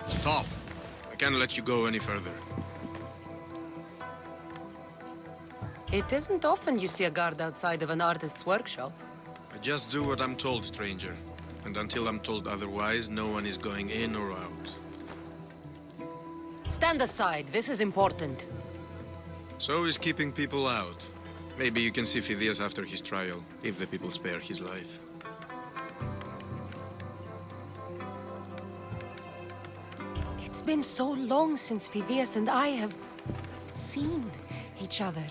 Stop. I can't let you go any further. It isn't often you see a guard outside of an artist's workshop. I just do what I'm told, stranger. And until I'm told otherwise, no one is going in or out. Stand aside, this is important. So is keeping people out. Maybe you can see Phidias after his trial, if the people spare his life. It's been so long since Phidias and I have seen each other.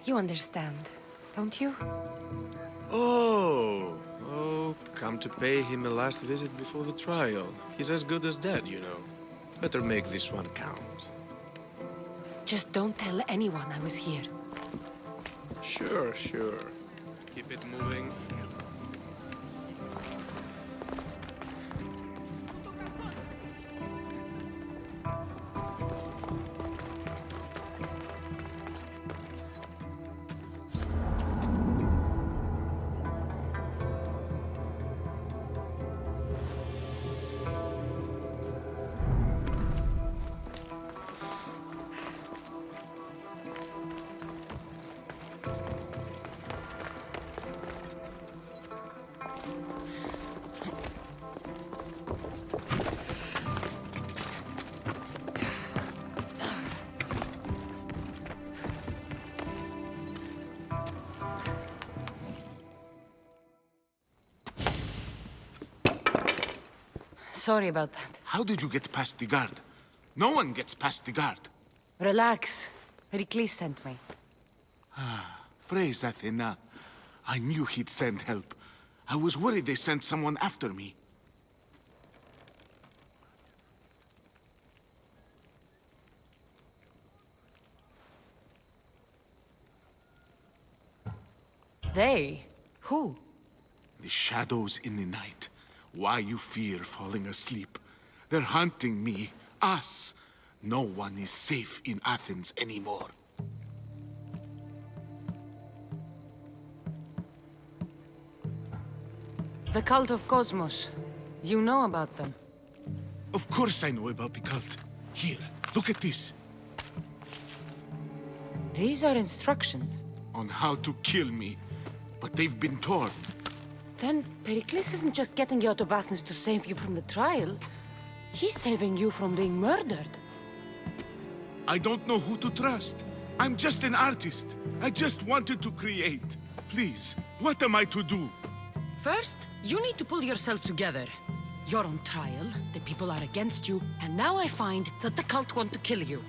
You understand, don't you? Oh, come to pay him a last visit before the trial. He's as good as dead, you know. Better make this one count. Just don't tell anyone I was here. Sure. Keep it moving. Sorry about that. How did you get past the guard? No one gets past the guard. Relax. Pericles sent me. Praise Athena. I knew he'd send help. I was worried they sent someone after me. They? Who? The shadows in the night. Why you fear falling asleep. They're hunting me, us. No one is safe in Athens anymore. The cult of Cosmos. You know about them. Of course I know about the cult. Here, look at this. These are instructions. On how to kill me. But they've been torn. Then Pericles isn't just getting you out of Athens to save you from the trial. He's saving you from being murdered. I don't know who to trust. I'm just an artist. I just wanted to create. Please, what am I to do? First, you need to pull yourself together. You're on trial, the people are against you, and now I find that the cult want to kill you.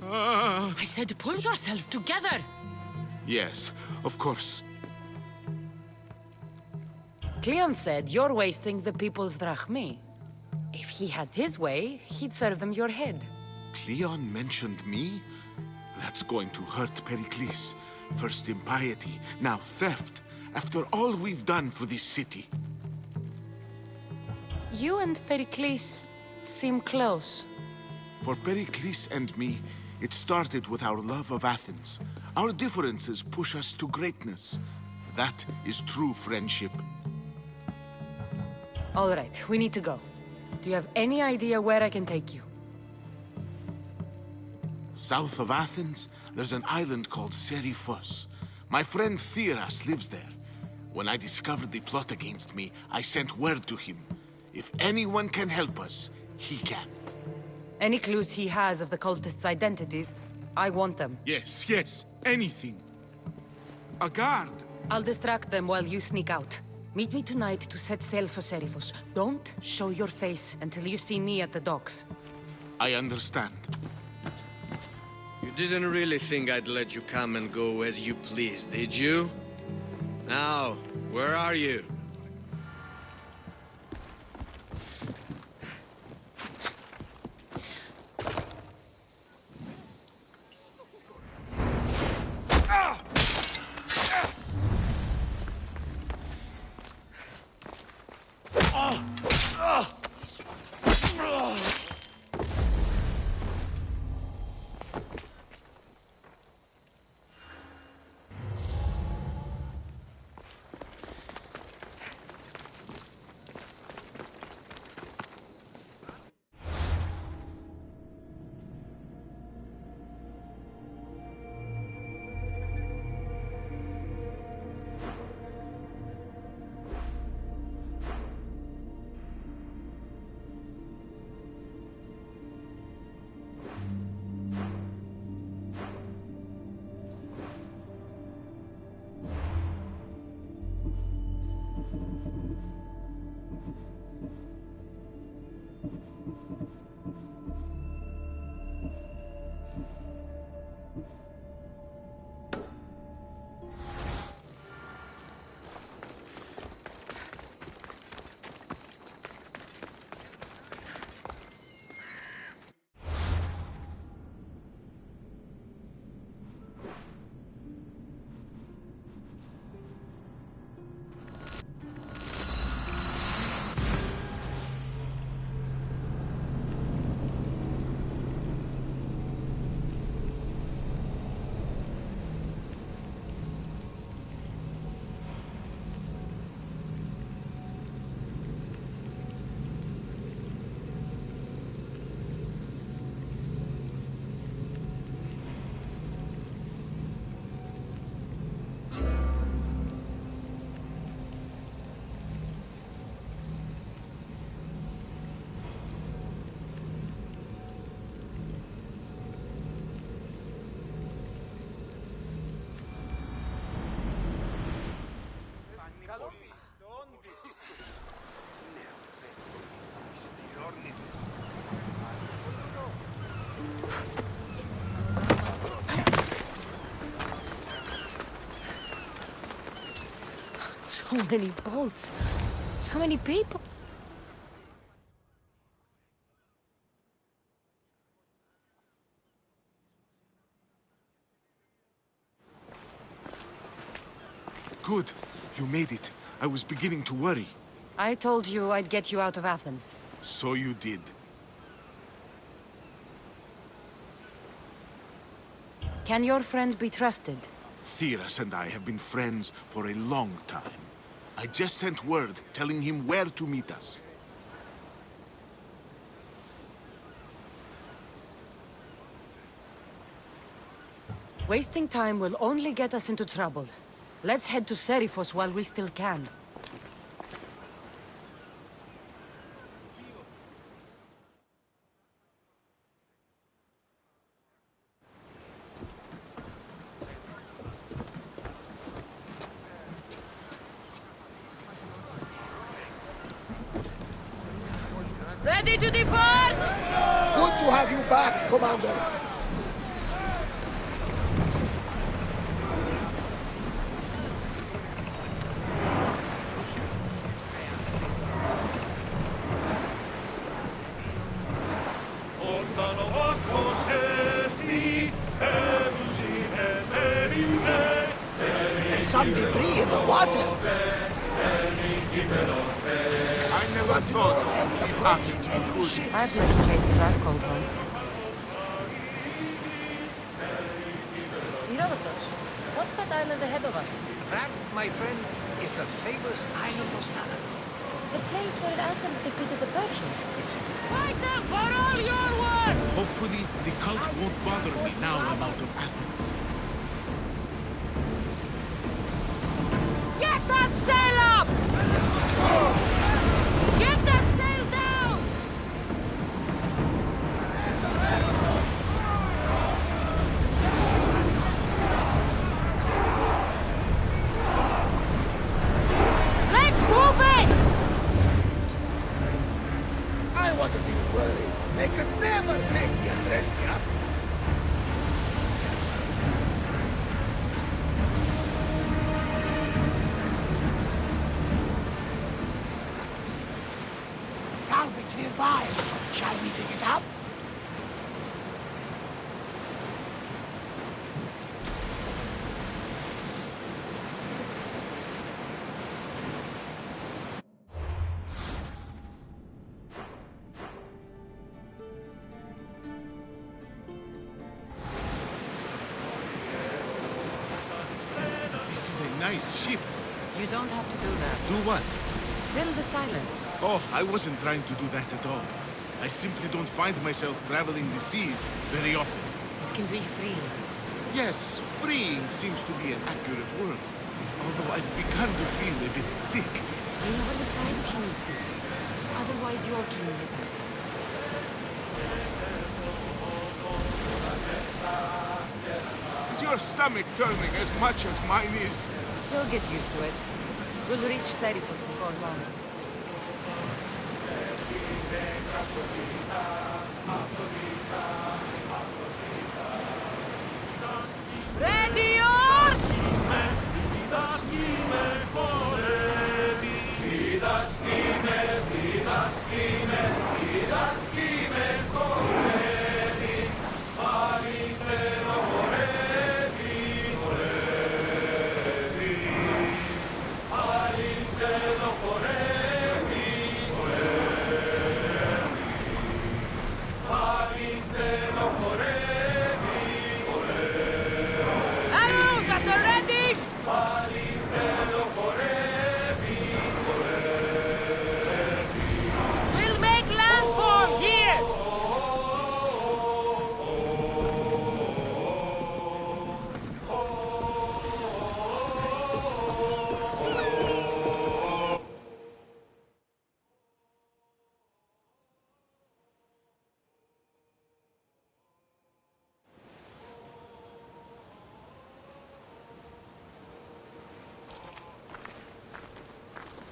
I said pull yourself together! Yes, of course. Cleon said you're wasting the people's drachmi. If he had his way, he'd serve them your head. Cleon mentioned me? That's going to hurt Pericles. First impiety, now theft. After all we've done for this city. You and Pericles seem close. For Pericles and me, it started with our love of Athens. Our differences push us to greatness. That is true friendship. All right, we need to go. Do you have any idea where I can take you? South of Athens, there's an island called Seriphos. My friend Theras lives there. When I discovered the plot against me, I sent word to him. If anyone can help us, he can. Any clues he has of the cultists' identities, I want them. Yes, anything. A guard! I'll distract them while you sneak out. Meet me tonight to set sail for Seriphos. Don't show your face until you see me at the docks. I understand. You didn't really think I'd let you come and go as you please, did you? Now, where are you? So many boats. So many people. Good. You made it. I was beginning to worry. I told you I'd get you out of Athens. So you did. Can your friend be trusted? Theras and I have been friends for a long time. I just sent word telling him where to meet us. Wasting time will only get us into trouble. Let's head to Seriphos while we still can. Ready to depart! Good to have you back, Commander. There's some debris in the water. I never thought these options were good. I've left places I've called home. Herodotus, what's that island ahead of us? That, my friend, is the famous island of Salamis. The place where Athens defeated the Persians. Fight them for all your worth! Hopefully, the cult won't bother me now I'm out of Athens. Get that sail up! Get that sail down! Let's move it! I wasn't even worried. They could never take me and dress me up. Salvage nearby. Shall we dig it up? This is a nice ship. You don't have to do that. Do what? Fill the silence. Oh, I wasn't trying to do that at all. I simply don't find myself traveling the seas very often. It can be free. Yes, freeing seems to be an accurate word. Although I've begun to feel a bit sick. You never decide if you need to. Otherwise, you're cleaning it up. Is your stomach turning as much as mine is? You'll get used to it. We'll reach Seriphos before long. Ready, yours! Arrows at the ready! We'll make landfall here!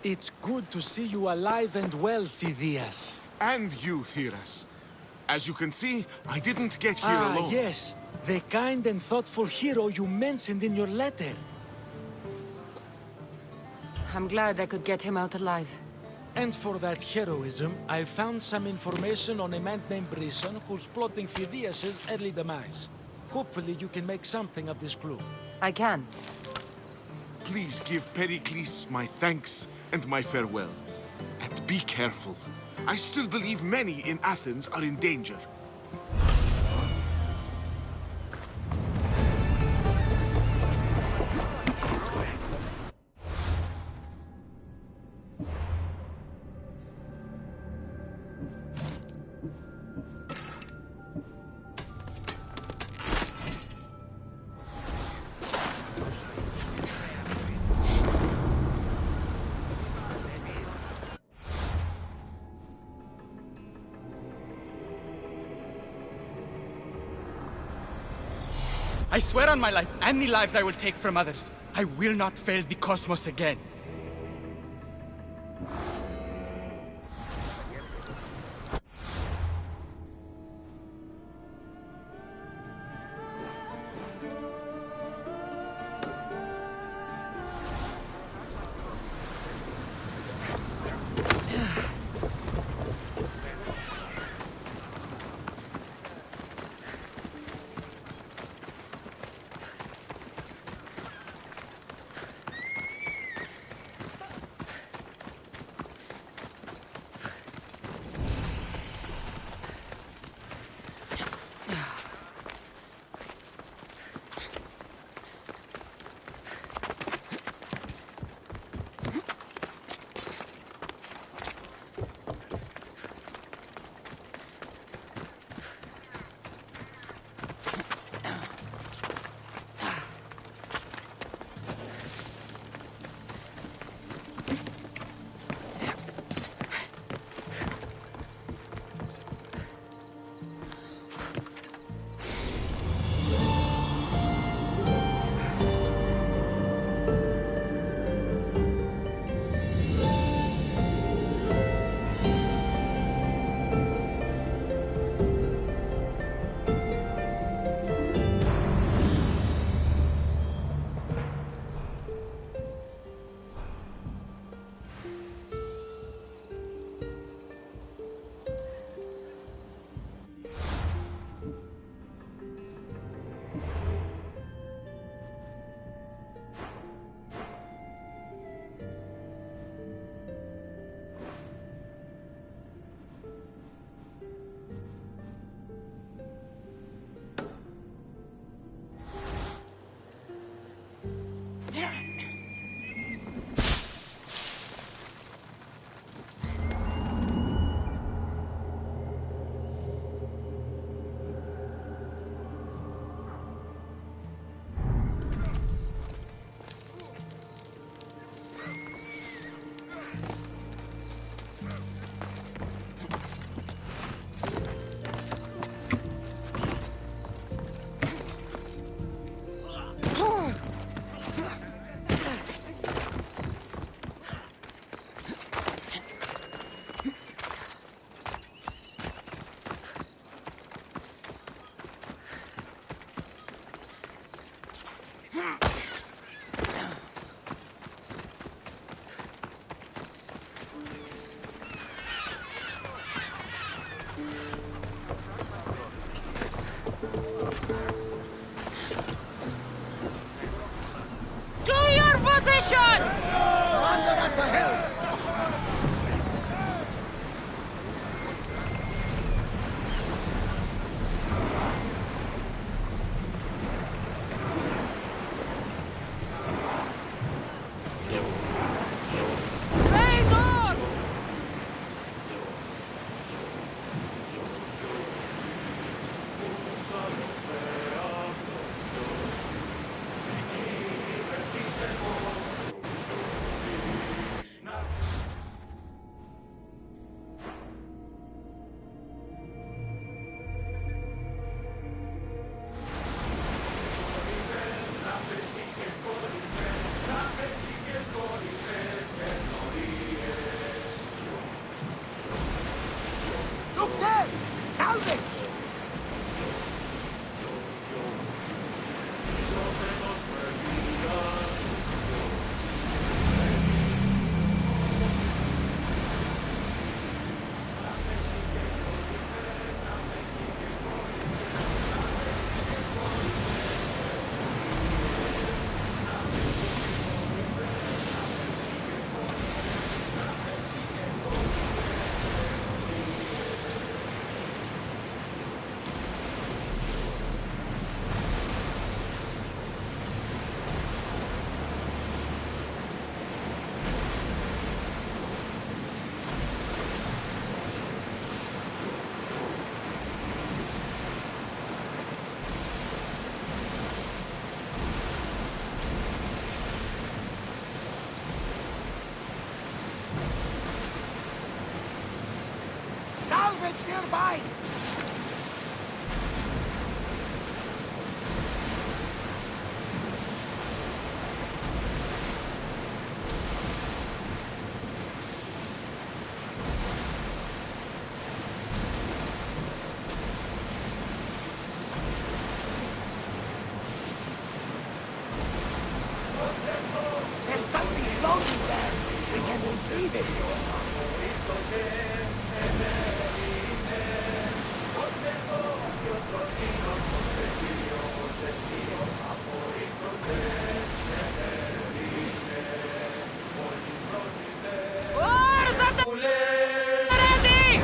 It's good to see you alive and well, Phidias. And you, Theras. As you can see, I didn't get here alone. Yes. The kind and thoughtful hero you mentioned in your letter. I'm glad I could get him out alive. And for that heroism, I found some information on a man named Brisson who's plotting Phidias' early demise. Hopefully you can make something of this clue. I can. Please give Pericles my thanks and my farewell. And be careful. I still believe many in Athens are in danger. I swear on my life and the lives I will take from others, I will not fail the cosmos again. Positions! Under at the helm! Raise arms! Salvage nearby! There's something floating there! We can retrieve it! Ready!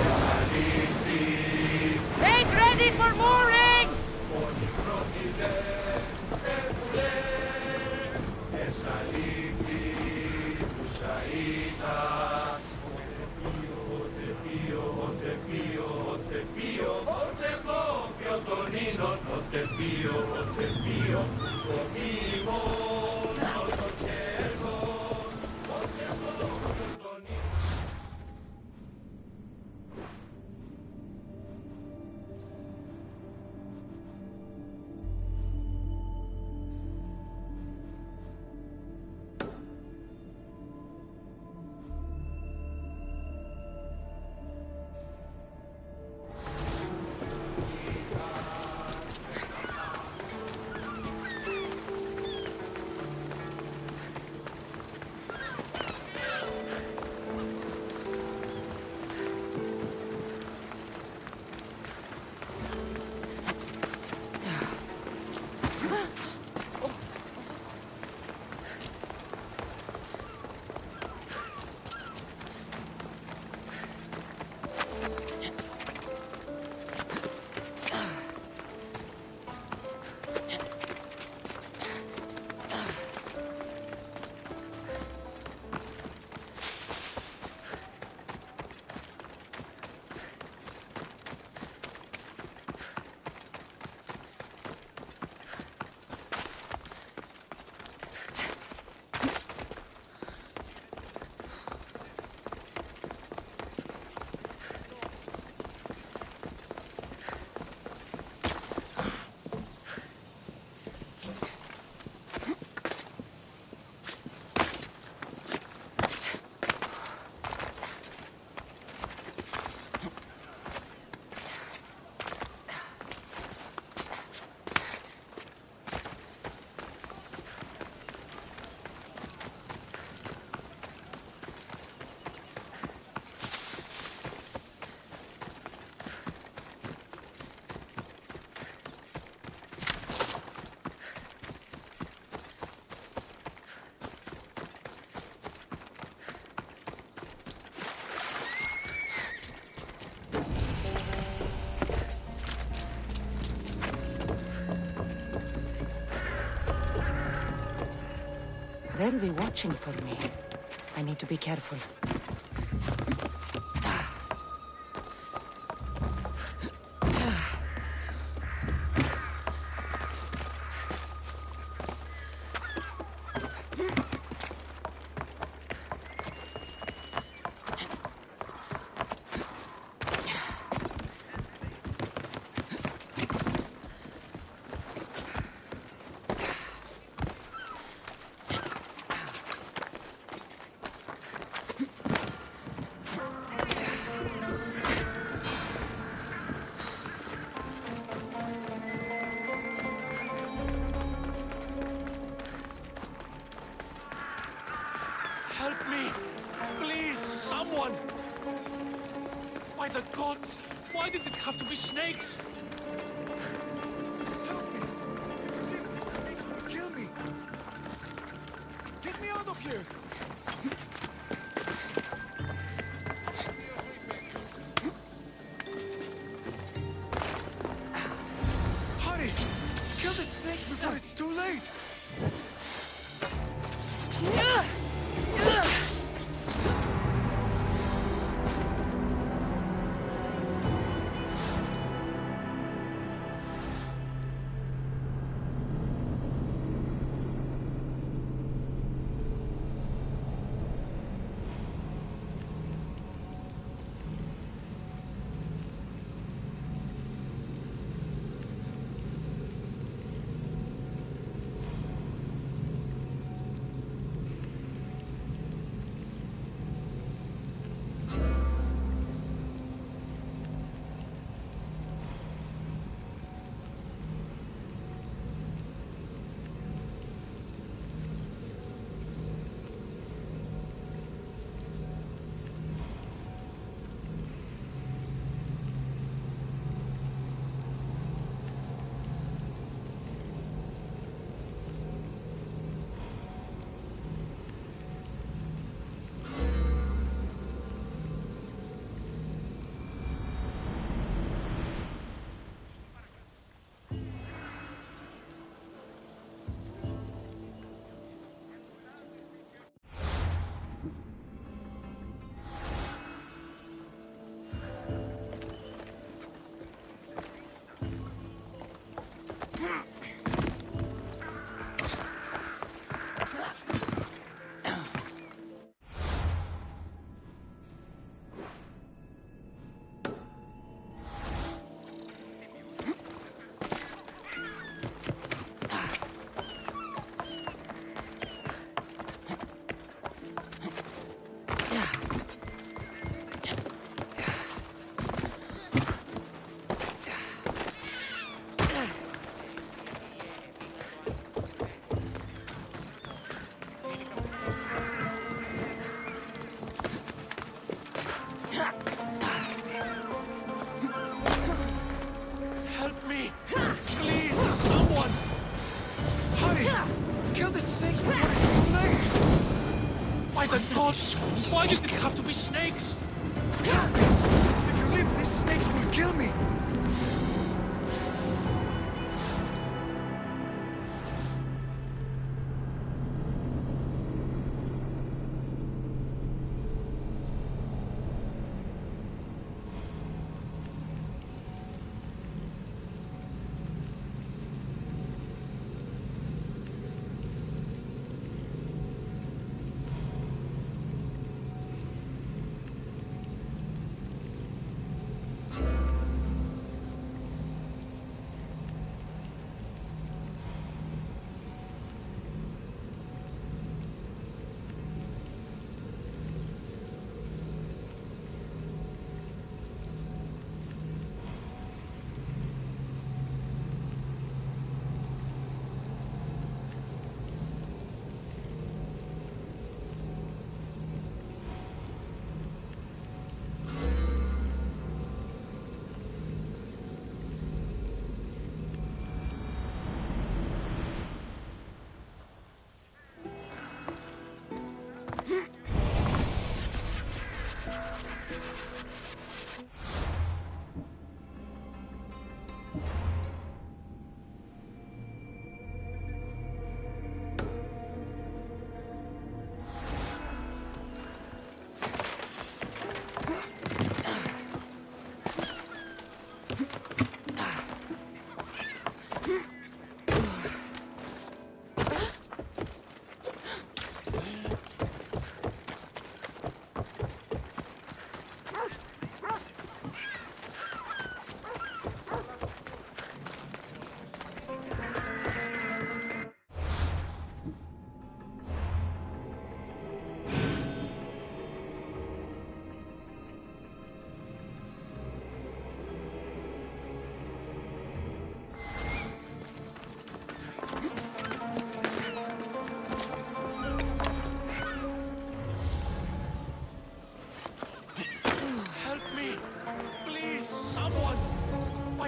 Make ready for mooring! They'll be watching for me. I need to be careful. By the gods! Why did it have to be snakes? Help me! If you leave, these snakes will kill me! Get me out of here! Hurry! Kill the snakes before it's too late! Help me! Please, someone! Hurry! Kill the snakes before it's too late! By the gods! Why did it have to be snakes? Help me! If you leave, these snakes will kill me!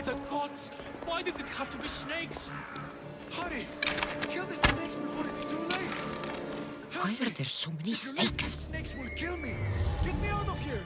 the gods! Why did it have to be snakes? Hurry! Kill the snakes before it's too late! Help Why me. are there so many If you leave, the snakes? snakes will kill me! Get me out of here!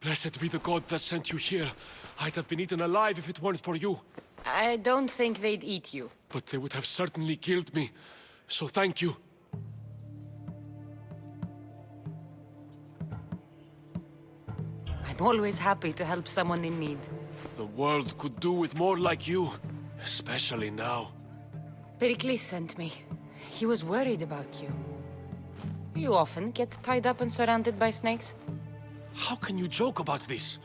Blessed be the god that sent you here. I'd have been eaten alive if it weren't for you. I don't think they'd eat you. But they would have certainly killed me. So thank you. I'm always happy to help someone in need. The world could do with more like you. Especially now. Pericles sent me. He was worried about you. You often get tied up and surrounded by snakes? How can you joke about this?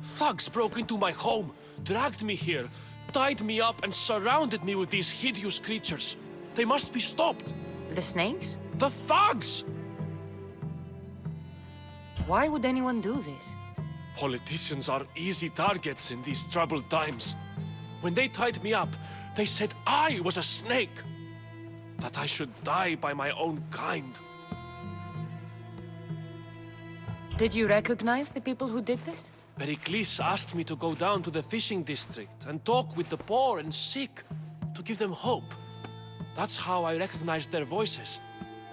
Thugs broke into my home, dragged me here, tied me up and surrounded me with these hideous creatures. They must be stopped. The snakes? The thugs! Why would anyone do this? Politicians are easy targets in these troubled times. When they tied me up, they said I was a snake. That I should die by my own kind. Did you recognize the people who did this? Pericles asked me to go down to the fishing district and talk with the poor and sick, to give them hope. That's how I recognized their voices.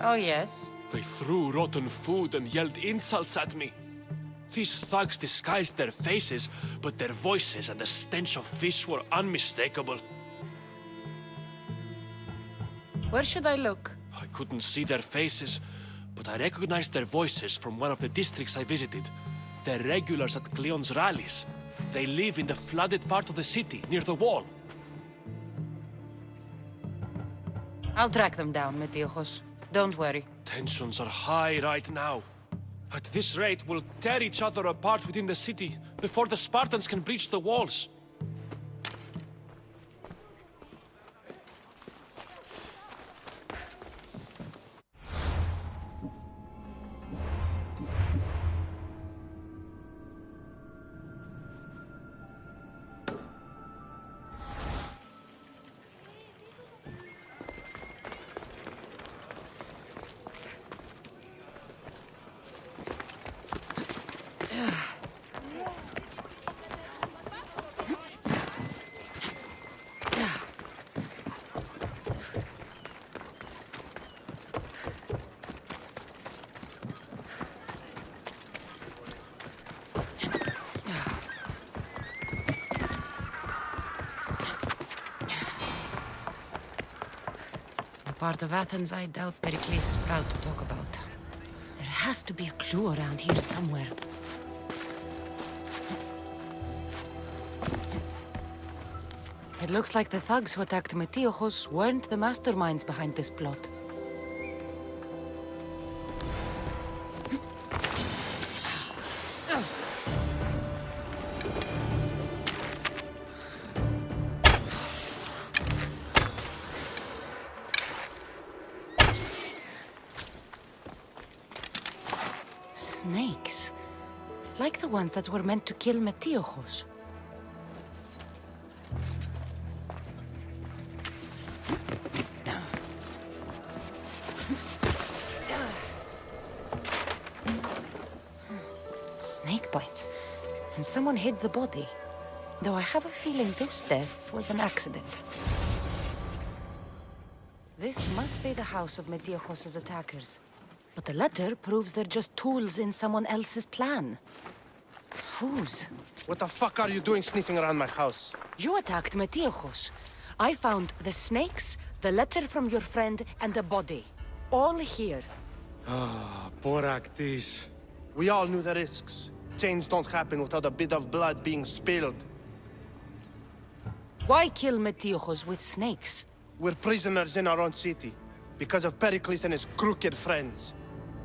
Oh, yes. They threw rotten food and yelled insults at me. These thugs disguised their faces, but their voices and the stench of fish were unmistakable. Where should I look? I couldn't see their faces, but I recognized their voices from one of the districts I visited. They're regulars at Cleon's rallies. They live in the flooded part of the city, near the wall. I'll track them down, Metiochos. Don't worry. Tensions are high right now. At this rate, we'll tear each other apart within the city before the Spartans can breach the walls. Part of Athens I doubt Pericles is proud to talk about. There has to be a clue around here somewhere. It looks like the thugs who attacked Metiochos weren't the masterminds behind this plot. Snakes. Like the ones that were meant to kill Metiochos. Snake bites. And someone hid the body. Though I have a feeling this death was an accident. This must be the house of Metiochos' attackers. But the letter proves they're just tools in someone else's plan. Whose? What the fuck are you doing sniffing around my house? You attacked Metiochos. I found the snakes, the letter from your friend, and a body. All here. Ah, poor Actis. We all knew the risks. Change don't happen without a bit of blood being spilled. Why kill Metiochos with snakes? We're prisoners in our own city, because of Pericles and his crooked friends.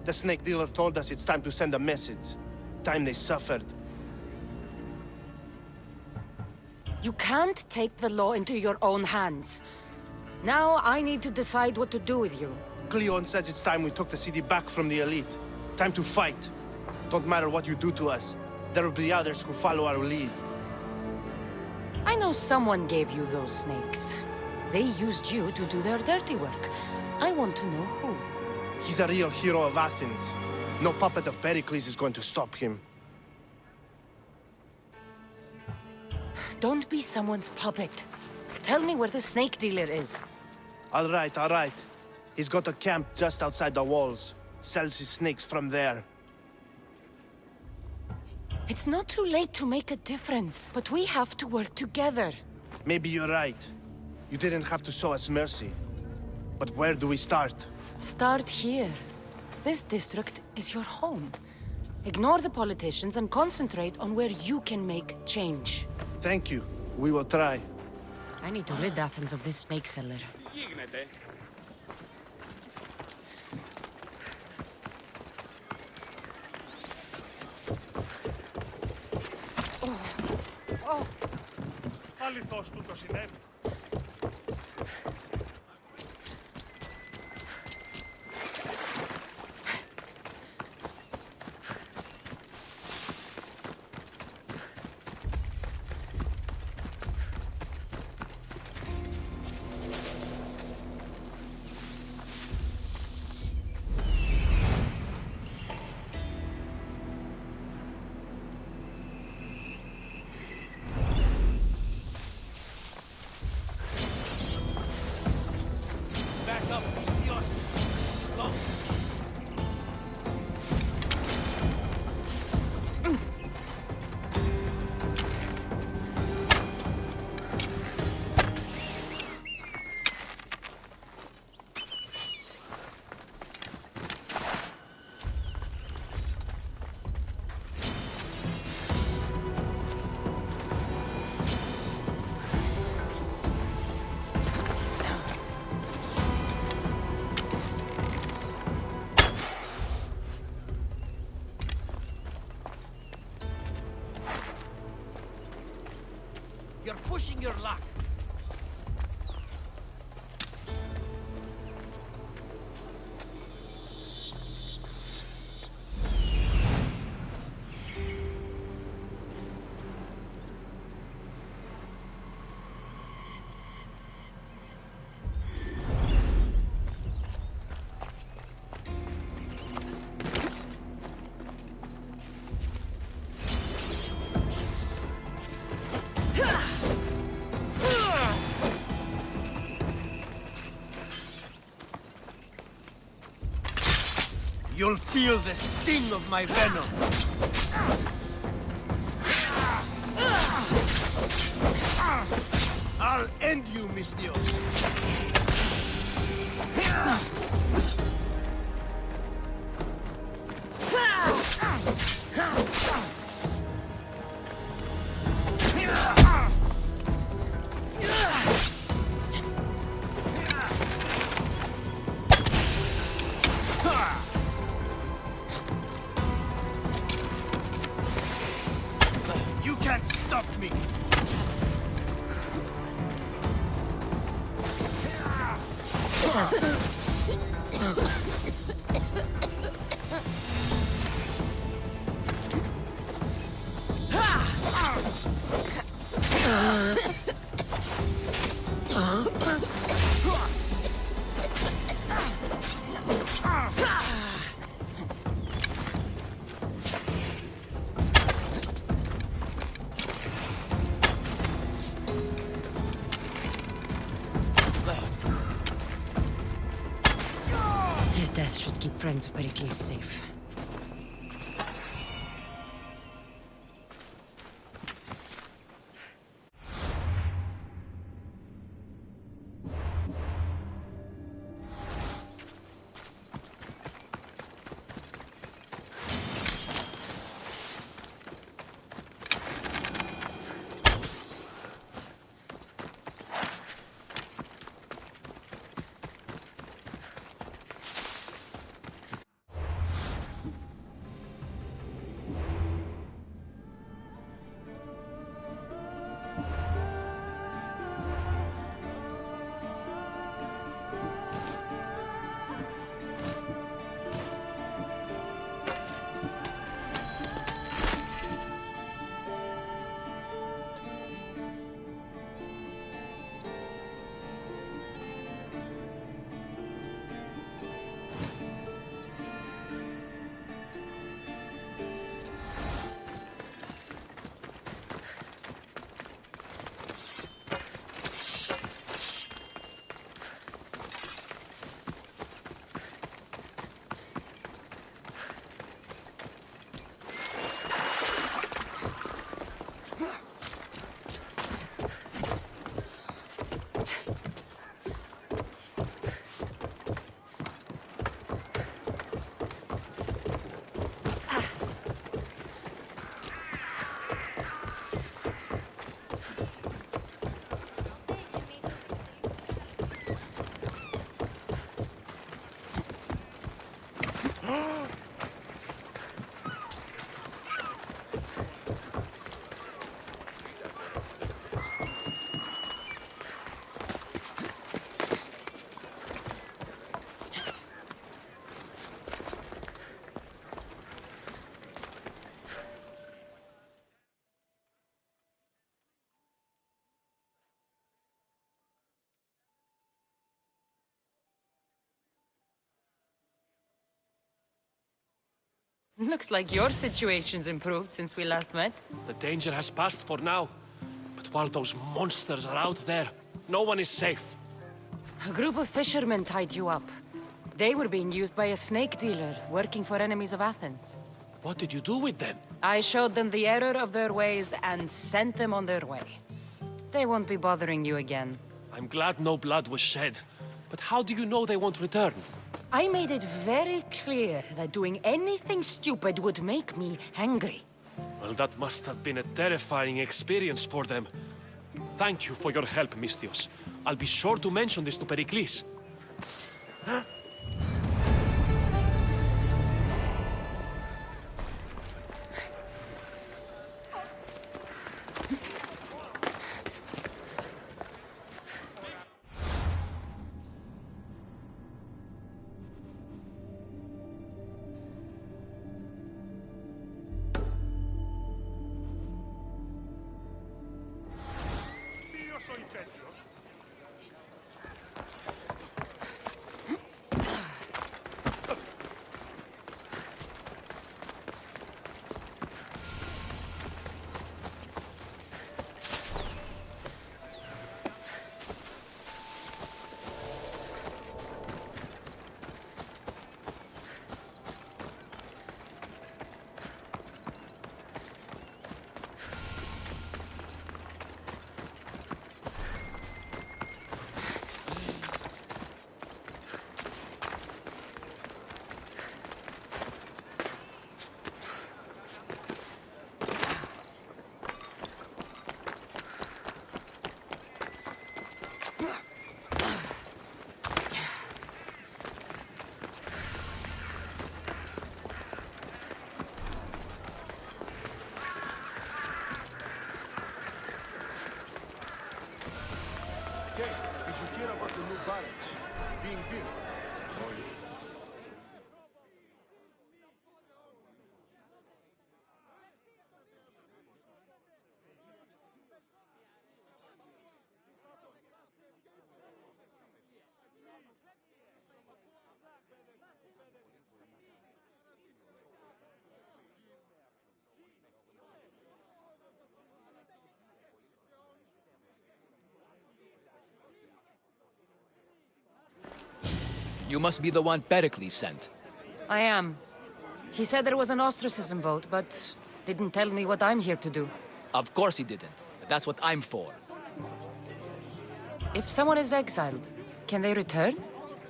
The snake dealer told us it's time to send a message. time they suffered. You can't take the law into your own hands. Now I need to decide what to do with you. Cleon says it's time we took the city back from the elite. Time to fight. Don't matter what you do to us. There will be others who follow our lead. I know someone gave you those snakes. They used you to do their dirty work. I want to know who. He's a real hero of Athens. No puppet of Pericles is going to stop him. Don't be someone's puppet. Tell me where the snake dealer is. All right, all right. He's got a camp just outside the walls. Sells his snakes from there. It's not too late to make a difference, but we have to work together. Maybe you're right. You didn't have to show us mercy. But where do we start? Start here. This district is your home. Ignore the politicians and concentrate on where you can make change. Thank you. We will try. I need to rid Athens of this snake seller. Αληθώς του το συνέβη. You're pushing your luck. You'll feel the sting of my venom. I'll end you, mis Dios. You can't stop me. His death should keep friends of Pericles safe. Looks like your situation's improved since we last met. The danger has passed for now. But while those monsters are out there, no one is safe. A group of fishermen tied you up. They were being used by a snake dealer working for enemies of Athens. What did you do with them? I showed them the error of their ways and sent them on their way. They won't be bothering you again. I'm glad no blood was shed. But how do you know they won't return? I made it very clear that doing anything stupid would make me angry. Well, that must have been a terrifying experience for them. Thank you for your help, Misthios. I'll be sure to mention this to Pericles. Did you hear about the new barracks being built? You must be the one Pericles sent. I am. He said there was an ostracism vote, but didn't tell me what I'm here to do. Of course he didn't. That's what I'm for. If someone is exiled, can they return?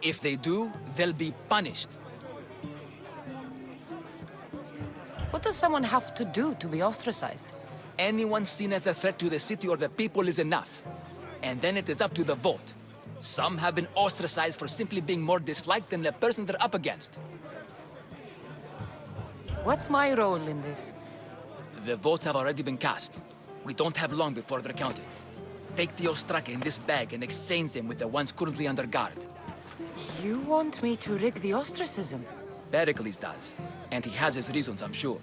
If they do, they'll be punished. What does someone have to do to be ostracized? Anyone seen as a threat to the city or the people is enough. And then it is up to the vote. Some have been ostracized for simply being more disliked than the person they're up against. What's my role in this? The votes have already been cast. We don't have long before they're counted. Take the ostraka in this bag and exchange them with the ones currently under guard. You want me to rig the ostracism? Pericles does. And he has his reasons, I'm sure.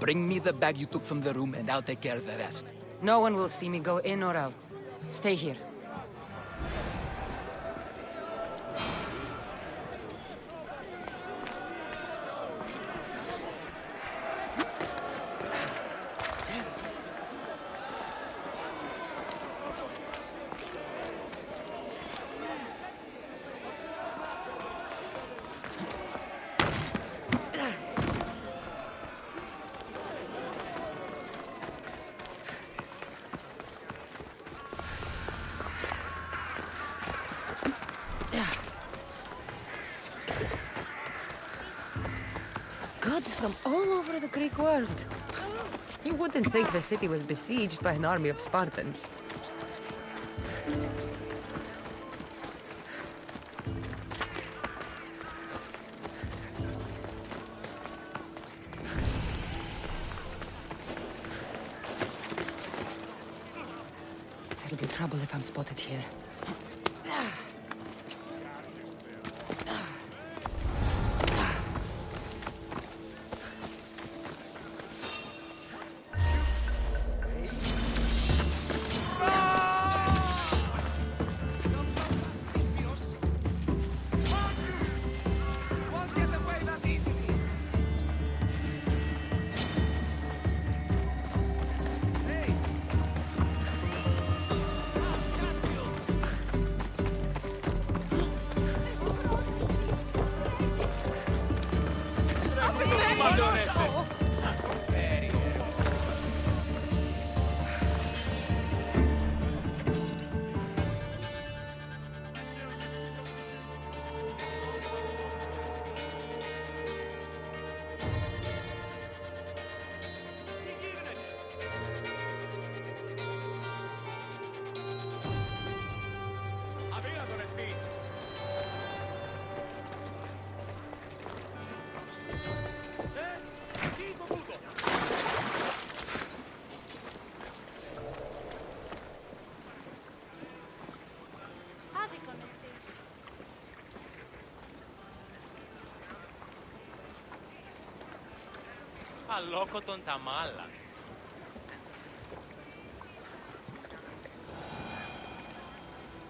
Bring me the bag you took from the room and I'll take care of the rest. No one will see me go in or out. Stay here. Goods from all over the Greek world. You wouldn't think the city was besieged by an army of Spartans. There'll be trouble if I'm spotted here. Αλόκοτον τα μάλα.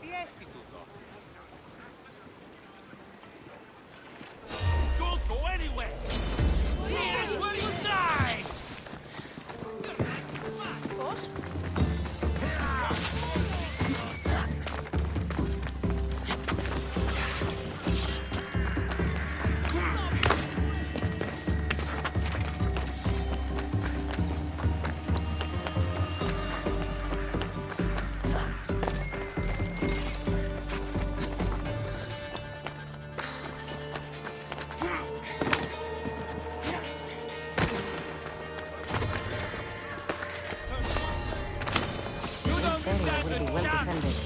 Τι έστι τούτο? Don't go anywhere! Here's where you die! Πώς? Will be well defended.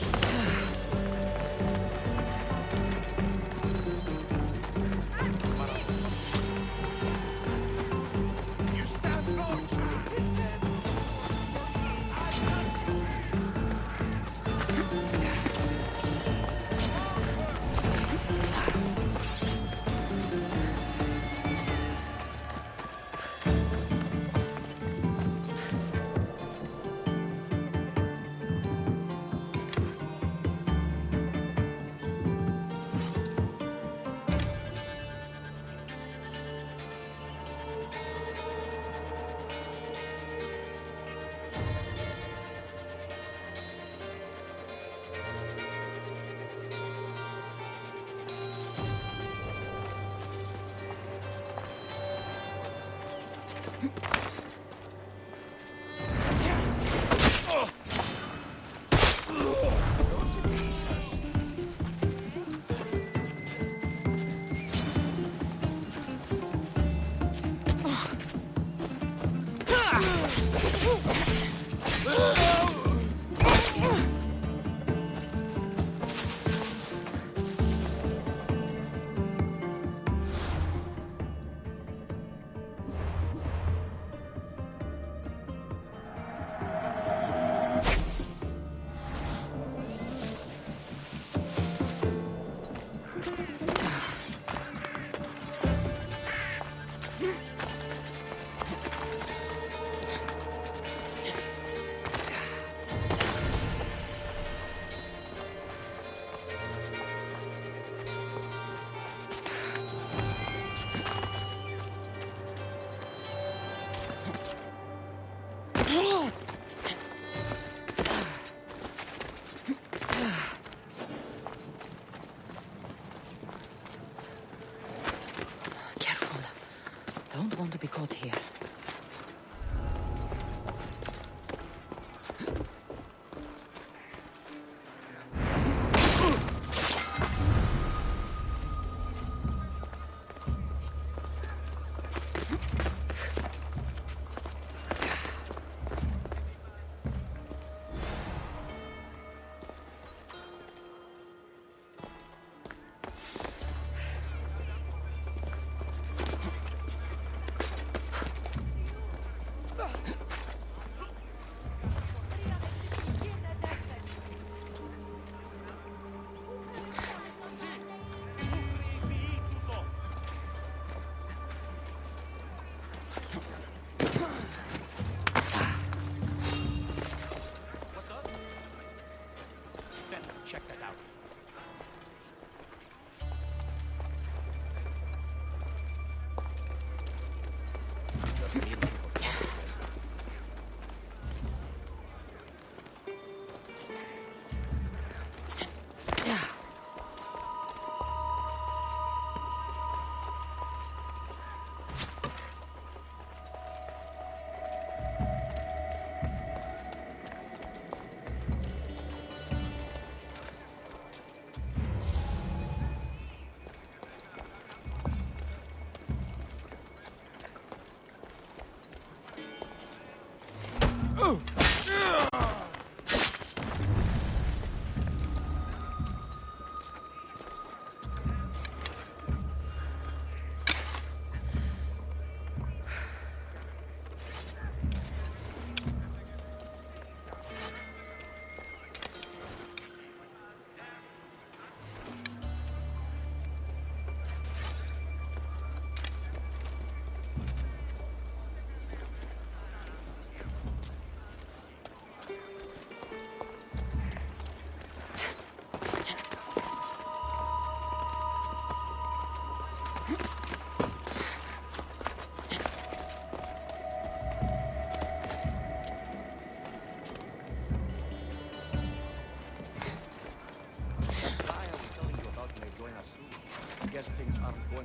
You stand guard, sir.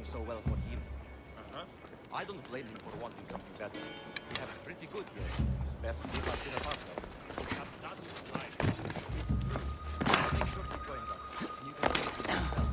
so well for him. I don't blame him for wanting something better. We have it pretty good here. Best deal I've been a part of. We have dozens of lives. It's true. Make sure he joins us. You can see it yourself.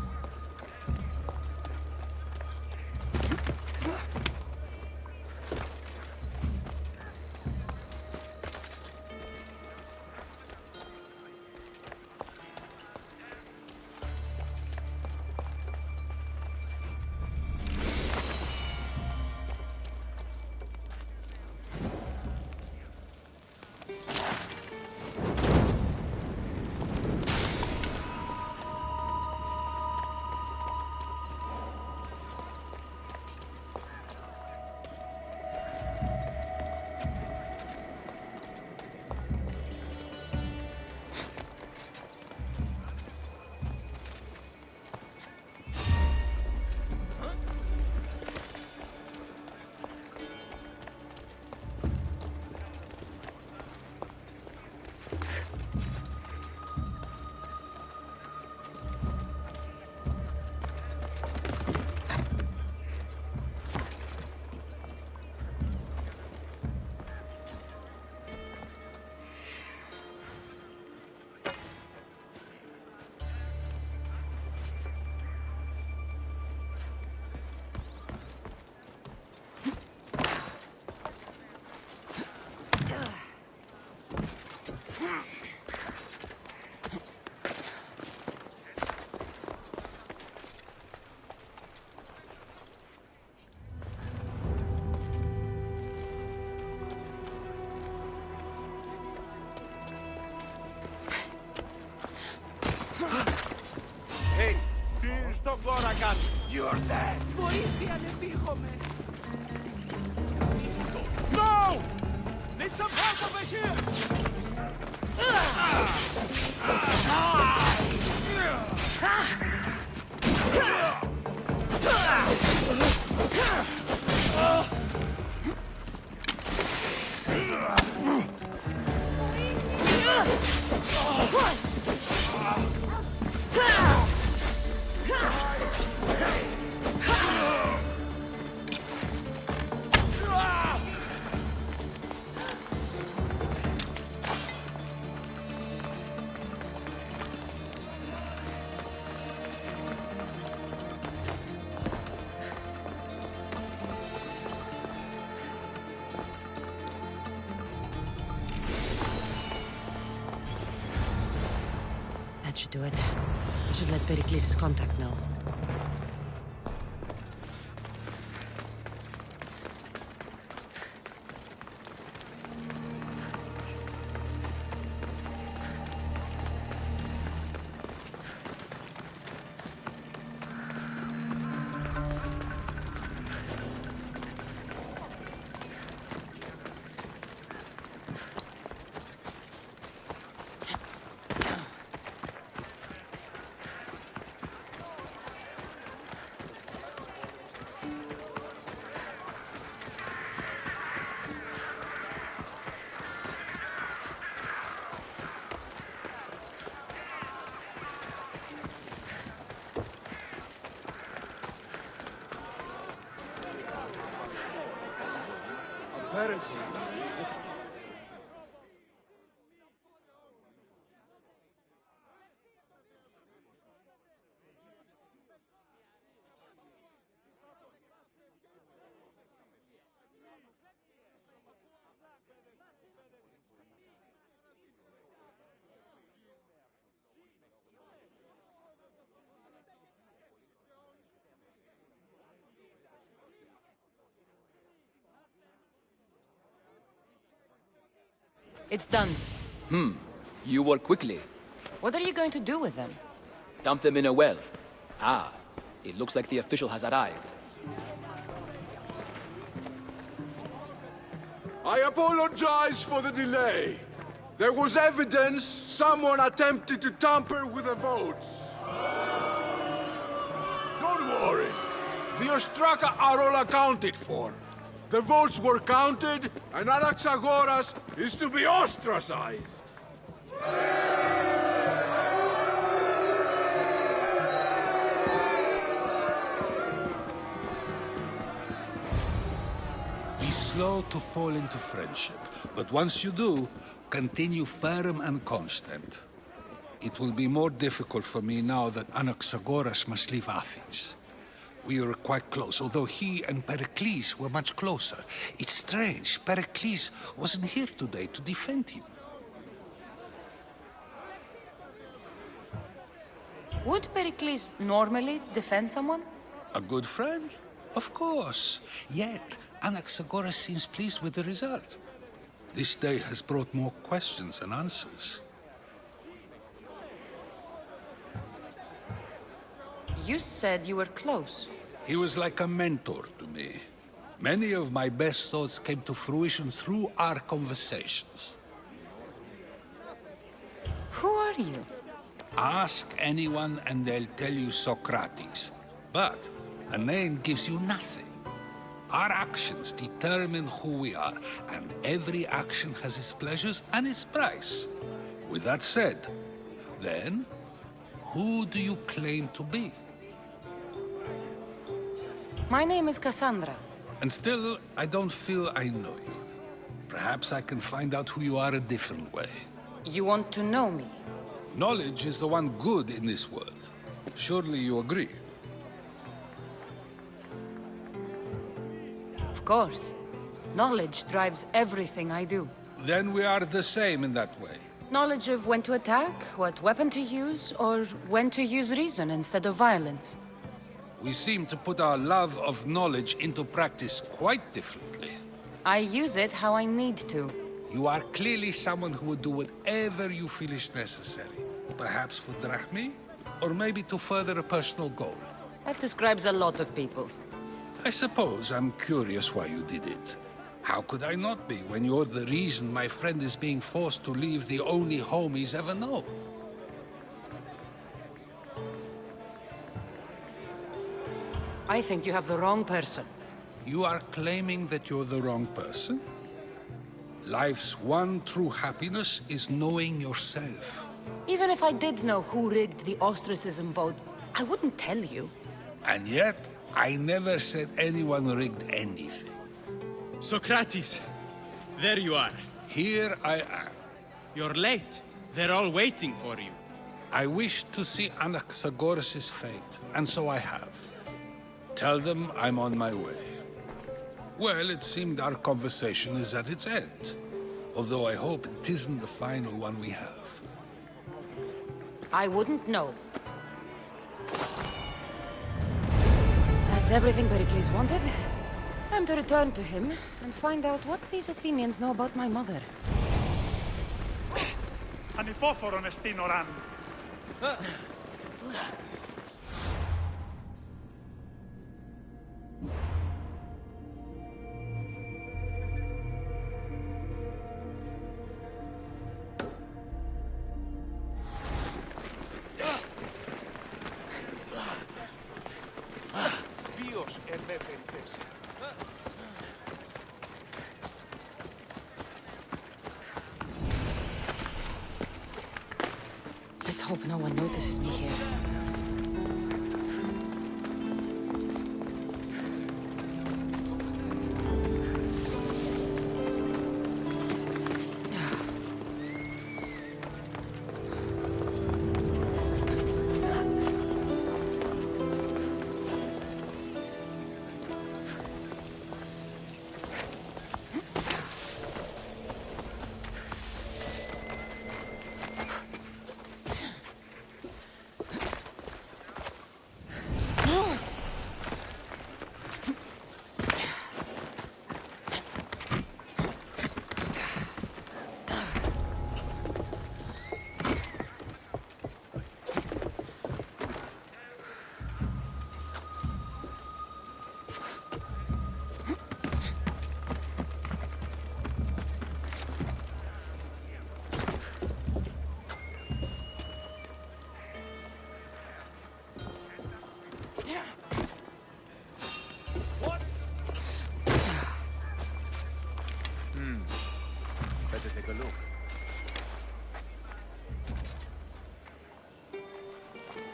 Hey, στο κόρακα. You're dead. Βοήθεια, ανεπίχομαι. No! Need some help over here. That should do it. I should let Pericles' contact know. It's done. You work quickly. What are you going to do with them? Dump them in a well. Ah, it looks like the official has arrived. I apologize for the delay. There was evidence someone attempted to tamper with the votes. Don't worry. The Ostraka are all accounted for. The votes were counted, and Anaxagoras is to be ostracized. slow to fall into friendship, but once you do, continue firm and constant. It will be more difficult for me now that Anaxagoras must leave Athens. We were quite close, although he and Pericles were much closer. It's strange, Pericles wasn't here today to defend him. Would Pericles normally defend someone? A good friend? Of course. Yet, Anaxagoras seems pleased with the result. This day has brought more questions than answers. You said you were close. He was like a mentor to me. Many of my best thoughts came to fruition through our conversations. Who are you? Ask anyone and they'll tell you Socrates. But a name gives you nothing. Our actions determine who we are, and every action has its pleasures and its price. With that said, then, who do you claim to be? My name is Cassandra. And still, I don't feel I know you. Perhaps I can find out who you are a different way. You want to know me? Knowledge is the one good in this world. Surely you agree? Of course. Knowledge drives everything I do. Then we are the same in that way. Knowledge of when to attack, what weapon to use, or when to use reason instead of violence. We seem to put our love of knowledge into practice quite differently. I use it how I need to. You are clearly someone who would do whatever you feel is necessary. Perhaps for drachmi, or maybe to further a personal goal. That describes a lot of people. I suppose I'm curious why you did it. How could I not be when you're the reason my friend is being forced to leave the only home he's ever known? I think you have the wrong person. You are claiming that you're the wrong person? Life's one true happiness is knowing yourself. Even if I did know who rigged the ostracism vote, I wouldn't tell you. And yet, I never said anyone rigged anything. Socrates, there you are. Here I am. You're late. They're all waiting for you. I wish to see Anaxagoras' fate, and so I have. Tell them I'm on my way. Well, it seemed our conversation is at its end. Although I hope it isn't the final one we have. I wouldn't know. That's everything Pericles wanted. Time to return to him and find out what these Athenians know about my mother. Ανυπόφορον εστίν οράν. Ποιος εμέ περιθέσει. Let's hope no one notices me here. Better take a look.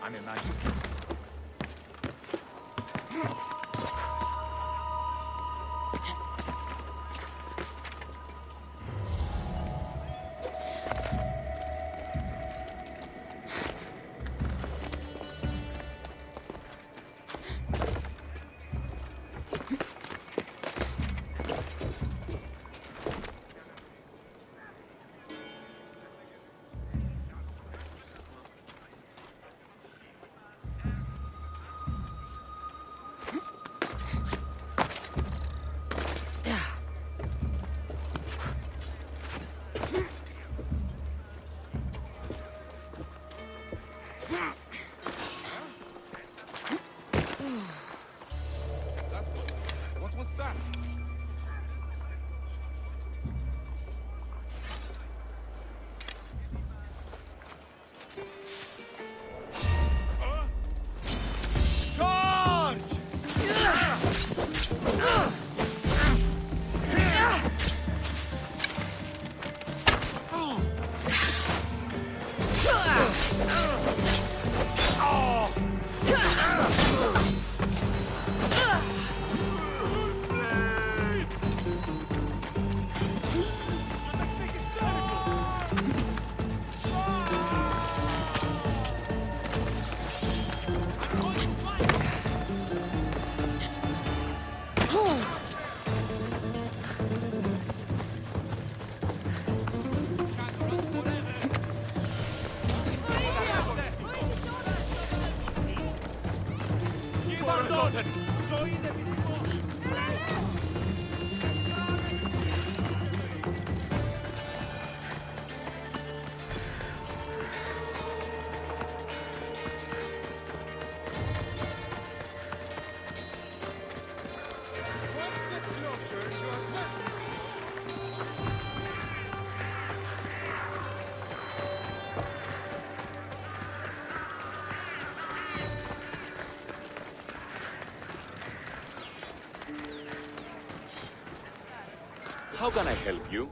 I'm imagining. Gordon! How can I help you?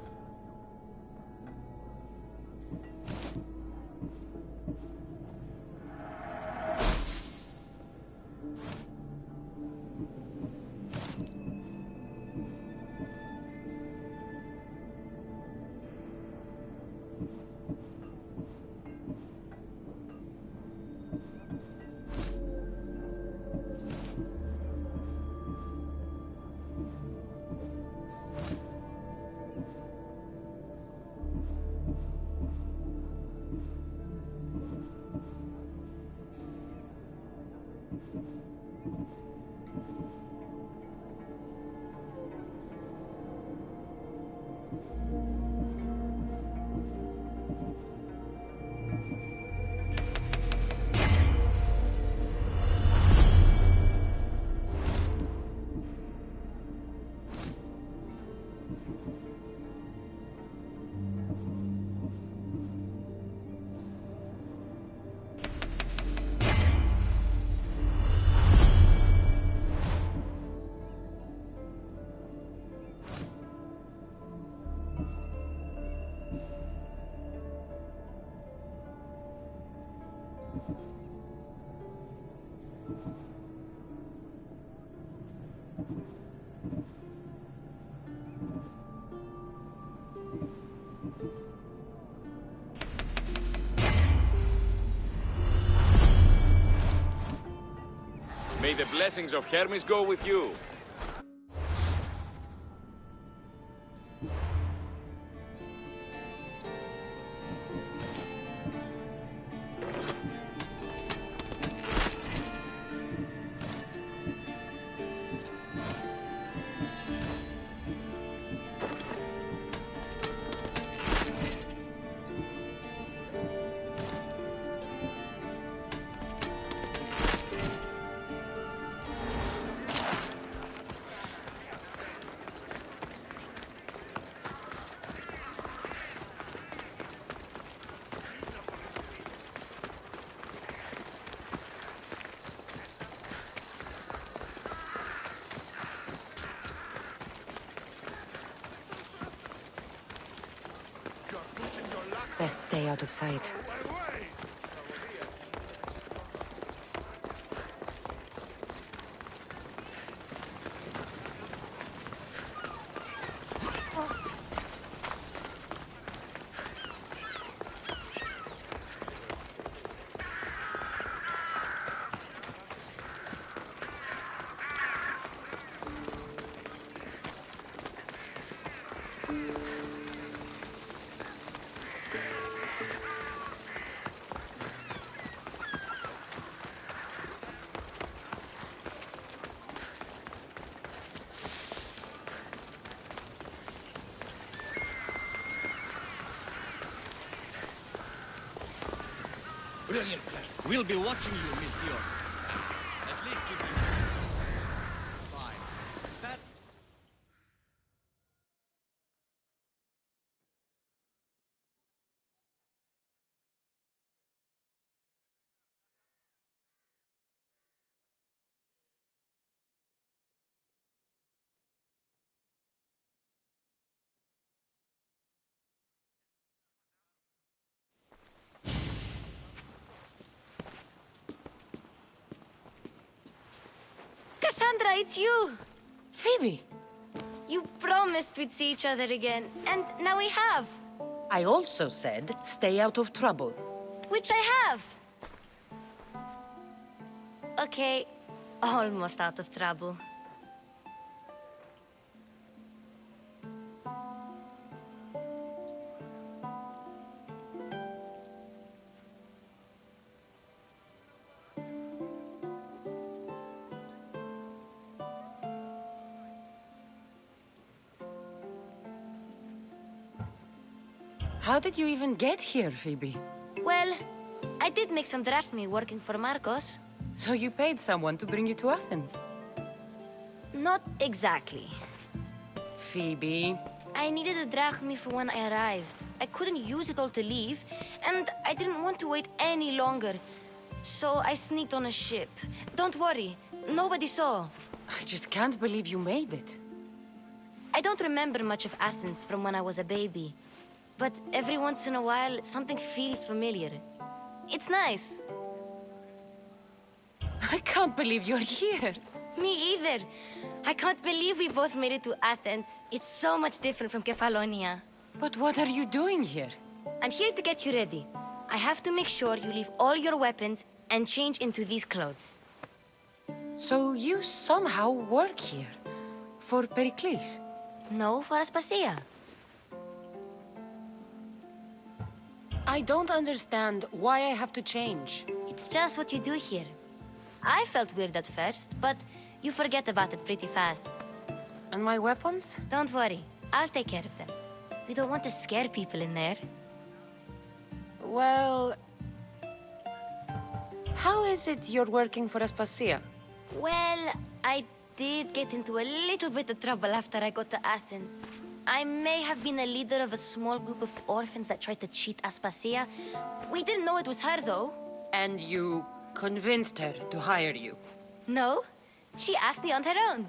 May the blessings of Hermes go with you. Best stay out of sight. Brilliant plan. We'll be watching you, Miss Dios. At least give me... Fine. That... Cassandra, it's you! Phoebe! You promised we'd see each other again, and now we have. I also said, stay out of trouble. Which I have. Okay, almost out of trouble. How did you even get here, Phoebe? Well, I did make some drachmi working for Marcos. So you paid someone to bring you to Athens? Not exactly. Phoebe... I needed a drachmi for when I arrived. I couldn't use it all to leave, and I didn't want to wait any longer. So I sneaked on a ship. Don't worry, nobody saw. I just can't believe you made it. I don't remember much of Athens from when I was a baby. But every once in a while, something feels familiar. It's nice. I can't believe you're here. Me either. I can't believe we both made it to Athens. It's so much different from Kefalonia. But what are you doing here? I'm here to get you ready. I have to make sure you leave all your weapons and change into these clothes. So you somehow work here? For Pericles? No, for Aspasia. I don't understand why I have to change. It's just what you do here. I felt weird at first, but you forget about it pretty fast. And my weapons? Don't worry, I'll take care of them. We don't want to scare people in there. Well... How is it you're working for Aspasia? Well, I did get into a little bit of trouble after I got to Athens. I may have been a leader of a small group of orphans that tried to cheat Aspasia. We didn't know it was her, though. And you convinced her to hire you? No, she asked me on her own.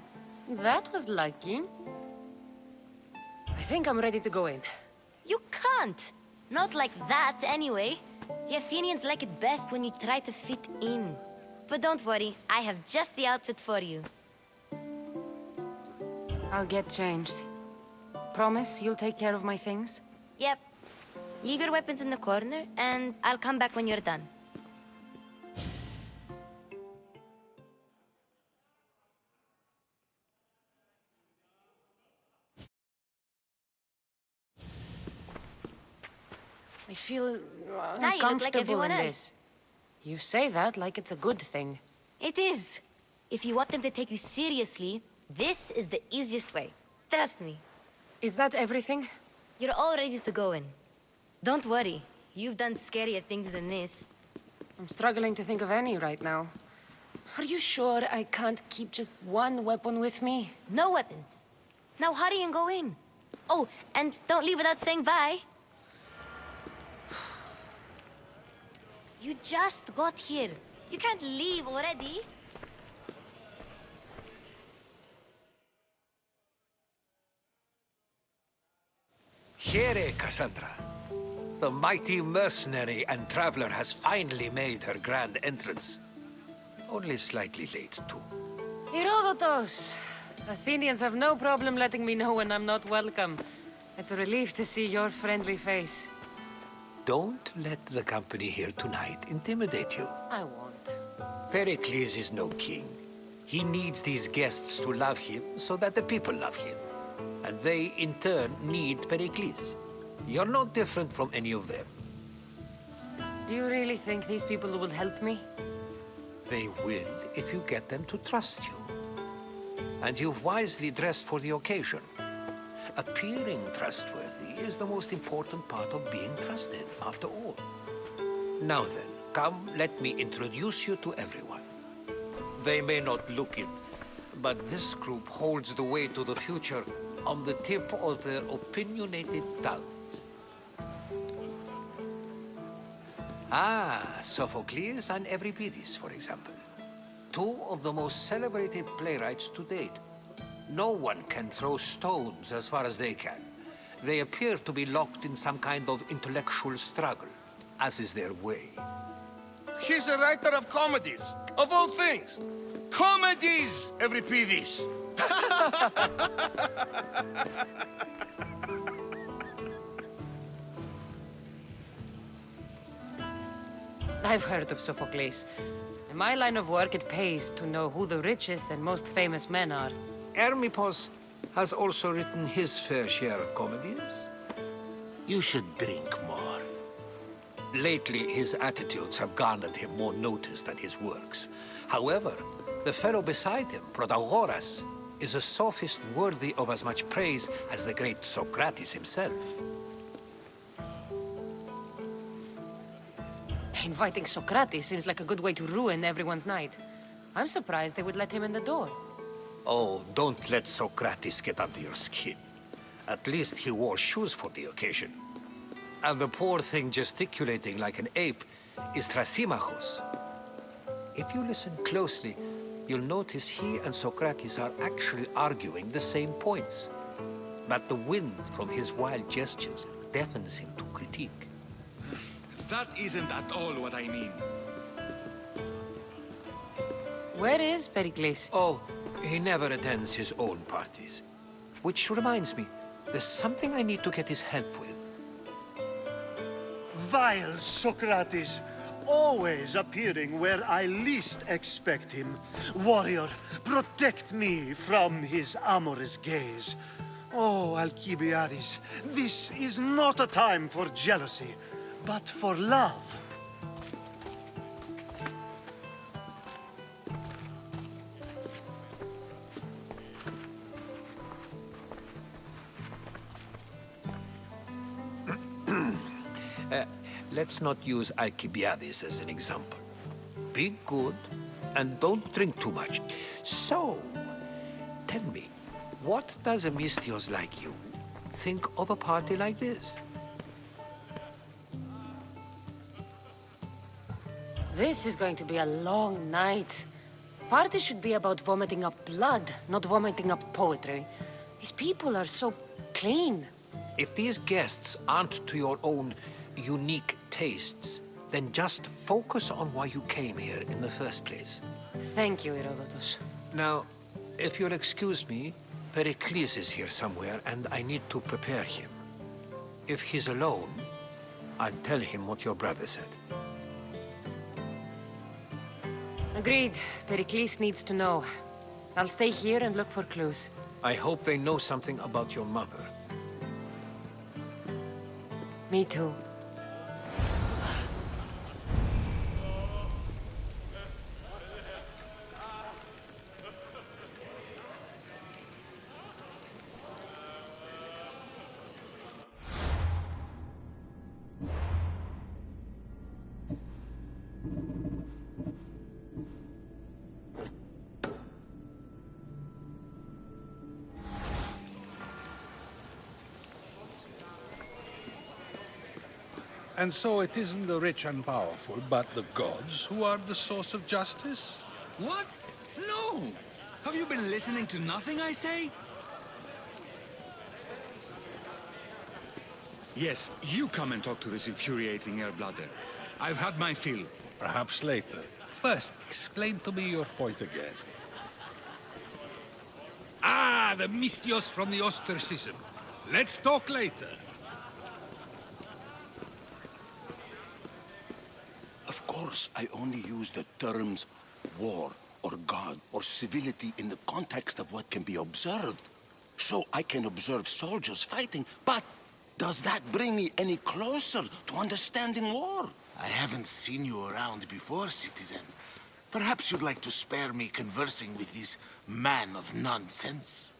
That was lucky. I think I'm ready to go in. You can't. Not like that, anyway. The Athenians like it best when you try to fit in. But don't worry, I have just the outfit for you. I'll get changed. Promise you'll take care of my things? Yep. Leave your weapons in the corner, and I'll come back when you're done. I feel Now you look like uncomfortable everyone in else. this. You say that like it's a good thing. It is. If you want them to take you seriously, this is the easiest way. Trust me. Is that everything? You're all ready to go in. Don't worry. You've done scarier things than this. I'm struggling to think of any right now. Are you sure I can't keep just one weapon with me? No weapons. Now hurry and go in. Oh, and don't leave without saying bye. You just got here. You can't leave already. Here, Cassandra. The mighty mercenary and traveler has finally made her grand entrance. Only slightly late, too. Herodotus! Athenians have no problem letting me know when I'm not welcome. It's a relief to see your friendly face. Don't let the company here tonight intimidate you. I won't. Pericles is no king. He needs these guests to love him so that the people love him. And they, in turn, need Pericles. You're no different from any of them. Do you really think these people will help me? They will if you get them to trust you. And you've wisely dressed for the occasion. Appearing trustworthy is the most important part of being trusted, after all. Now then, come, let me introduce you to everyone. They may not look it, but this group holds the way to the future on the tip of their opinionated tongues. Ah, Sophocles and Euripides, for example. Two of the most celebrated playwrights to date. No one can throw stones as far as they can. They appear to be locked in some kind of intellectual struggle, as is their way. He's a writer of comedies, of all things. Comedies, Euripides. I've heard of Sophocles. In my line of work, it pays to know who the richest and most famous men are. Hermippos has also written his fair share of comedies. You should drink more. Lately, his attitudes have garnered him more notice than his works. However, the fellow beside him, Protagoras, is a sophist worthy of as much praise as the great Socrates himself. Inviting Socrates seems like a good way to ruin everyone's night. I'm surprised they would let him in the door. Oh, don't let Socrates get under your skin. At least he wore shoes for the occasion. And the poor thing gesticulating like an ape is Thrasymachos. If you listen closely, you'll notice he and Socrates are actually arguing the same points. But the wind from his wild gestures deafens him to critique. That isn't at all what I mean. Where is Pericles? Oh, he never attends his own parties. Which reminds me, there's something I need to get his help with. Vile Socrates, always appearing where I least expect him. Warrior, protect me from his amorous gaze. Oh, Alcibiades, this is not a time for jealousy, but for love. Let's not use Alcibiades as an example. Be good and don't drink too much. So, tell me, what does a Mystios like you think of a party like this? This is going to be a long night. Party should be about vomiting up blood, not vomiting up poetry. These people are so clean. If these guests aren't to your own unique tastes, then just focus on why you came here in the first place. Thank you, Herodotus. Now, if you'll excuse me, Pericles is here somewhere, and I need to prepare him. If he's alone, I'll tell him what your brother said. Agreed. Pericles needs to know. I'll stay here and look for clues. I hope they know something about your mother. Me too. And so it isn't the rich and powerful, but the gods who are the source of justice? What? No! Have you been listening to nothing I say? Yes, you come and talk to this infuriating air-blooder. I've had my fill. Perhaps later. First, explain to me your point again. Ah, the Mystios from the ostracism. Let's talk later. Of course, I only use the terms war or god or civility in the context of what can be observed. So I can observe soldiers fighting, but does that bring me any closer to understanding war? I haven't seen you around before, citizen. Perhaps you'd like to spare me conversing with this man of nonsense?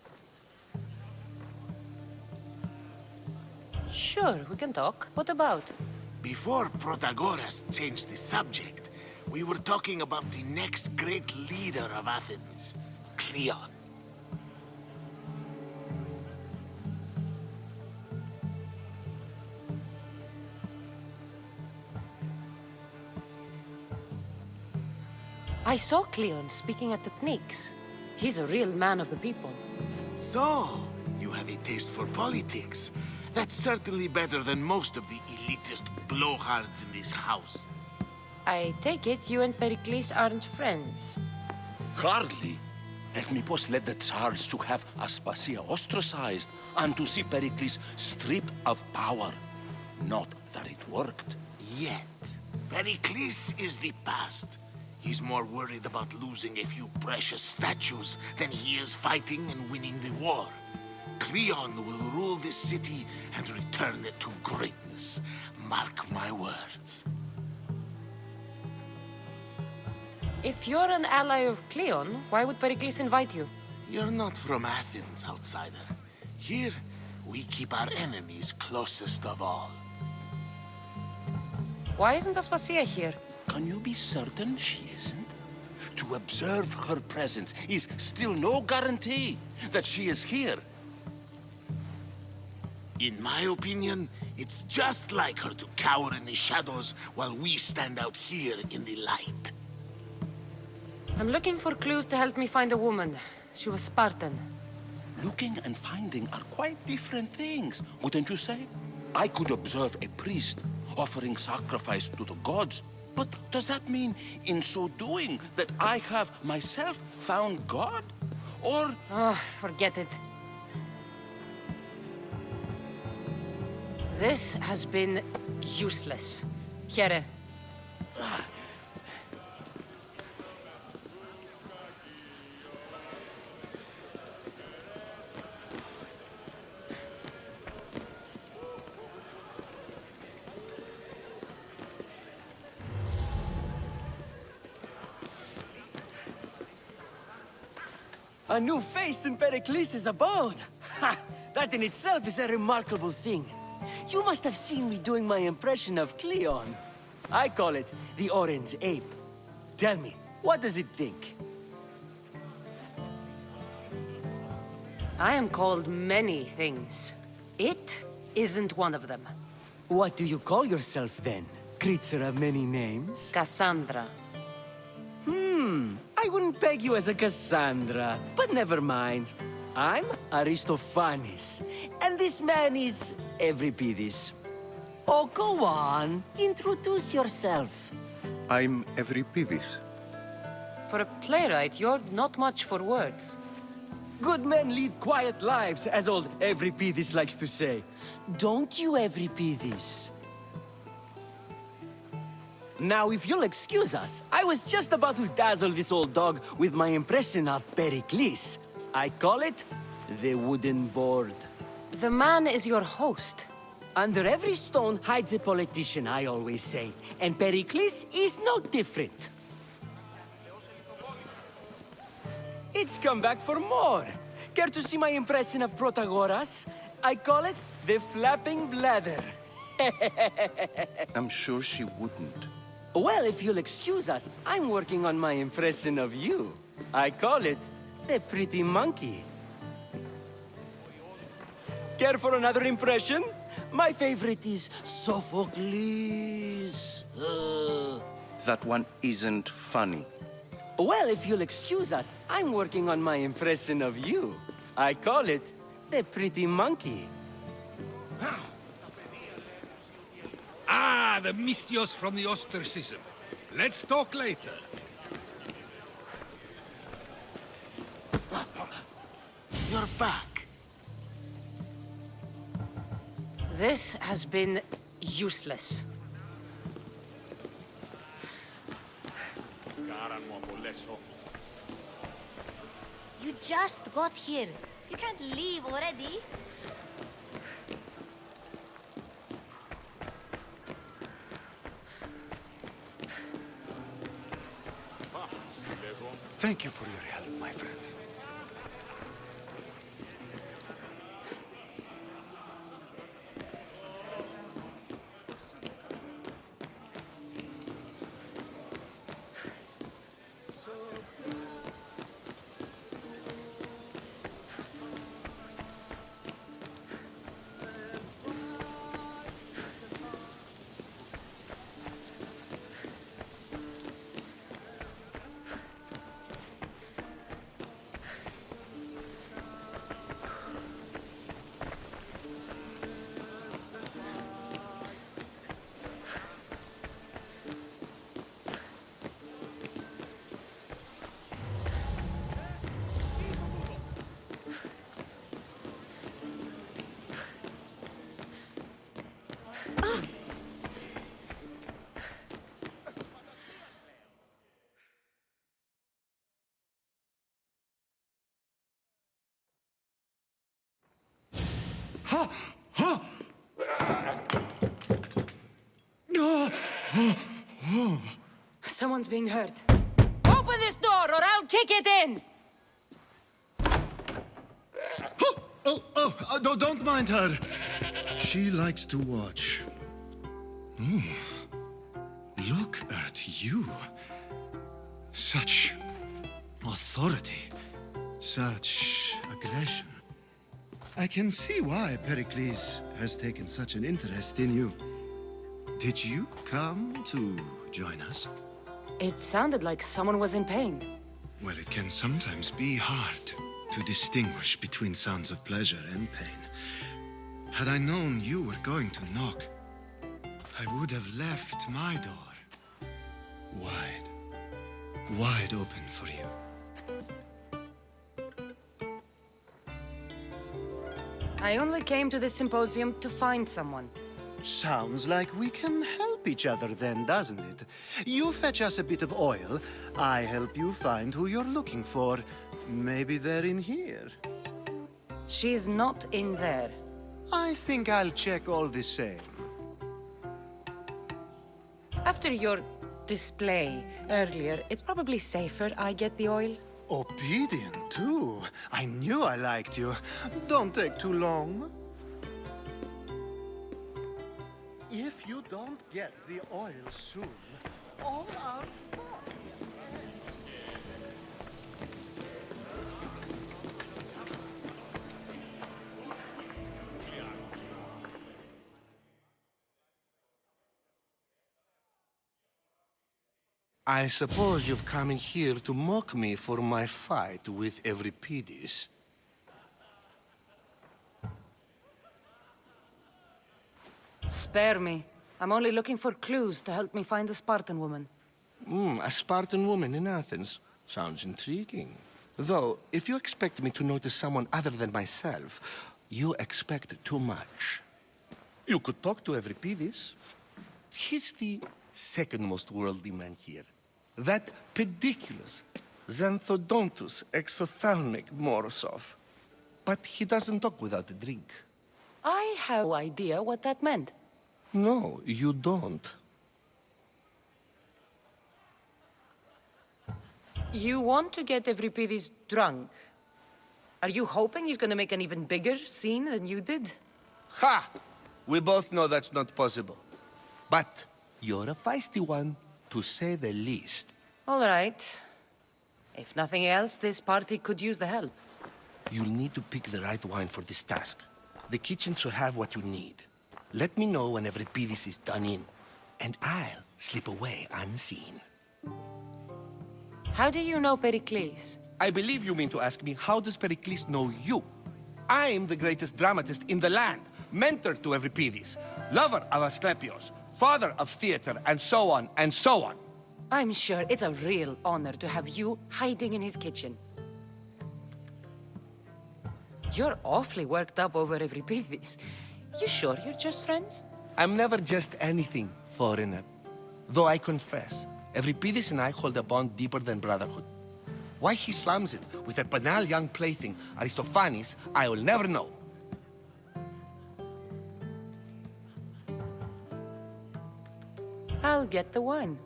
Sure, we can talk. What about? Before Protagoras changed the subject, we were talking about the next great leader of Athens, Cleon. I saw Cleon speaking at the Pnyx. He's a real man of the people. So, you have a taste for politics. That's certainly better than most of the elitist blowhards in this house. I take it you and Pericles aren't friends. Hardly. Hermipos led the Tsars to have Aspasia ostracized and to see Pericles stripped of power. Not that it worked. Yet, Pericles is the past. He's more worried about losing a few precious statues than he is fighting and winning the war. Cleon will rule this city and return it to greatness. Mark my words. If you're an ally of Cleon, why would Pericles invite you? You're not from Athens, outsider. Here, we keep our enemies closest of all. Why isn't Aspasia here? Can you be certain she isn't? To observe her presence is still no guarantee that she is here. In my opinion, it's just like her to cower in the shadows while we stand out here in the light. I'm looking for clues to help me find a woman. She was Spartan. Looking and finding are quite different things, wouldn't you say? I could observe a priest offering sacrifice to the gods, but does that mean, in so doing, that I have myself found God? Or... Oh, forget it. This has been useless. Here. A new face in Pericles' abode! Ha! That in itself is a remarkable thing. You must have seen me doing my impression of Cleon. I call it the Orange Ape. Tell me, what does it think? I am called many things. It isn't one of them. What do you call yourself then? Creature of many names? Cassandra. I wouldn't peg you as a Cassandra, but never mind. I'm Aristophanes, and this man is Euripides. Oh, go on. Introduce yourself. I'm Euripides. For a playwright, you're not much for words. Good men lead quiet lives, as old Euripides likes to say. Don't you, Euripides? Now, if you'll excuse us, I was just about to dazzle this old dog with my impression of Pericles. I call it the wooden board. The man is your host. Under every stone hides a politician, I always say. And Pericles is no different. It's come back for more. Care to see my impression of Protagoras? I call it the flapping bladder. I'm sure she wouldn't. Well, if you'll excuse us, I'm working on my impression of you. I call it the pretty monkey. Care for another impression? My favorite is Sophocles. That one isn't funny. Well, if you'll excuse us, I'm working on my impression of you. I call it the pretty monkey. Ah, the Mystios from the ostracism. Let's talk later. You're back. This has been useless. You just got here. You can't leave already. Thank you for your help, my friend. Someone's being hurt. Open this door or I'll kick it in! Don't mind her. She likes to watch. Look at you. Such authority. Such aggression. I can see why Pericles has taken such an interest in you. Did you come to join us? It sounded like someone was in pain. Well, it can sometimes be hard to distinguish between sounds of pleasure and pain. Had I known you were going to knock, I would have left my door wide open for you. I only came to this symposium to find someone. Sounds like we can help each other then, doesn't it? You fetch us a bit of oil, I help you find who you're looking for. Maybe they're in here. She's not in there. I think I'll check all the same. After your display earlier, it's probably safer I get the oil. Obedient, too. I knew I liked you. Don't take too long. If you don't get the oil soon, all our fun. I suppose you've come in here to mock me for my fight with Euripides. Spare me. I'm only looking for clues to help me find a Spartan woman. A Spartan woman in Athens. Sounds intriguing. Though, if you expect me to notice someone other than myself, you expect too much. You could talk to Euripides. He's the second most worldly man here. That pediculous, xanthodontus exophthalmic Morosov. But he doesn't talk without a drink. I have no idea what that meant. No, you don't. You want to get Euripides drunk. Are you hoping he's gonna make an even bigger scene than you did? Ha! We both know that's not possible. But you're a feisty one, to say the least. All right. If nothing else, this party could use the help. You'll need to pick the right wine for this task. The kitchen should have what you need. Let me know when Euripides is done in, and I'll slip away unseen. How do you know Pericles? I believe you mean to ask me, how does Pericles know you? I'm the greatest dramatist in the land, mentor to Euripides, lover of Asclepios, father of theater, and so on, and so on. I'm sure it's a real honor to have you hiding in his kitchen. You're awfully worked up over Euripides. You sure you're just friends? I'm never just anything, foreigner. Though I confess, Euripides and I hold a bond deeper than brotherhood. Why he slams it with that banal young plaything, Aristophanes, I will never know. I'll get the wine.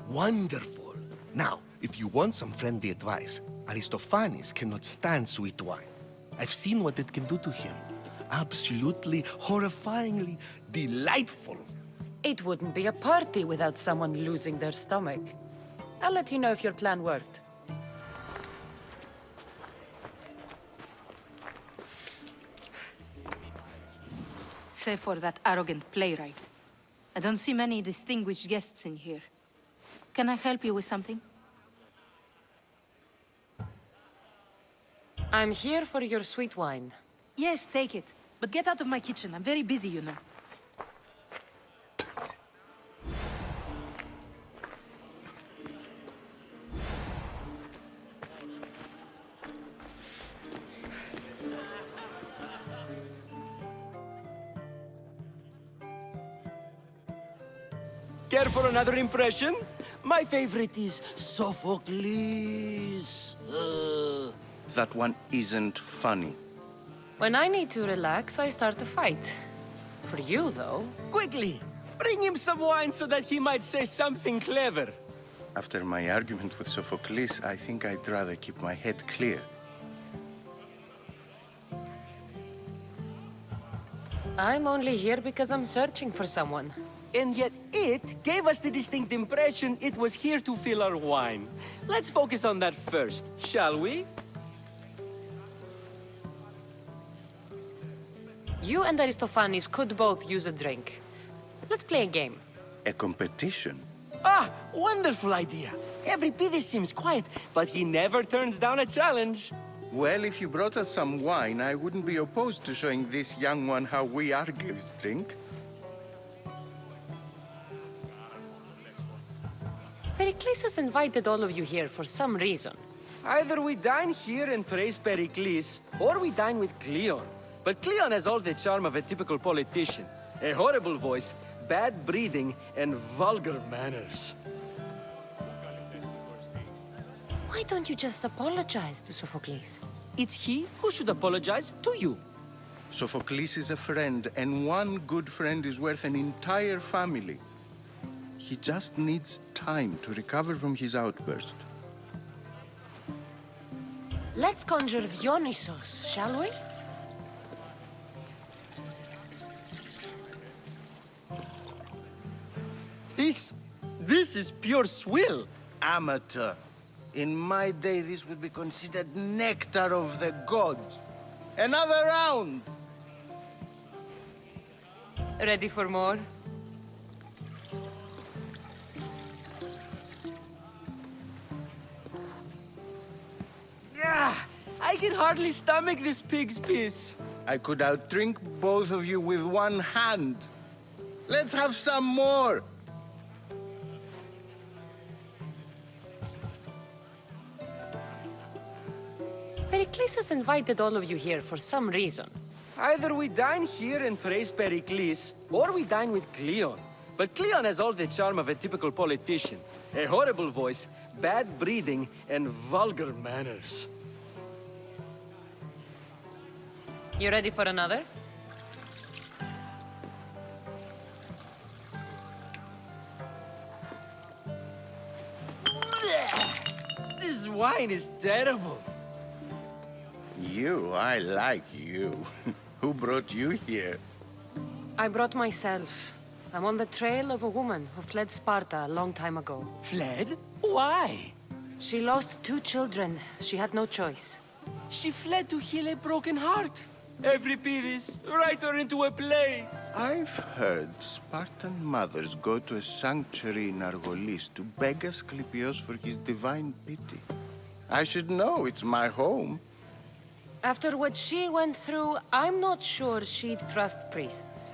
Wonderful. Now, if you want some friendly advice, Aristophanes cannot stand sweet wine. I've seen what it can do to him. Absolutely, horrifyingly delightful. It wouldn't be a party without someone losing their stomach. I'll let you know if your plan worked. Save for that arrogant playwright. I don't see many distinguished guests in here. Can I help you with something? I'm here for your sweet wine. Yes, take it. But get out of my kitchen. I'm very busy, you know. Care for another impression? My favorite is Sophocles. That one isn't funny. When I need to relax, I start a fight. For you, though. Quickly! Bring him some wine so that he might say something clever. After my argument with Sophocles, I think I'd rather keep my head clear. I'm only here because I'm searching for someone. And yet it gave us the distinct impression it was here to fill our wine. Let's focus on that first, shall we? You and Aristophanes could both use a drink. Let's play a game. A competition? Ah, wonderful idea. Every Pidis seems quiet, but he never turns down a challenge. Well, if you brought us some wine, I wouldn't be opposed to showing this young one how we Argives drink. Pericles has invited all of you here for some reason. Either we dine here and praise Pericles, or we dine with Cleon. But Cleon has all the charm of a typical politician. A horrible voice, bad breeding, and vulgar manners. Why don't you just apologize to Sophocles? It's he who should apologize to you. Sophocles is a friend, and one good friend is worth an entire family. He just needs time to recover from his outburst. Let's conjure Dionysos, shall we? This is pure swill. Amateur. In my day, this would be considered nectar of the gods. Another round! Ready for more? I can hardly stomach this pig's piss. I could outdrink both of you with one hand. Let's have some more! Pericles has invited all of you here for some reason. Either we dine here and praise Pericles, or we dine with Cleon. But Cleon has all the charm of a typical politician. A horrible voice, bad breeding, and vulgar manners. You ready for another? This wine is terrible. You, I like you. Who brought you here? I brought myself. I'm on the trail of a woman who fled Sparta a long time ago. Fled? Why? She lost 2 children. She had no choice. She fled to heal a broken heart. Euripides, write her into a play. I've heard Spartan mothers go to a sanctuary in Argolis to beg Asclepios for his divine pity. I should know, it's my home. After what she went through, I'm not sure she'd trust priests.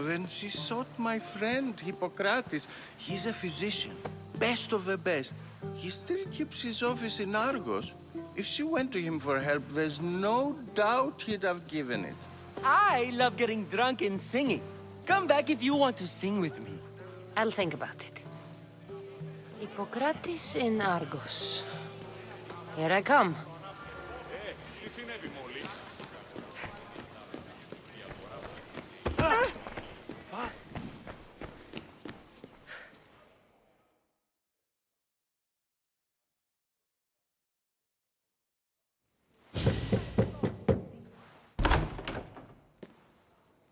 Then she sought my friend, Hippocrates. He's a physician, best of the best. He still keeps his office in Argos. If she went to him for help, there's no doubt he'd have given it. I love getting drunk and singing. Come back if you want to sing with me. I'll think about it. Hippocrates in Argos. Here I come.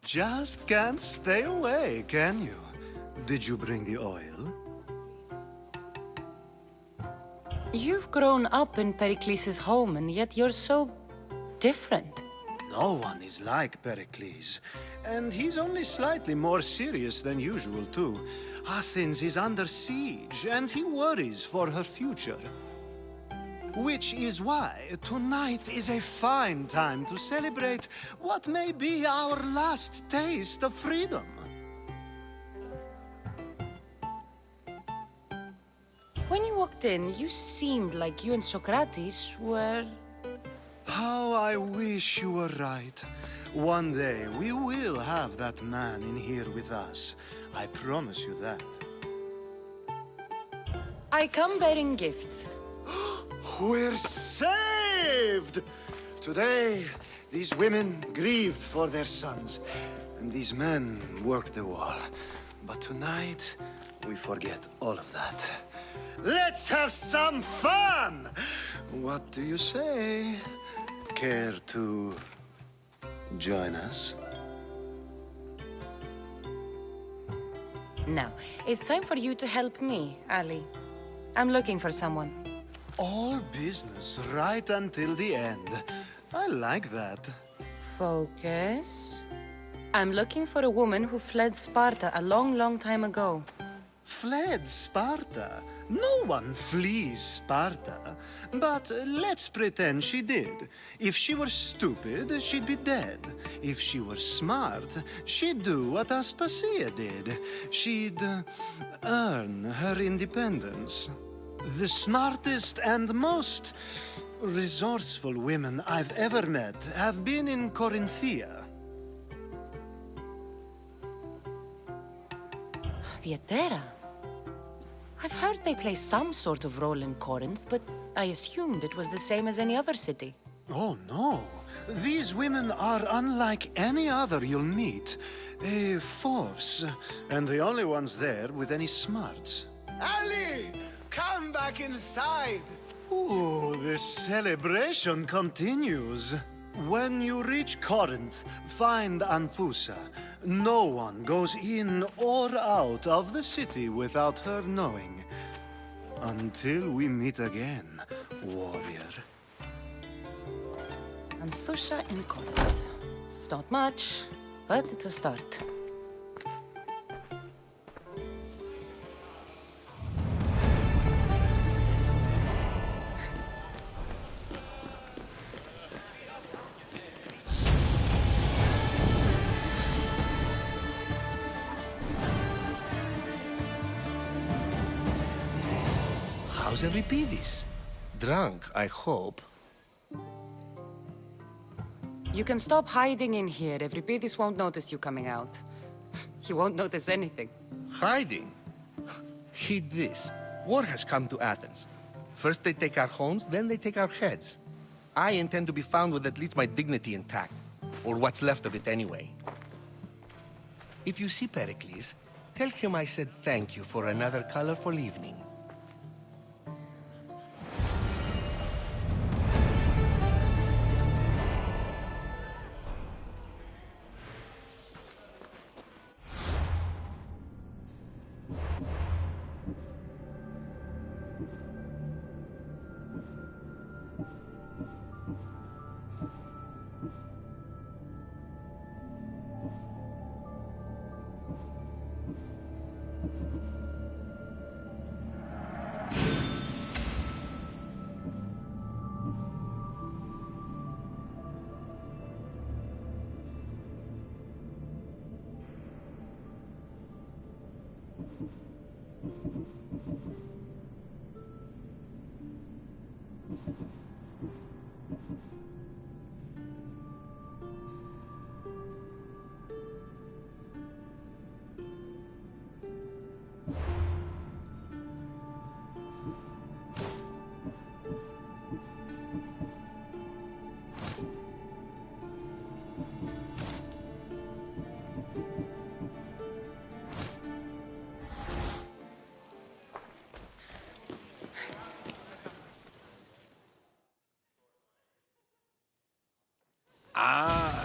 Just can't stay away, can you? Did you bring the oil? You've grown up in Pericles' home, and yet you're so different. No one is like Pericles. And he's only slightly more serious than usual, too. Athens is under siege, and he worries for her future. Which is why tonight is a fine time to celebrate what may be our last taste of freedom. When you walked in, you seemed like you and Socrates were... How I wish you were right. One day we will have that man in here with us. I promise you that. I come bearing gifts. We're saved! Today, these women grieved for their sons, and these men worked the wall. But tonight, we forget all of that. Let's have some fun! What do you say? Care to join us? Now, it's time for you to help me, Ali. I'm looking for someone. All business right until the end. I like that. Focus. I'm looking for a woman who fled Sparta a long, long time ago. Fled Sparta? No one flees Sparta. But let's pretend she did. If she were stupid, she'd be dead. If she were smart, she'd do what Aspasia did. She'd earn her independence. The smartest and most resourceful women I've ever met have been in Corinthia. Theatera? I've heard they play some sort of role in Corinth, but I assumed it was the same as any other city. Oh, no. These women are unlike any other you'll meet. A force, and the only ones there with any smarts. Ali! Come back inside! Ooh, the celebration continues. When you reach Corinth, find Anfusa. No one goes in or out of the city without her knowing. Until we meet again, warrior. Anthusha in Corinth. It's not much, but it's a start. How's Euripides? Drunk, I hope. You can stop hiding in here. Euripides won't notice you coming out. He won't notice anything. Hiding? Heed this. War has come to Athens. First they take our homes, then they take our heads. I intend to be found with at least my dignity intact. Or what's left of it anyway. If you see Pericles, tell him I said thank you for another colorful evening.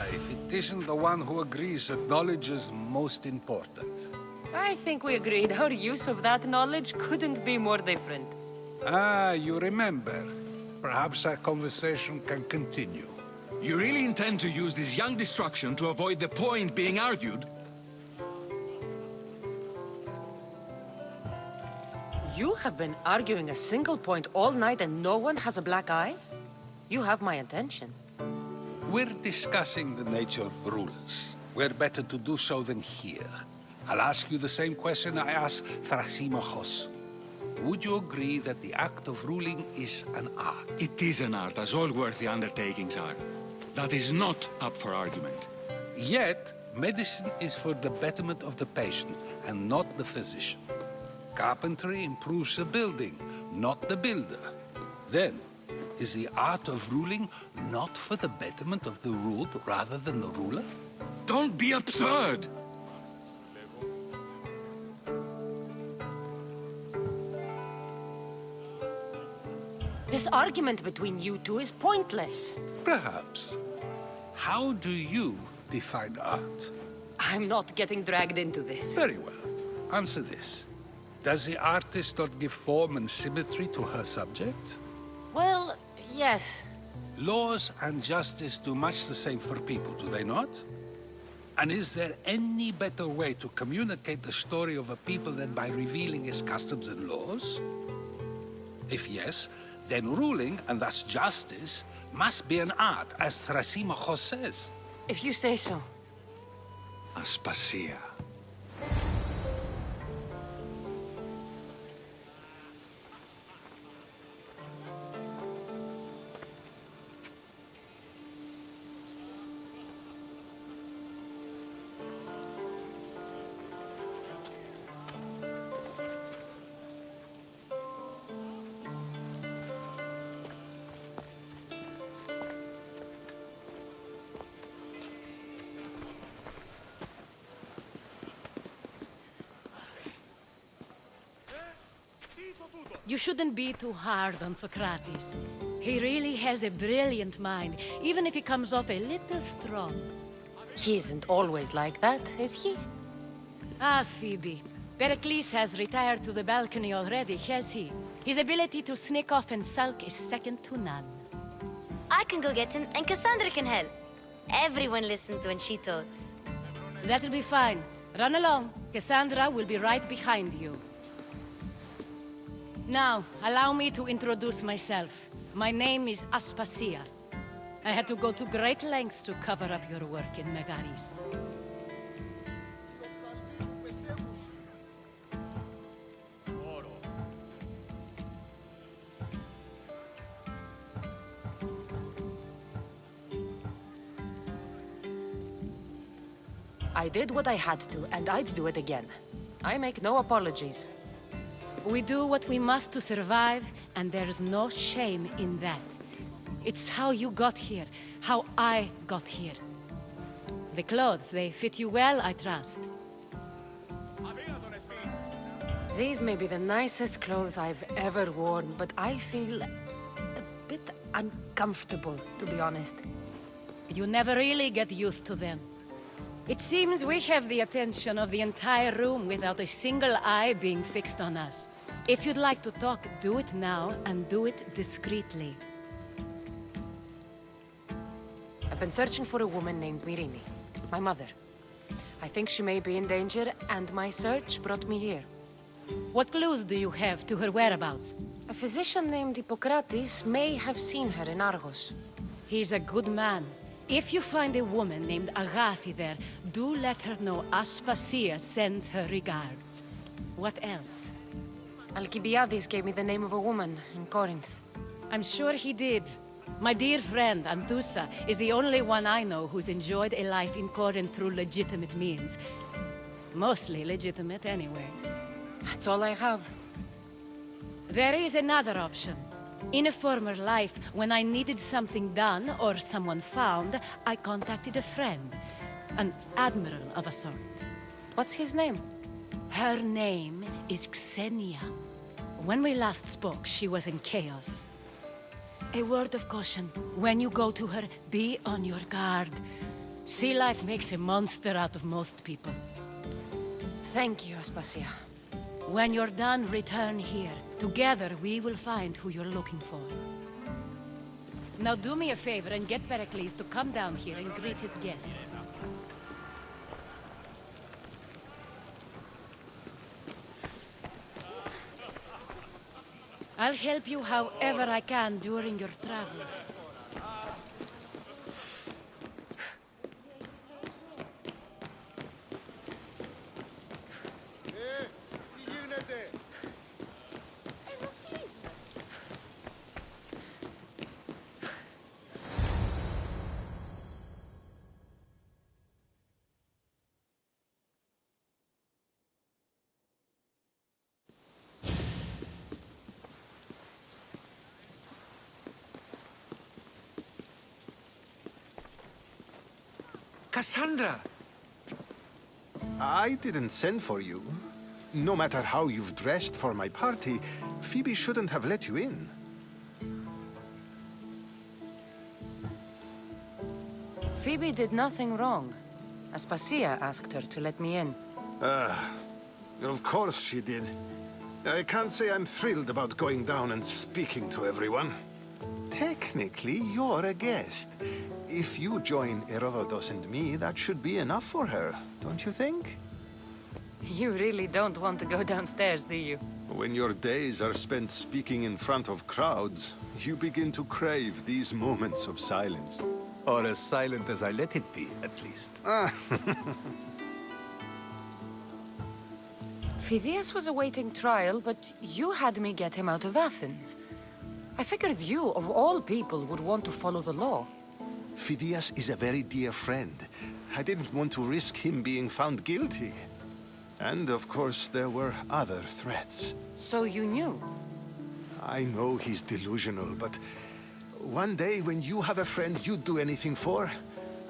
If it isn't the one who agrees that knowledge is most important. I think we agreed our use of that knowledge couldn't be more different. You remember. Perhaps our conversation can continue. You really intend to use this young destruction to avoid the point being argued? You have been arguing a single point all night and no one has a black eye? You have my attention. We're discussing the nature of rulers. Where better to do so than here? I'll ask you the same question I asked Thrasymachos. Would you agree that the act of ruling is an art? It is an art, as all worthy undertakings are. That is not up for argument. Yet, medicine is for the betterment of the patient, and not the physician. Carpentry improves the building, not the builder. Then, is the art of ruling not for the betterment of the ruled rather than the ruler? Don't be absurd! This argument between you two is pointless. Perhaps. How do you define art? I'm not getting dragged into this. Very well. answer this. Does the artist not give form and symmetry to her subject? Well, yes. Laws and justice do much the same for people, do they not? And is there any better way to communicate the story of a people than by revealing its customs and laws? If yes, then ruling, and thus justice, must be an art, as Thrasimachos says. If you say so. Aspasia. You shouldn't be too hard on Socrates. He really has a brilliant mind, even if he comes off a little strong. He isn't always like that, is he? Ah, Phoebe. Pericles has retired to the balcony already, has he? His ability to sneak off and sulk is second to none. I can go get him, and Cassandra can help. Everyone listens when she talks. That'll be fine. Run along. Cassandra will be right behind you. Now, allow me to introduce myself. My name is Aspasia. I had to go to great lengths to cover up your work in Megaris. I did what I had to, and I'd do it again. I make no apologies. We do what we must to survive, and there's no shame in that. It's how you got here, how I got here. The clothes, they fit you well, I trust. These may be the nicest clothes I've ever worn, but I feel a bit uncomfortable, to be honest. You never really get used to them. It seems we have the attention of the entire room without a single eye being fixed on us. If you'd like to talk, do it now, and do it discreetly. I've been searching for a woman named Myrrine, my mother. I think she may be in danger, and my search brought me here. What clues do you have to her whereabouts? A physician named Hippocrates may have seen her in Argos. He's a good man. If you find a woman named Agathi there, do let her know Aspasia sends her regards. What else? Alcibiades gave me the name of a woman in Corinth. I'm sure he did. My dear friend, Anthusa, is the only one I know who's enjoyed a life in Corinth through legitimate means. Mostly legitimate, anyway. That's all I have. There is another option. In a former life, when I needed something done or someone found, I contacted a friend. An admiral of a sort. What's his name? Her name is Xenia. When we last spoke, she was in chaos. A word of caution. When you go to her, be on your guard. Sea life makes a monster out of most people. Thank you, Aspasia. When you're done, return here. Together, we will find who you're looking for. Now do me a favor and get Pericles to come down here and greet his guests. I'll help you however I can during your travels. Cassandra! I didn't send for you. No matter how you've dressed for my party, Phoebe shouldn't have let you in. Phoebe did nothing wrong. Aspasia asked her to let me in. Of course she did. I can't say I'm thrilled about going down and speaking to everyone. Technically, you're a guest. If you join Herodotus and me, that should be enough for her, don't you think? You really don't want to go downstairs, do you? When your days are spent speaking in front of crowds, you begin to crave these moments of silence. Or as silent as I let it be, at least. Phidias was awaiting trial, but you had me get him out of Athens. I figured you, of all people, would want to follow the law. Phidias is a very dear friend. I didn't want to risk him being found guilty. And of course, there were other threats. So you knew? I know he's delusional, but one day when you have a friend you'd do anything for,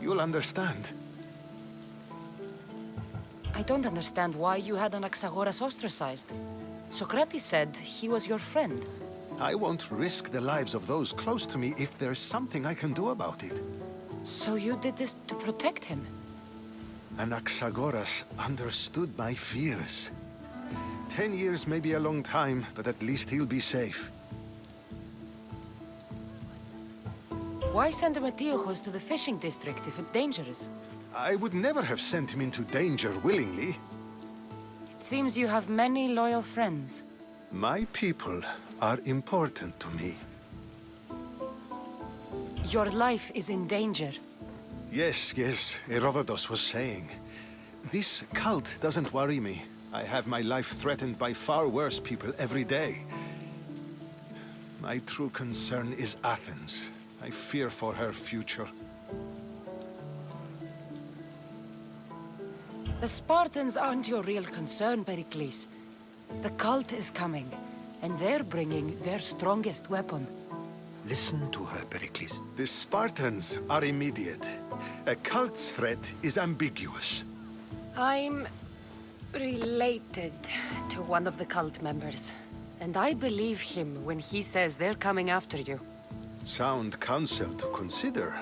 you'll understand. I don't understand why you had Anaxagoras ostracized. Socrates said he was your friend. I won't risk the lives of those close to me if there's something I can do about it. So you did this to protect him? Anaxagoras understood my fears. 10 years may be a long time, but at least he'll be safe. Why send Metiochos to the fishing district if it's dangerous? I would never have sent him into danger willingly. It seems you have many loyal friends. My people are important to me. Your life is in danger. Yes, Herodotus was saying. This cult doesn't worry me. I have my life threatened by far worse people every day. My true concern is Athens. I fear for her future. The Spartans aren't your real concern, Pericles. The cult is coming, and they're bringing their strongest weapon. Listen to her, Pericles. The Spartans are immediate. A cult's threat is ambiguous. I'm related to one of the cult members, and I believe him when he says they're coming after you. Sound counsel to consider.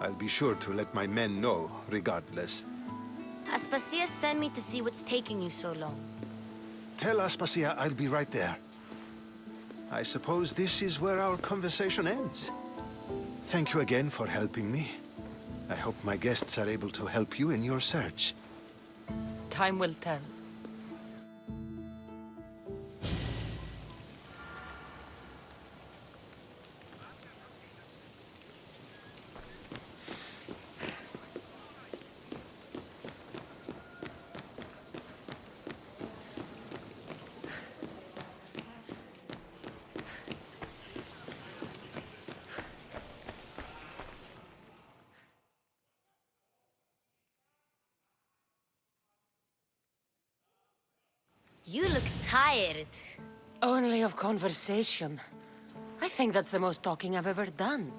I'll be sure to let my men know, regardless. Aspasia sent me to see what's taking you so long. Tell Aspasia I'll be right there. I suppose this is where our conversation ends. Thank you again for helping me. I hope my guests are able to help you in your search. Time will tell. You look tired. Only of conversation. I think that's the most talking I've ever done.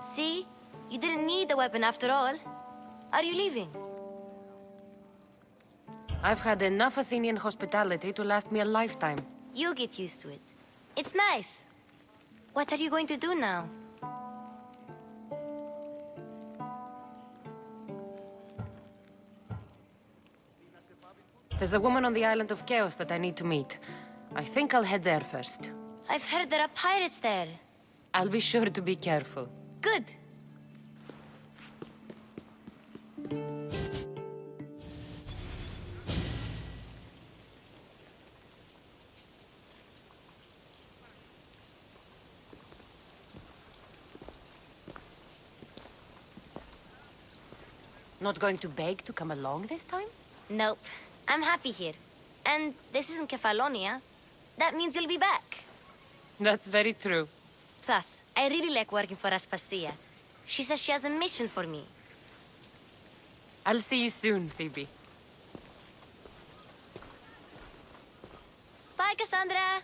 See? You didn't need the weapon after all. Are you leaving? I've had enough Athenian hospitality to last me a lifetime. You get used to it. It's nice. What are you going to do now? There's a woman on the island of Chaos that I need to meet. I think I'll head there first. I've heard there are pirates there. I'll be sure to be careful. Good. Not going to beg to come along this time? Nope. I'm happy here. And this isn't Kefalonia. That means you'll be back. That's very true. Plus, I really like working for Aspasia. She says she has a mission for me. I'll see you soon, Phoebe. Bye, Cassandra!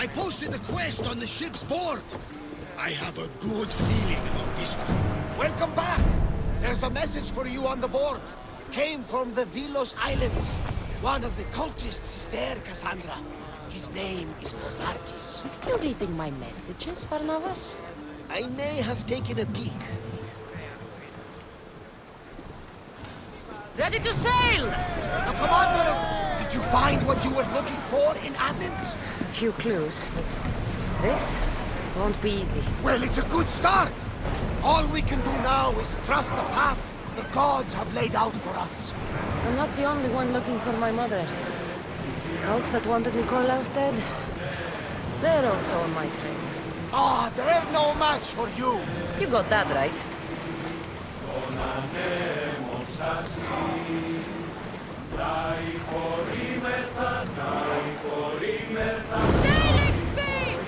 I posted the quest on the ship's board. I have a good feeling about this one. Welcome back! There's a message for you on the board. Came from the Vilos Islands. One of the cultists is there, Cassandra. His name is Bodarkis. You reading my messages, Barnabas? I may have taken a peek. Ready to sail! The commander! Did you find what you were looking for in Athens? A few clues, but this won't be easy. Well, it's a good start. All we can do now is trust the path the gods have laid out for us. I'm not the only one looking for my mother. The cult that wanted Nikolaus dead, they're also on my trail. Ah, they're no match for you. You got that right. Sailing speed!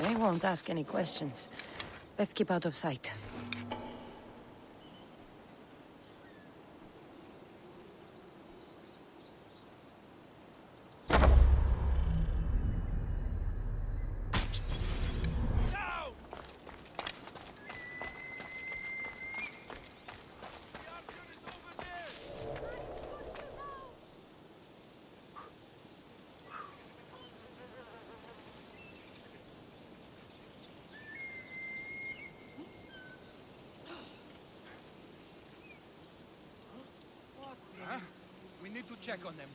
They won't ask any questions. Best keep out of sight. Huh? We need to check on them.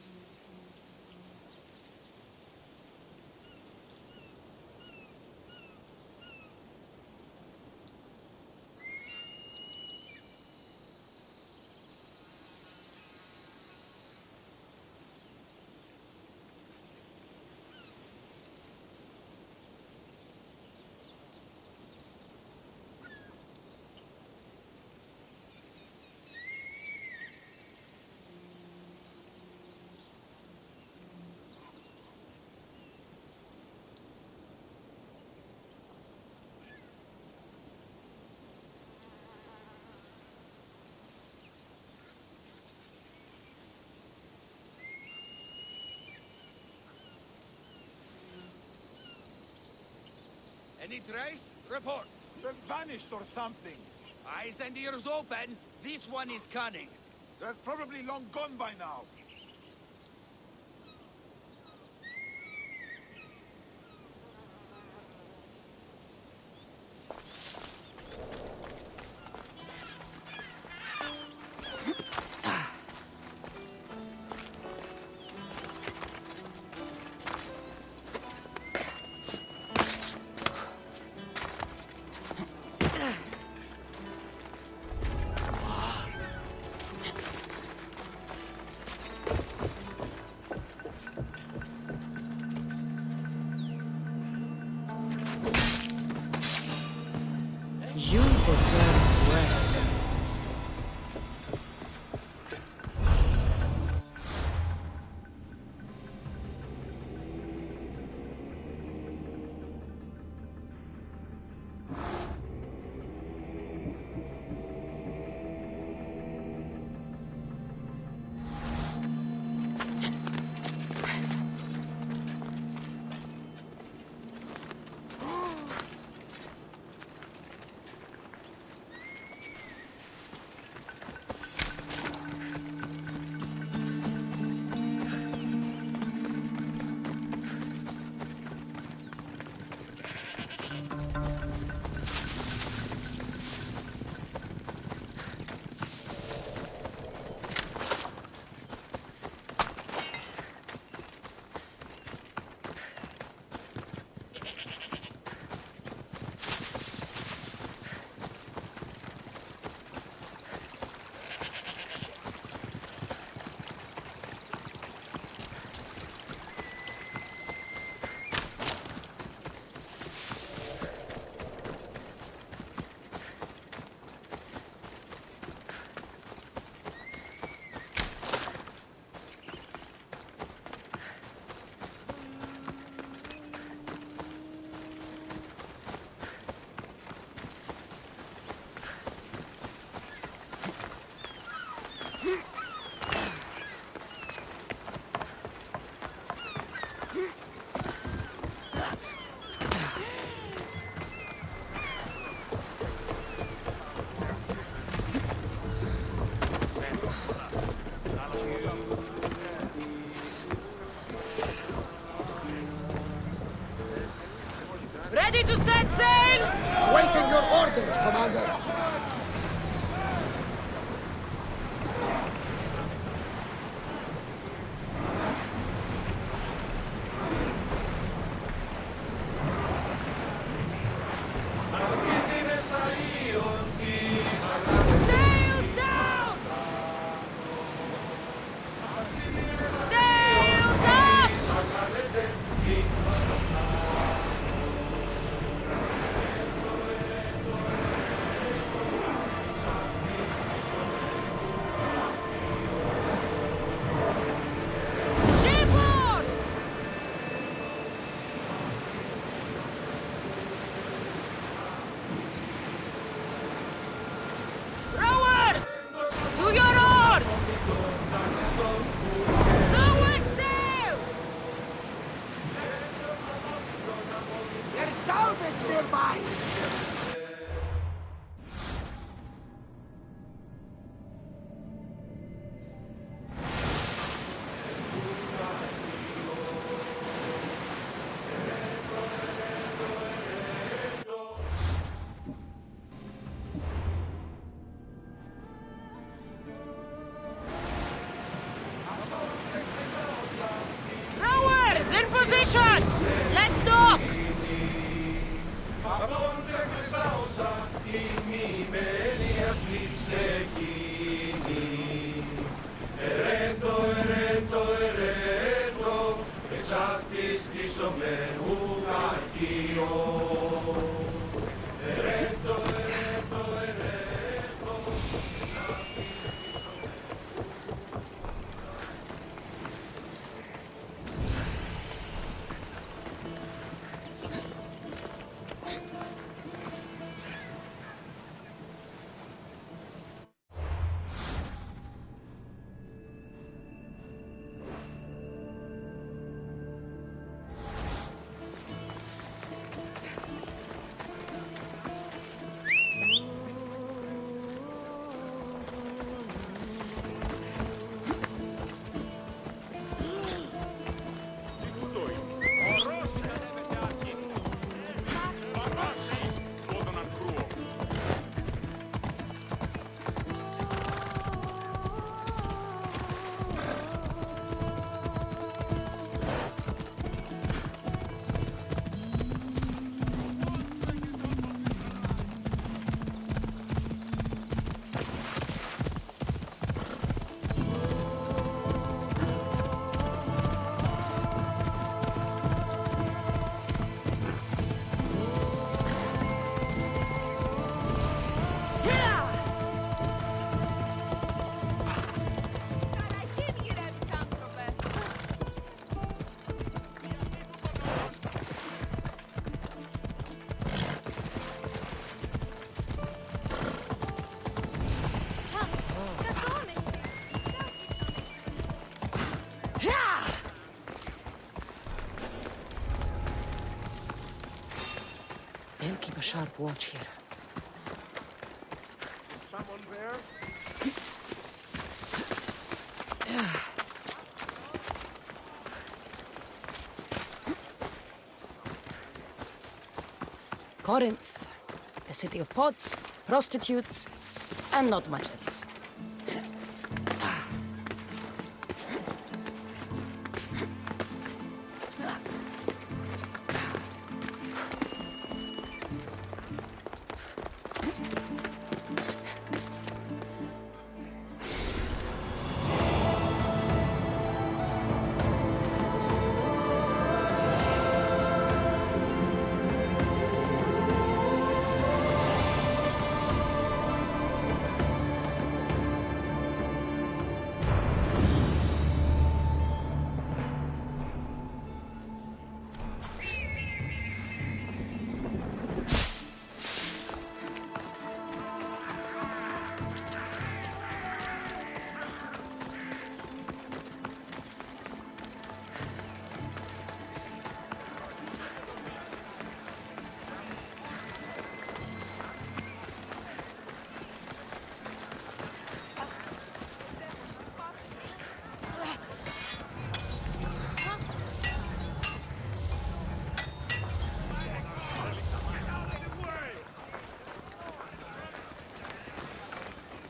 Any trace? Report. They've vanished or something. Eyes and ears open. This one is cunning. They're probably long gone by now. You deserve worse. Ready to set sail! Awaiting your orders, Commander. nearby! Towers, in position! Let's dock! They'll keep a sharp watch here. Someone there? Corinth, the city of pots, prostitutes, and not much else.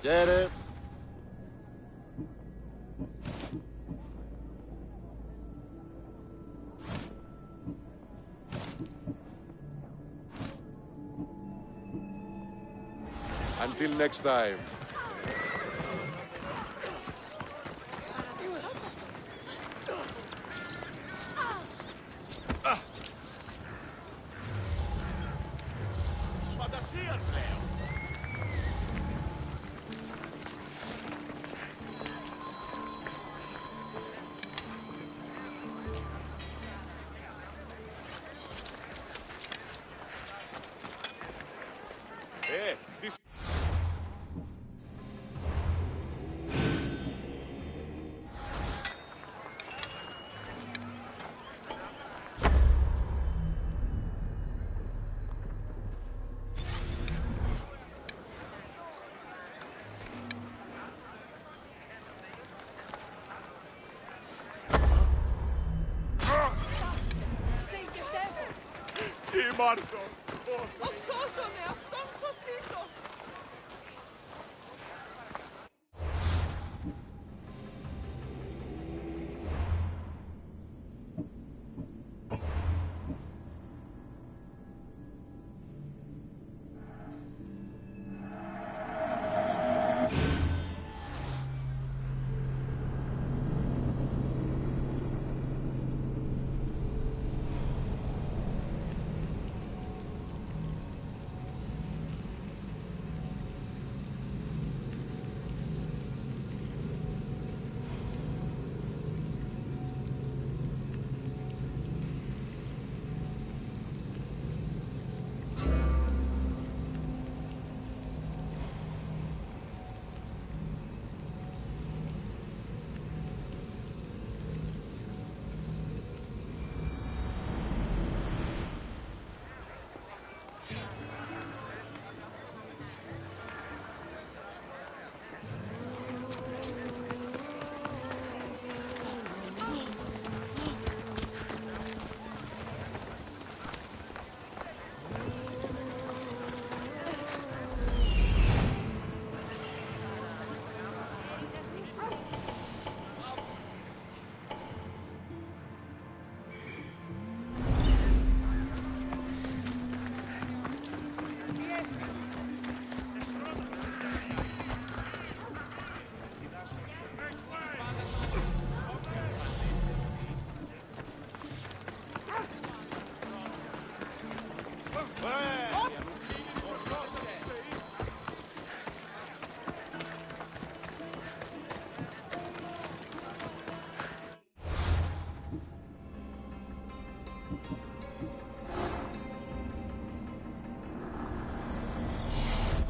Get it? Until next time. Ήμαρτο. Ο σώσον εαυτόν σωθήτω.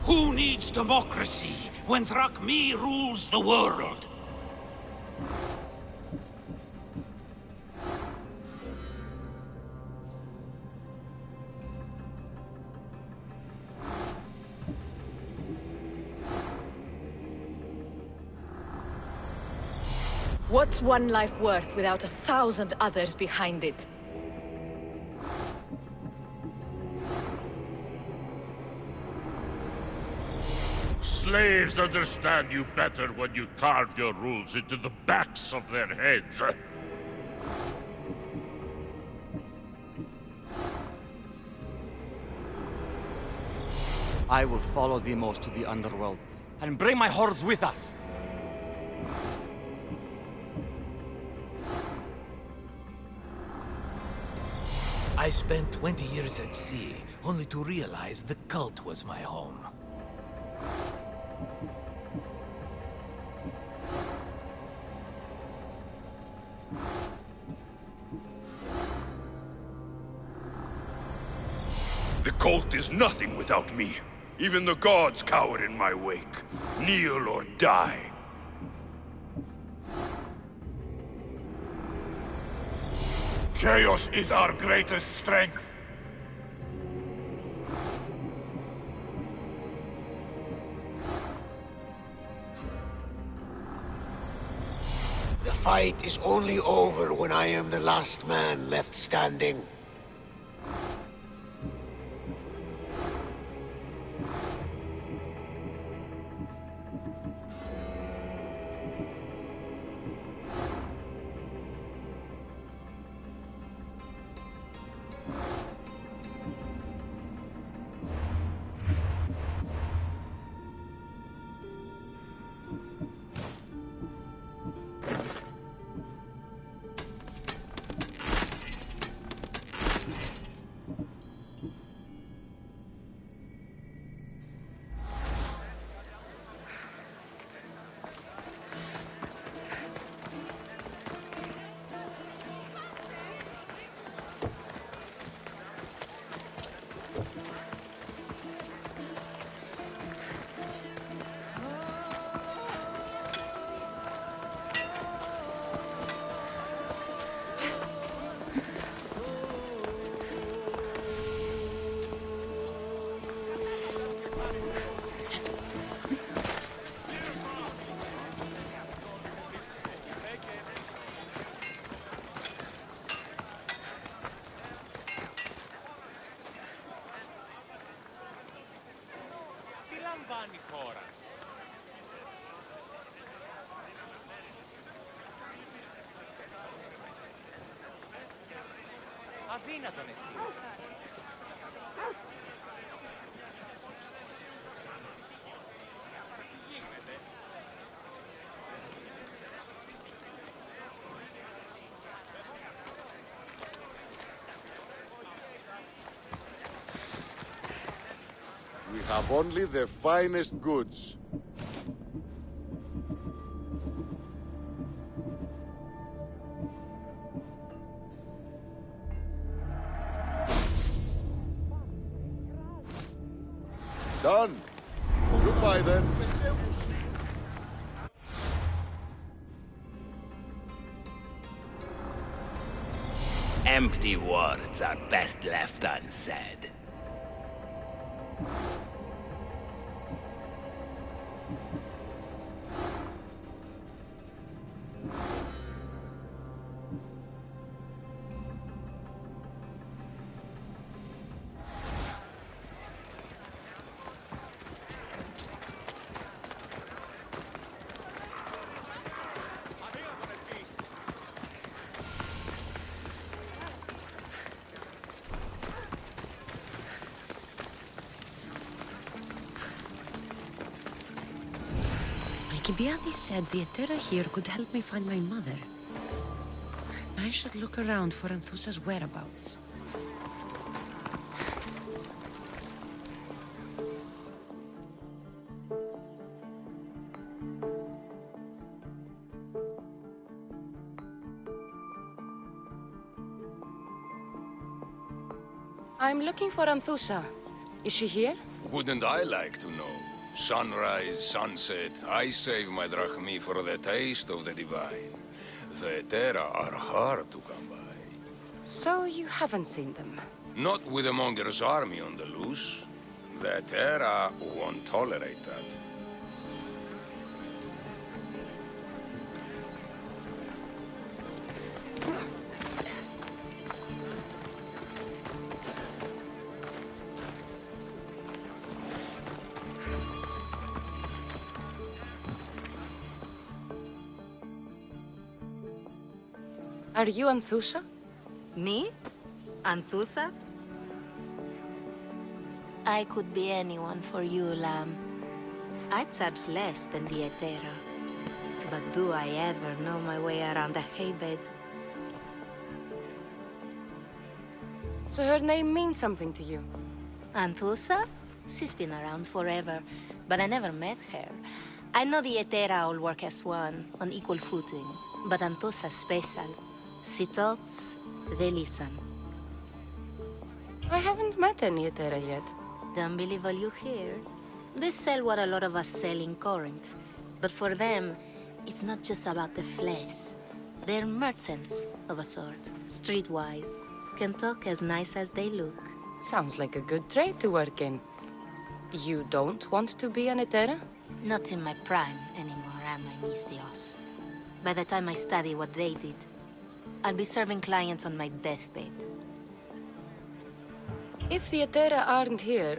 Who needs democracy when Thrakmi rules the world? What's one life worth without 1,000 others behind it? Slaves understand you better when you carve your rules into the backs of their heads. I will follow Demos to the underworld and bring my hordes with us. I spent 20 years at sea, only to realize the cult was my home. The cult is nothing without me. Even the gods cower in my wake. Kneel or die. Chaos is our greatest strength. The fight is only over when I am the last man left standing. Παίρνει χώρα. Αδύνατον εσύ. We have only the finest goods. Done. Goodbye then. Empty words are best left unsaid. Alcibiades said the Etera here could help me find my mother. I should look around for Anthusa's whereabouts. I'm looking for Anthusa. Is she here? Wouldn't I like to know? Sunrise, sunset, I save my drachmi for the taste of the divine. The Etera are hard to come by. So you haven't seen them? Not with a monger's army on the loose. The Etera won't tolerate that. Are you Anthusa? Me? Anthusa? I could be anyone for you, Lamb. I charge less than the Etera. But do I ever know my way around a haybed? So her name means something to you? Anthusa? She's been around forever, but I never met her. I know the Etera all work as one, on equal footing, but Anthusa's special. She talks, they listen. I haven't met any Etera yet. Don't believe all you hear. They sell what a lot of us sell in Corinth. But for them, it's not just about the flesh. They're merchants of a sort, streetwise. Can talk as nice as they look. Sounds like a good trade to work in. You don't want to be an Etera? Not in my prime anymore, am I, Miss Dios? By the time I study what they did, I'll be serving clients on my deathbed. If the Etera aren't here,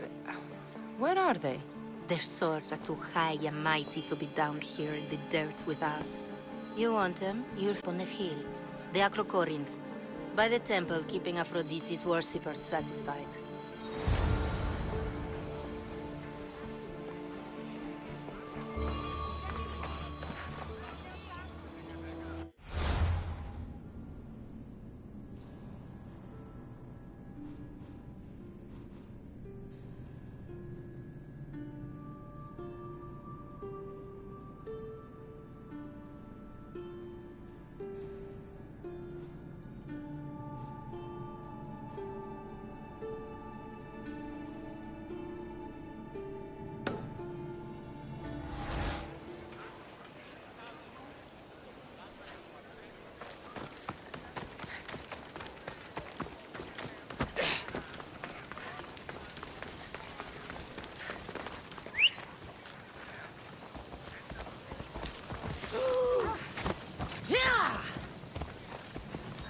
where are they? Their swords are too high and mighty to be down here in the dirt with us. You want them? You're on the hill. The Acro-Corinth. By the temple, keeping Aphrodite's worshippers satisfied.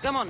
Come on.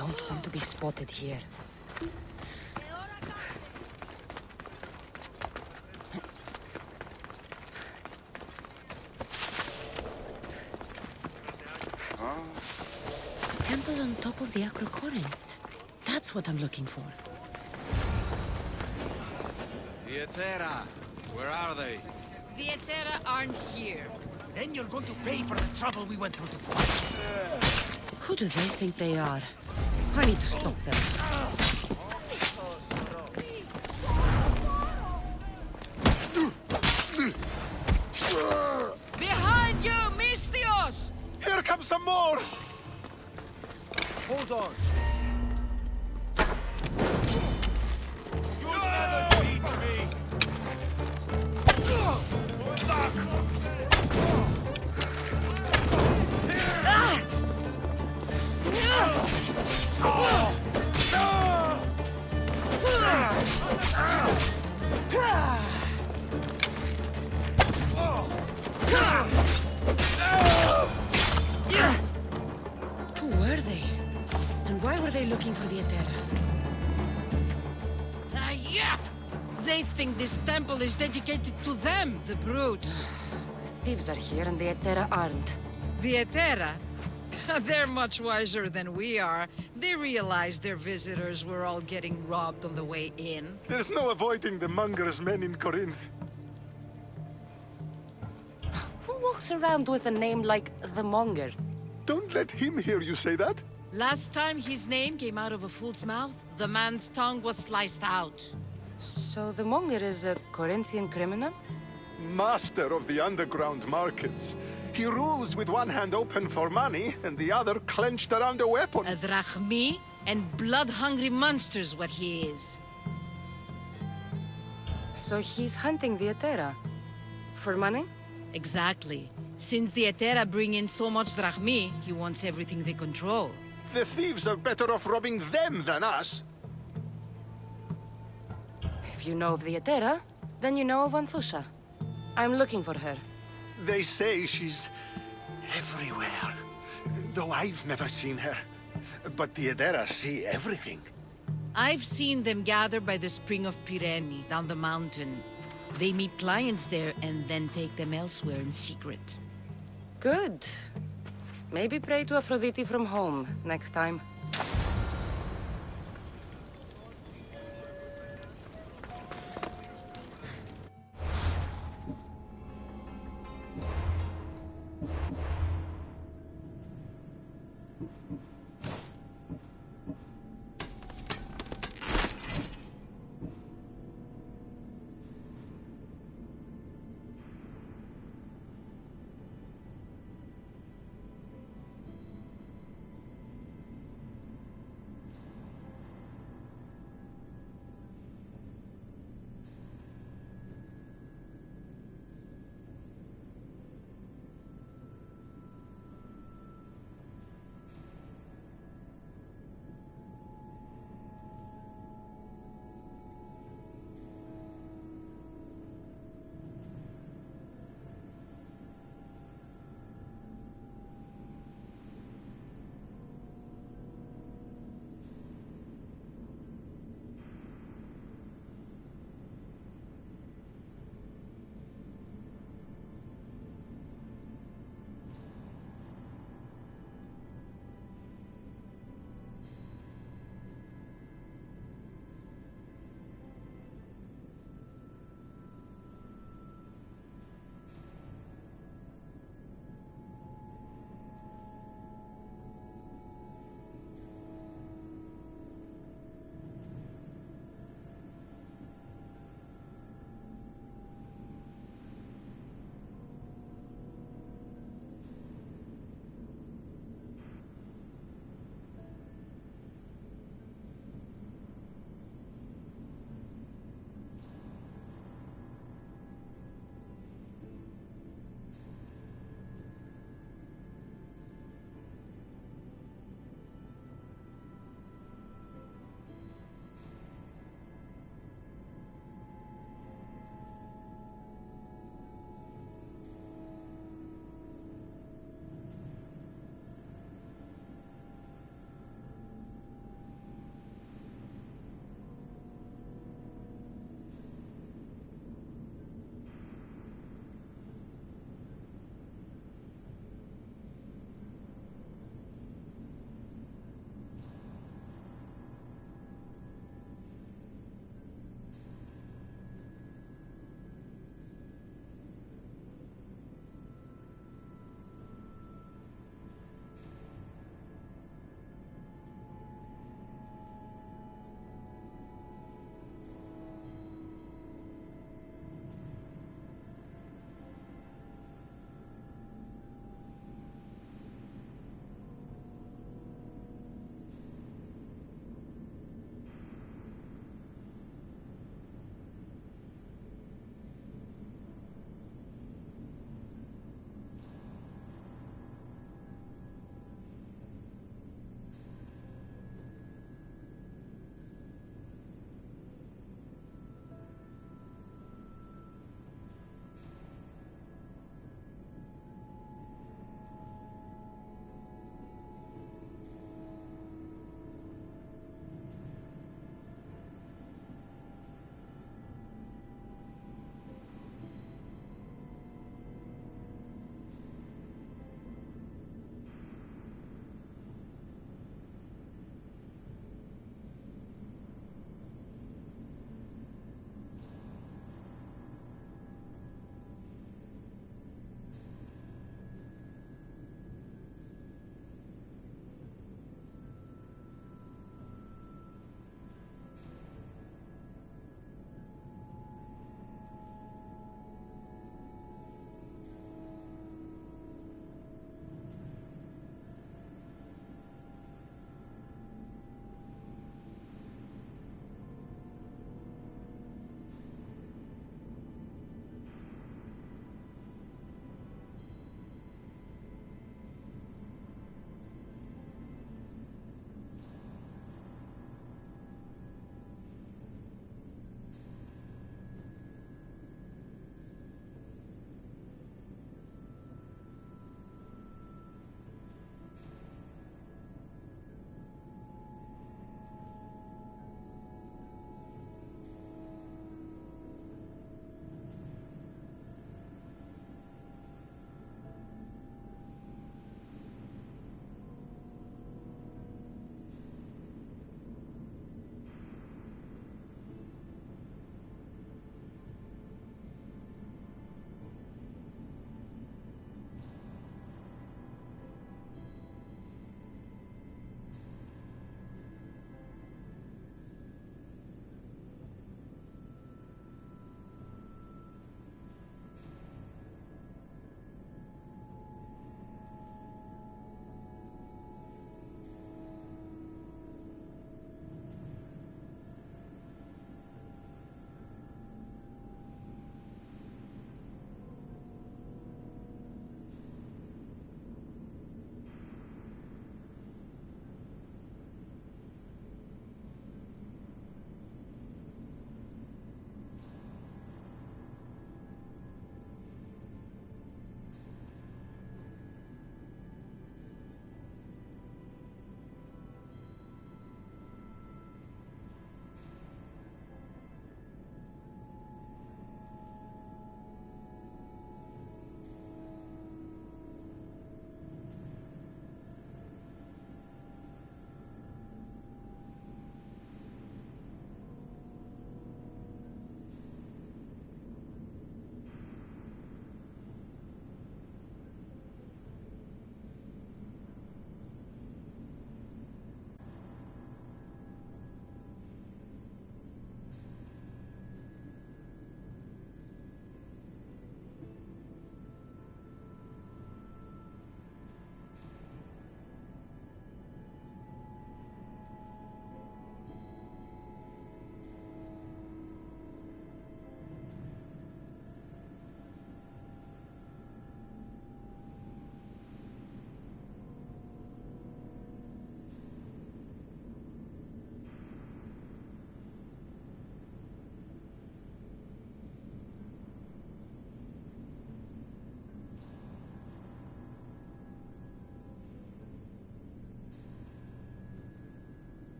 don't want to be spotted here. Temple on top of the Acrocorinth. That's what I'm looking for. The Etera, where are they? The Etera aren't here. Then you're going to pay for the trouble we went through to fight. Who do they think they are? I need to stop them. Behind you, Misthios! Here comes some more! Hold on. You'll never beat me! Good luck! Who were they? And why were they looking for the Etera? Yeah! They think this temple is dedicated to them, the brutes. Thieves are here and the Etera aren't. The Etera? They're much wiser than we are. They realized their visitors were all getting robbed on the way in. There's no avoiding the monger's men in Corinth. Who walks around with a name like the Monger? Don't let him hear you say that. Last time his name came out of a fool's mouth, the man's tongue was sliced out. So the Monger is a Corinthian criminal? Master of the underground markets. He rules with one hand open for money and the other clenched around a weapon. A drachmi and blood-hungry monster's what he is. So he's hunting the Etera? For money? Exactly. Since the Etera bring in so much drachmi, he wants everything they control. The thieves are better off robbing them than us. If you know of the Etera, then you know of Anthusha. I'm looking for her. They say she's everywhere, though I've never seen her. But the Etera see everything. I've seen them gather by the spring of Pirene, down the mountain. They meet clients there and then take them elsewhere in secret. Good. Maybe pray to Aphrodite from home next time.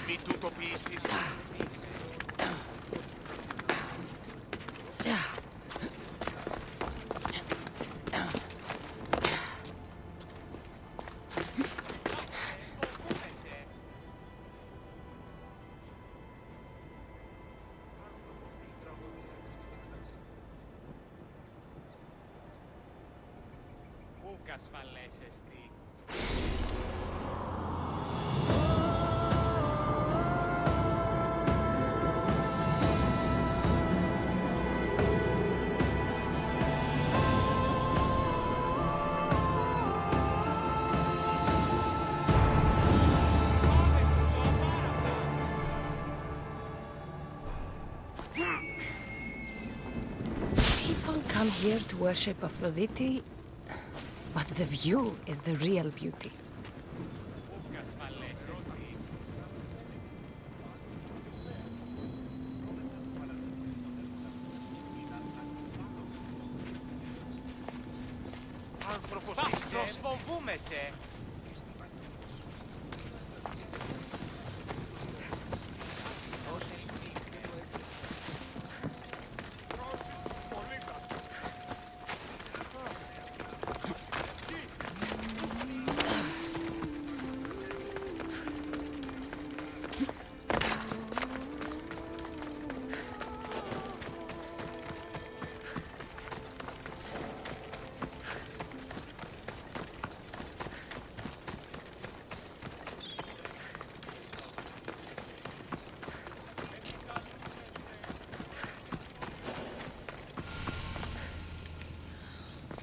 Mi tutto pieces. Poucas faleses di. People come here to worship Aphrodite, but the view is the real beauty. Poucas faleses di. Anthropos fοβούμεσαι.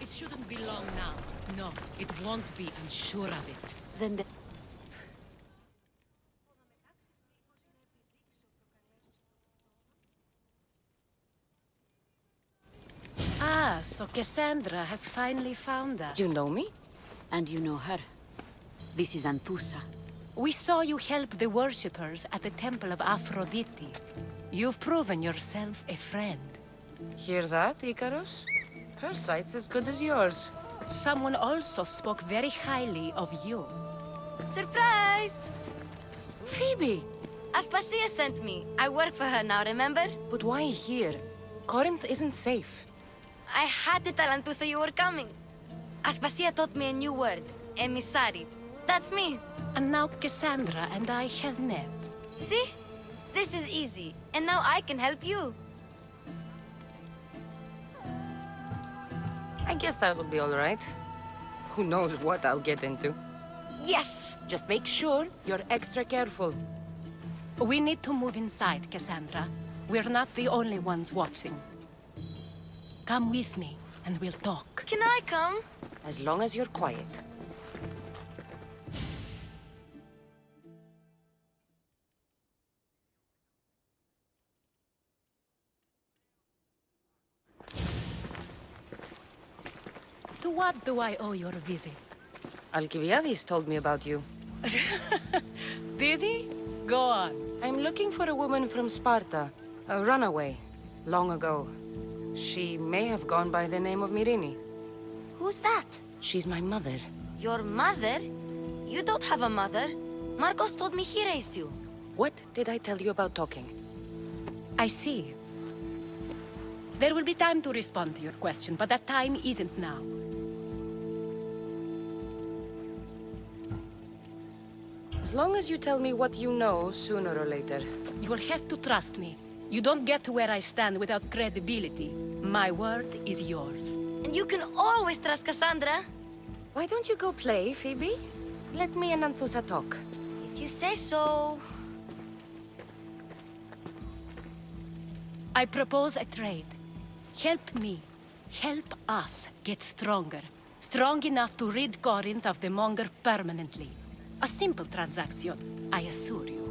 It shouldn't be long now. No, it won't be, I'm sure of it. Then the... Ah, so Cassandra has finally found us. You know me? And you know her. This is Anthusa. We saw you help the worshippers at the Temple of Aphrodite. You've proven yourself a friend. Hear that, Icarus? Her sight's as good as yours. Someone also spoke very highly of you. Surprise! Phoebe! Aspasia sent me. I work for her now, remember? But why here? Corinth isn't safe. I had to tell Anthusa you were coming. Aspasia taught me a new word, emissary. That's me. And now Cassandra and I have met. See? This is easy. And now I can help you. I guess that will be all right. Who knows what I'll get into. Yes! Just make sure you're extra careful. We need to move inside, Cassandra. We're not the only ones watching. Come with me, and we'll talk. Can I come? As long as you're quiet. To what do I owe your visit? Alcibiades told me about you. Did he? Go on. I'm looking for a woman from Sparta. A runaway. Long ago. She may have gone by the name of Myrine. Who's that? She's my mother. Your mother? You don't have a mother. Marcos told me he raised you. What did I tell you about talking? I see. There will be time to respond to your question, but that time isn't now. As long as you tell me what you know, sooner or later. You'll have to trust me. You don't get to where I stand without credibility. My word is yours. And you can always trust Cassandra. Why don't you go play, Phoebe? Let me and Anthusa talk. If you say so. I propose a trade. Help me. Help us get stronger. Strong enough to rid Corinth of the Monger permanently. A simple transaction, I assure you.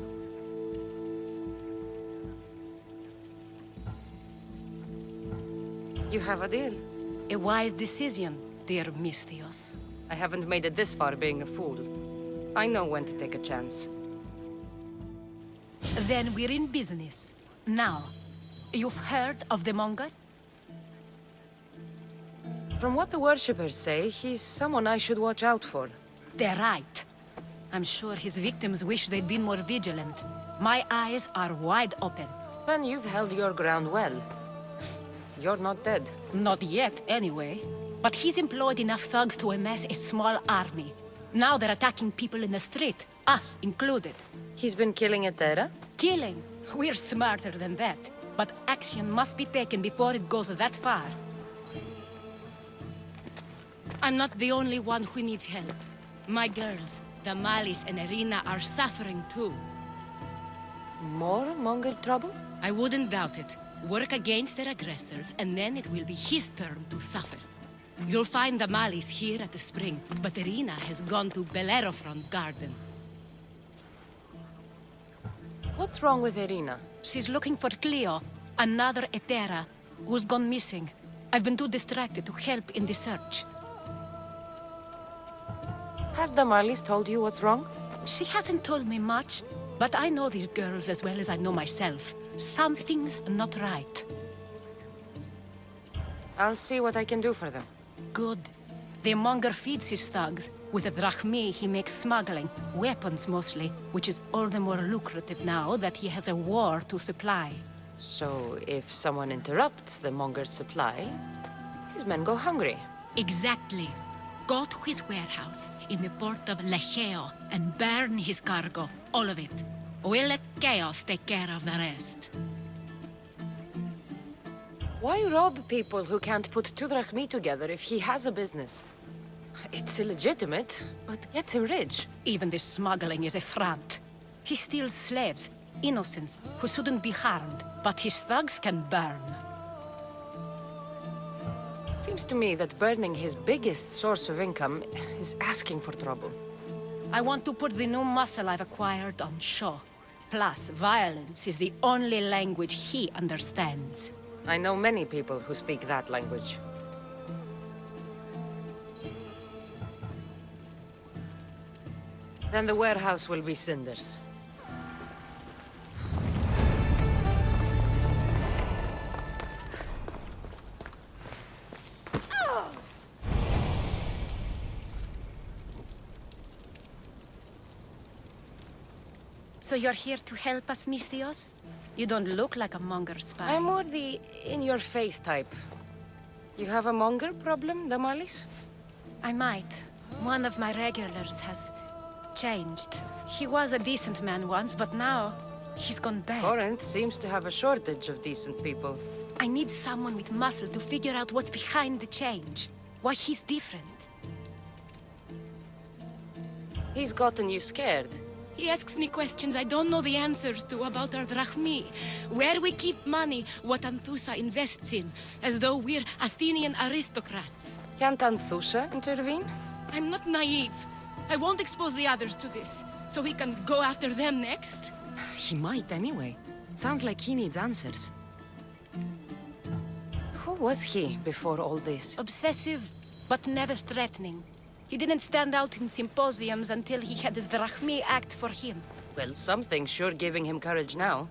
You have a deal. A wise decision, dear Misthios. I haven't made it this far being a fool. I know when to take a chance. Then we're in business. Now, you've heard of the Monger? From what the worshippers say, he's someone I should watch out for. They're right. I'm sure his victims wish they'd been more vigilant. My eyes are wide open. Then you've held your ground well. You're not dead. Not yet, anyway. But he's employed enough thugs to amass a small army. Now they're attacking people in the street, us included. He's been killing Etera? Killing? We're smarter than that. But action must be taken before it goes that far. I'm not the only one who needs help. My girls, Damalis and Irina, are suffering too. More Monger trouble? I wouldn't doubt it. Work against their aggressors, and then it will be his turn to suffer. You'll find Damalis here at the spring, but Irina has gone to Bellerophon's garden. What's wrong with Irina? She's looking for Cleo, another Etera, who's gone missing. I've been too distracted to help in the search. Has Damalis told you what's wrong? She hasn't told me much, but I know these girls as well as I know myself. Something's not right. I'll see what I can do for them. Good. The Monger feeds his thugs. With the drachmi, he makes smuggling, weapons mostly, which is all the more lucrative now that he has a war to supply. So, if someone interrupts the Monger's supply, his men go hungry. Exactly. Go to his warehouse in the port of Lecheo and burn his cargo, all of it. We'll let chaos take care of the rest. Why rob people who can't put two drachmi together if he has a business? It's illegitimate, but gets him rich. Even this smuggling is a front. He steals slaves, innocents, who shouldn't be harmed, but his thugs can burn. Seems to me that burning his biggest source of income is asking for trouble. I want to put the new muscle I've acquired on show. Plus, violence is the only language he understands. I know many people who speak that language. Then the warehouse will be cinders. So you're here to help us, Mystios? You don't look like a Monger spy. I'm more the in-your-face type. You have a Monger problem, Damalis? I might. One of my regulars has changed. He was a decent man once, but now he's gone bad. Corinth seems to have a shortage of decent people. I need someone with muscle to figure out what's behind the change. Why he's different. He's gotten you scared. He asks me questions I don't know the answers to about our drachmi, where we keep money, what Anthusa invests in, as though we're Athenian aristocrats. Can't Anthusa intervene? I'm not naive. I won't expose the others to this, so he can go after them next. He might anyway. Sounds like he needs answers. Who was he before all this? Obsessive, but never threatening. He didn't stand out in symposiums until he had his drachmi act for him. Well, something's sure giving him courage now.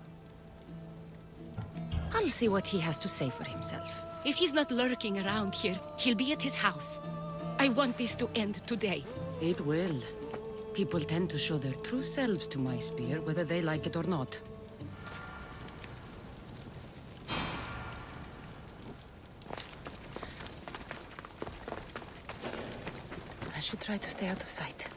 I'll see what he has to say for himself. If he's not lurking around here, he'll be at his house. I want this to end today. It will. People tend to show their true selves to my spear, whether they like it or not. I should try to stay out of sight.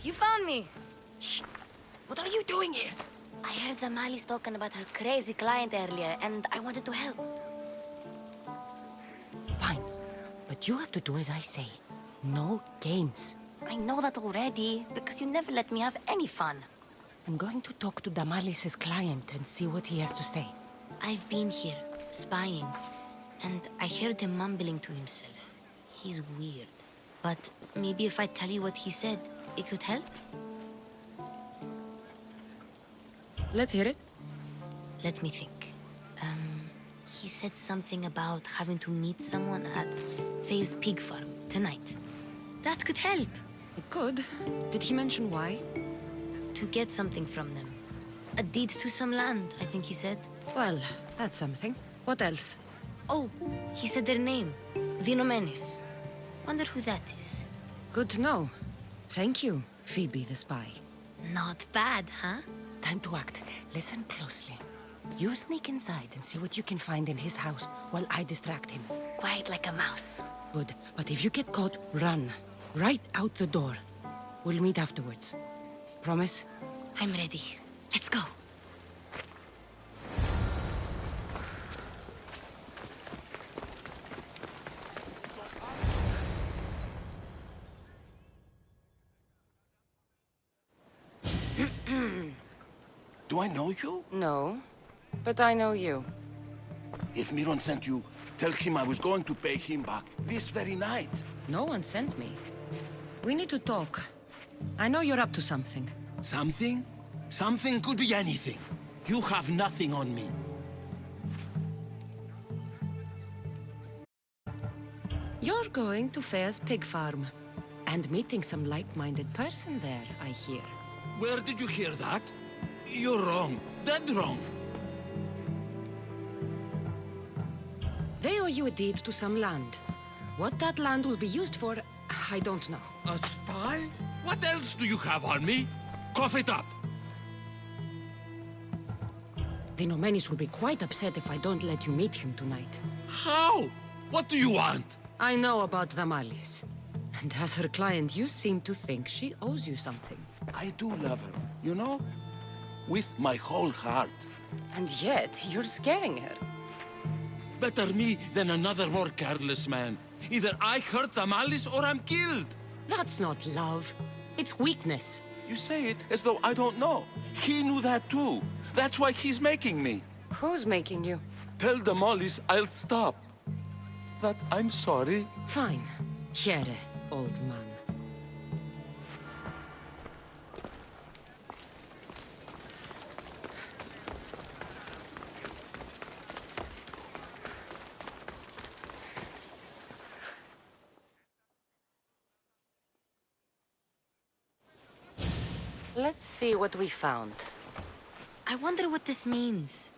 you found me. Shh! What are you doing here? I heard the Mali's talking about her crazy client earlier, and I wanted to help. Fine. But you have to do as I say. No games. I know that already, because you never let me have any fun. I'm going to talk to Damalis's client and see what he has to say. I've been here, spying, and I heard him mumbling to himself. He's weird. But maybe if I tell you what he said, it could help? Let's hear it. Let me think. He said something about having to meet someone at Faye's pig farm tonight. That could help. It could. Did he mention why? To get something from them. A deed to some land, I think he said. Well, that's something. What else? Oh, he said their name. Vinomenes. Wonder who that is. Good to know. Thank you, Phoebe the spy. Not bad, huh? Time to act. Listen closely. You sneak inside and see what you can find in his house while I distract him. Quiet like a mouse. Good. But if you get caught, run. Right out the door. We'll meet afterwards. Promise? I'm ready. Let's go. Do I know you? No, but I know you. If Miron sent you, tell him I was going to pay him back this very night. No one sent me. We need to talk. I know you're up to something. Something? Something could be anything. You have nothing on me. You're going to Faye's pig farm. And meeting some like-minded person there, I hear. Where did you hear that? You're wrong. Dead wrong. They owe you a deed to some land. What that land will be used for, I don't know. A spy? What else do you have on me? Cough it up. The Nomenis will be quite upset if I don't let you meet him tonight. How? What do you want? I know about Damalis. And as her client, you seem to think she owes you something. I do love her, you know? With my whole heart. And yet, you're scaring her. Better me than another more careless man. Either I hurt Damalis or I'm killed. That's not love. It's weakness. You say it as though I don't know. He knew that too. That's why he's making me. Who's making you? Tell Damalis I'll stop. That I'm sorry. Fine. Here, old man. Let's see what we found. I wonder what this means.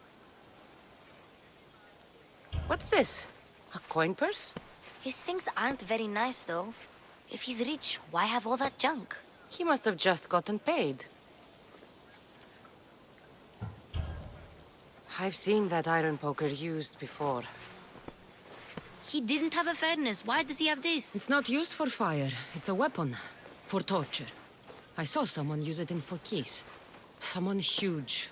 What's this? A coin purse? His things aren't very nice, though. If he's rich, why have all that junk? He must have just gotten paid. I've seen that iron poker used before. He didn't have a furnace. Why does he have this? It's not used for fire. It's a weapon. For torture. I saw someone use it in Fokis. Someone huge.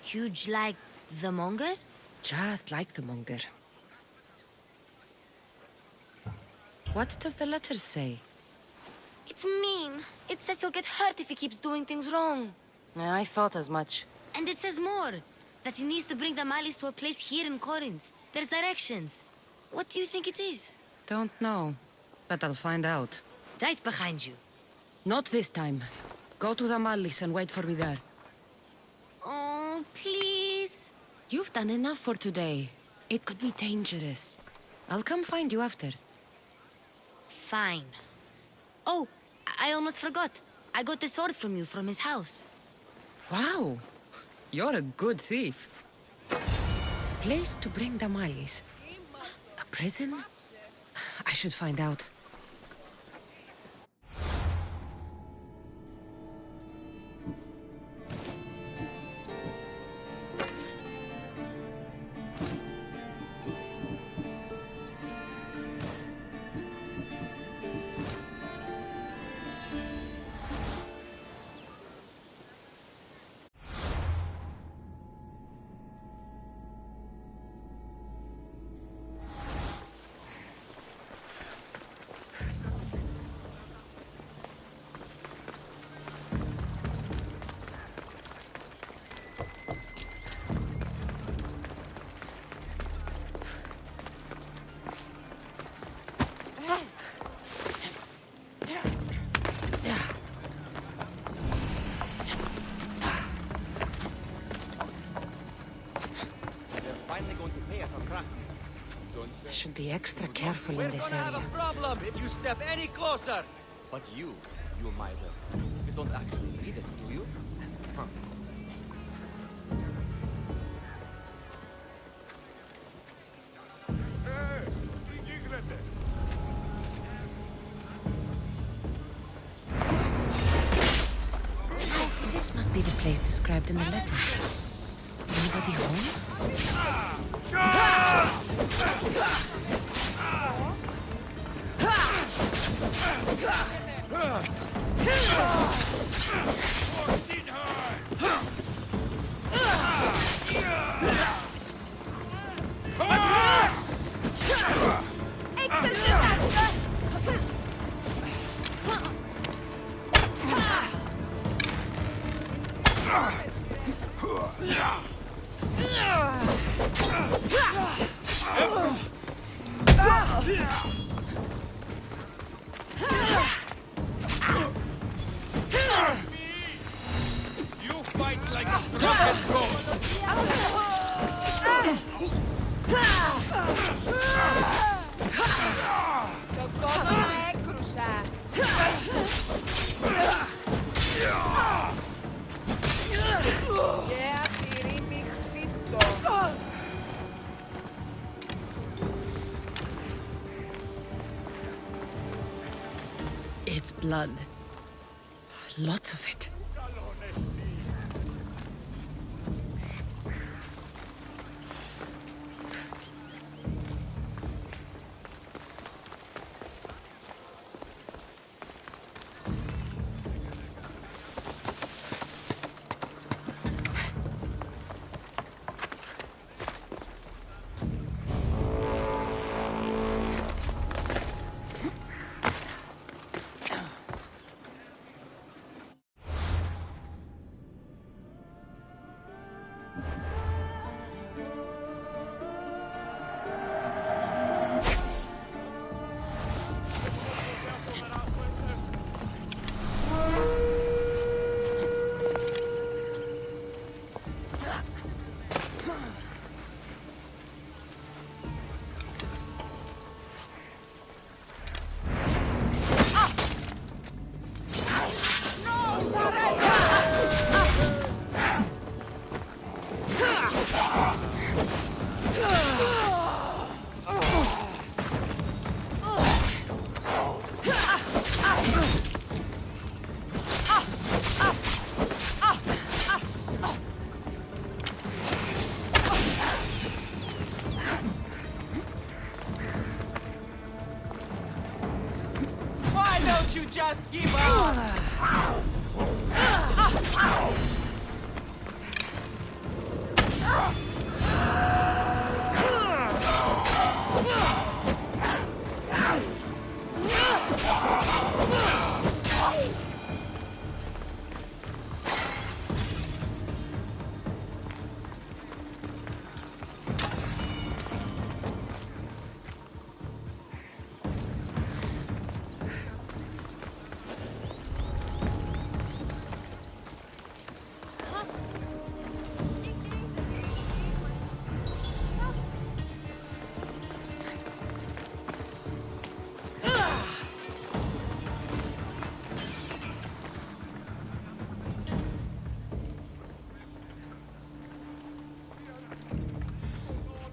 Huge like the Monger? Just like the Monger. What does the letter say? It's mean. It says he'll get hurt if he keeps doing things wrong. Yeah, I thought as much. And it says more. That he needs to bring the Malis to a place here in Corinth. There's directions. What do you think it is? Don't know. But I'll find out. Right behind you. Not this time. Go to the Malis and wait for me there. Oh, please. You've done enough for today. It could be dangerous. I'll come find you after. Fine. Oh, I almost forgot. I got the sword from you from his house. Wow. You're a good thief. Place to bring the Malis. A prison? I should find out. should be extra careful in this We're gonna area. have a problem if you step any closer. But you miser, you don't actually need it, do you? Huh. This must be the place described in the letters. Anybody home? You fight like a drunken ghost! It's blood. Lots of it. Why don't you just give up?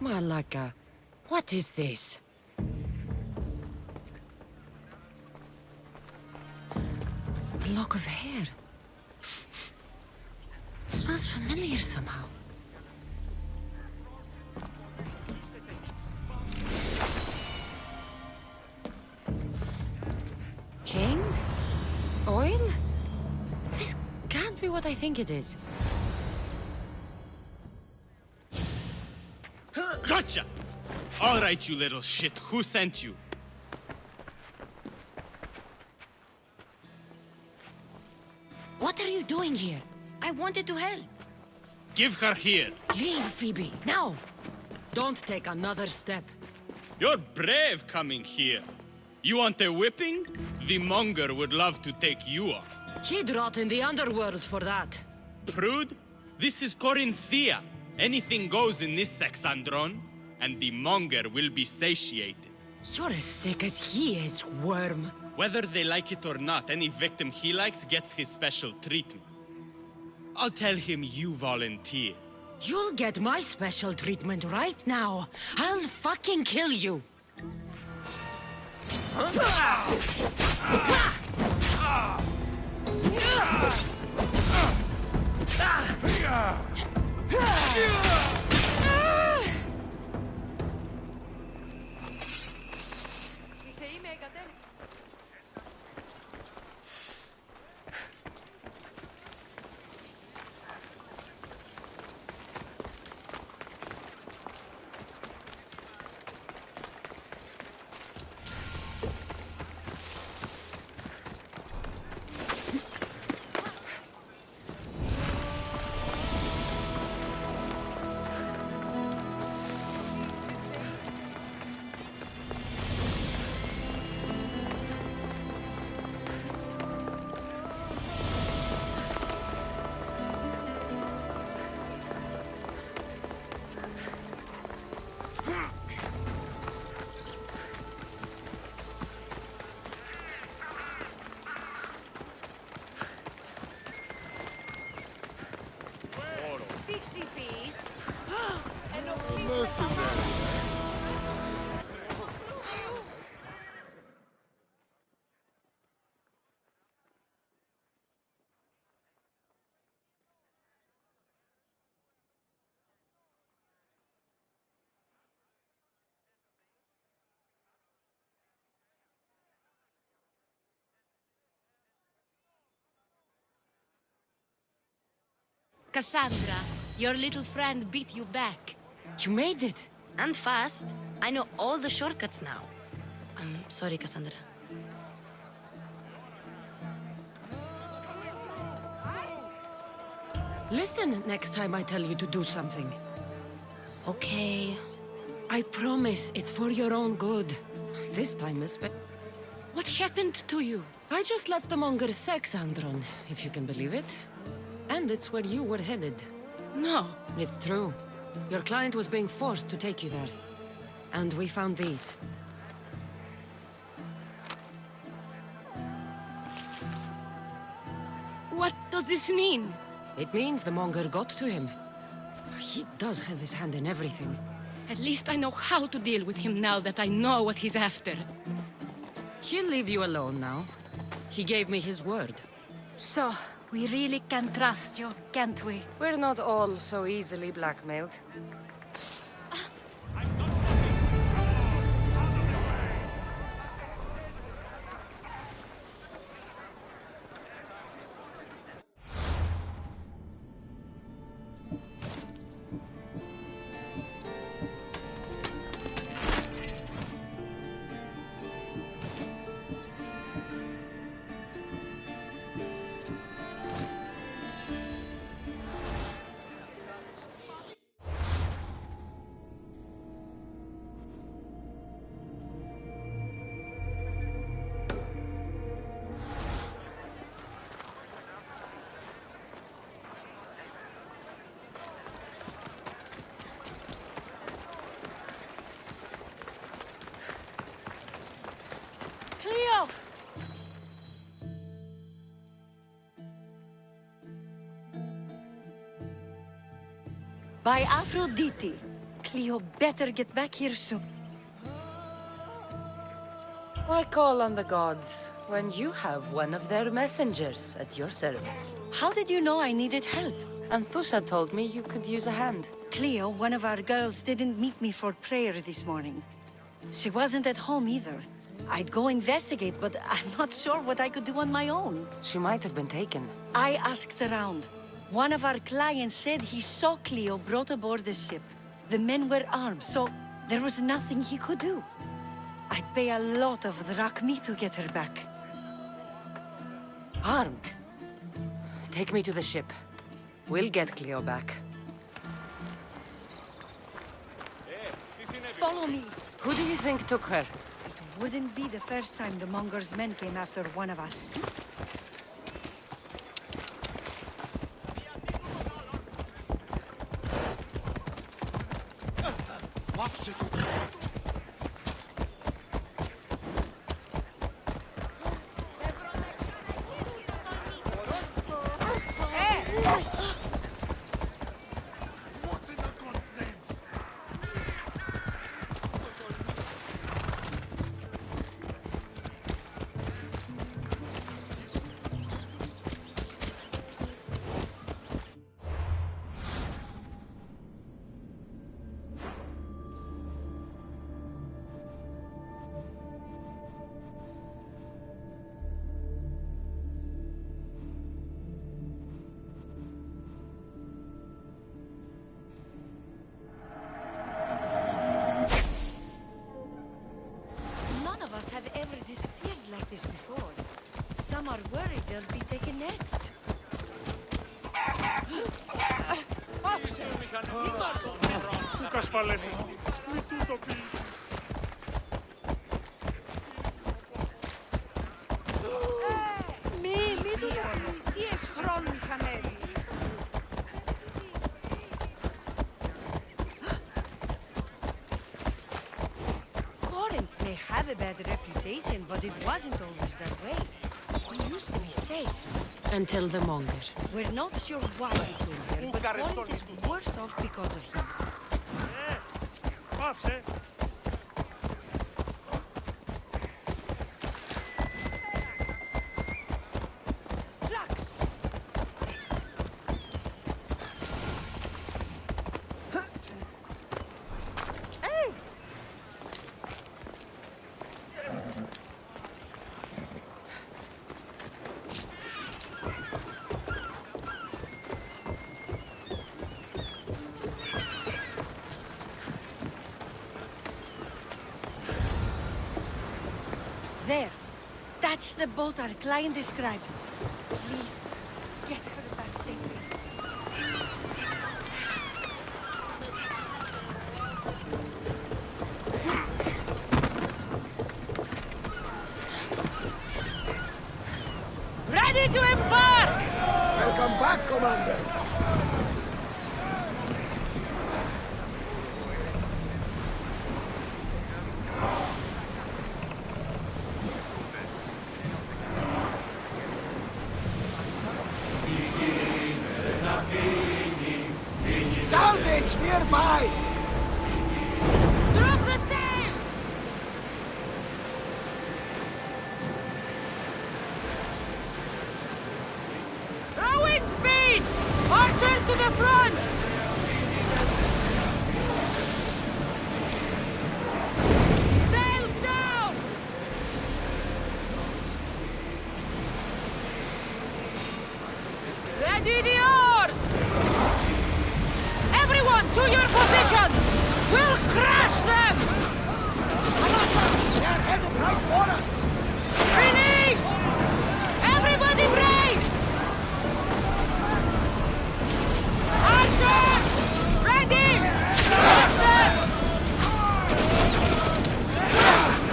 Malaka, what is this? A lock of hair. It smells familiar somehow. Chains? Oil? This can't be what I think it is. Gotcha! All right, you little shit. Who sent you? What are you doing here? I wanted to help. Give her here. Leave, Phoebe, now! Don't take another step. You're brave coming here. You want a whipping? The monger would love to take you on. He'd rot in the underworld for that. Prude, this is Corinthia. Anything goes in this Sexandron. and the monger will be satiated. You're as sick as he is, worm. Whether they like it or not, any victim he likes gets his special treatment. I'll tell him you volunteer. You'll get my special treatment right now. I'll fucking kill you. Cassandra, your little friend beat you back. You made it. And fast. I know all the shortcuts now. I'm sorry, Cassandra. Listen next time I tell you to do something. Okay. I promise it's for your own good. This time especially. What happened to you? I just left the monger's sex, Andron, if you can believe it. And it's where you were headed. No. It's true. Your client was being forced to take you there. And we found these. What does this mean? It means the monger got to him. He does have his hand in everything. At least I know how to deal with him now that I know what he's after. He'll leave you alone now. He gave me his word. So, we really can trust you, can't we? We're not all so easily blackmailed. By Aphrodite, Cleo better get back here soon. Why call on the gods when you have one of their messengers at your service? How did you know I needed help? Anthusa told me you could use a hand. Cleo, one of our girls, didn't meet me for prayer this morning. She wasn't at home either. I'd go investigate, but I'm not sure what I could do on my own. She might have been taken. I asked around. One of our clients said he saw Cleo brought aboard the ship. The men were armed, so there was nothing he could do. I'd pay a lot of drachmi to get her back. Armed? Take me to the ship. We'll get Cleo back. Follow me. Who do you think took her? It wouldn't be the first time the Monger's men came after one of us. Watch it. us have ever disappeared like this before. Some are worried they'll be taken next. Corinth may have a bad reputation, but it wasn't always that way. We used to be safe. Until the monger. We're not sure why he came here, but Corinth is worse off because of him. There. That's the boat our client described. Please, get her back safely. Ready to embark! Welcome back, Commander. Salvage nearby! Drop the sail! Rowing speed! Archer to the front! Sails down! Ready the oars! Everyone to your positions! We'll crash them! They're headed right for us! Release! Everybody brace! Archer! Ready! Crash them!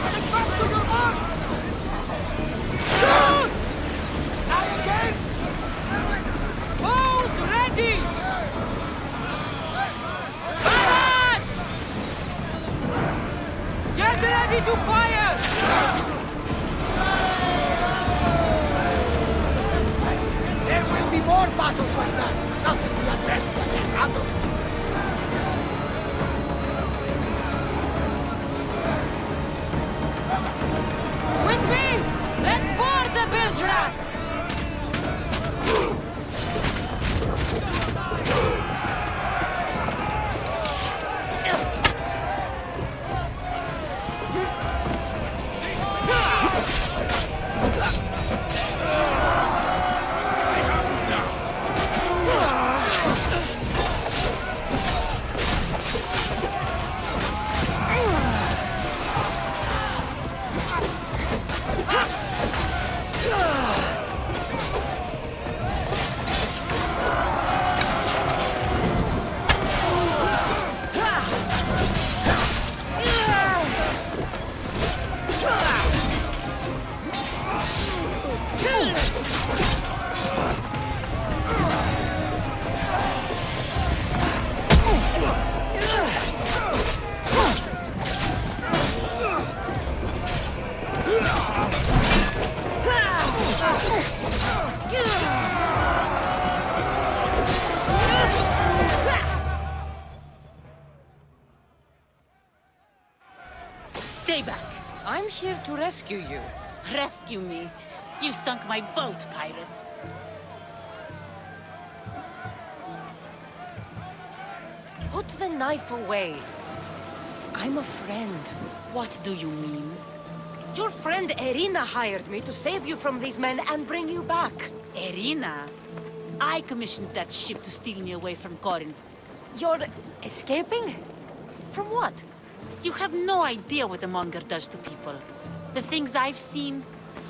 Get back to your marks! Shoot! Now again! Bows ready! Barrage! Get ready to fire! There will be more battles like that! Nothing we addressed that can handle! With me! Let's board the bilge rats! Stay back. I'm here to rescue you. Rescue me. You sunk my boat, pirate. Put the knife away. I'm a friend. What do you mean? Your friend Irina hired me to save you from these men and bring you back. Irina? I commissioned that ship to steal me away from Corinth. You're escaping? From what? You have no idea what the monger does to people. The things I've seen,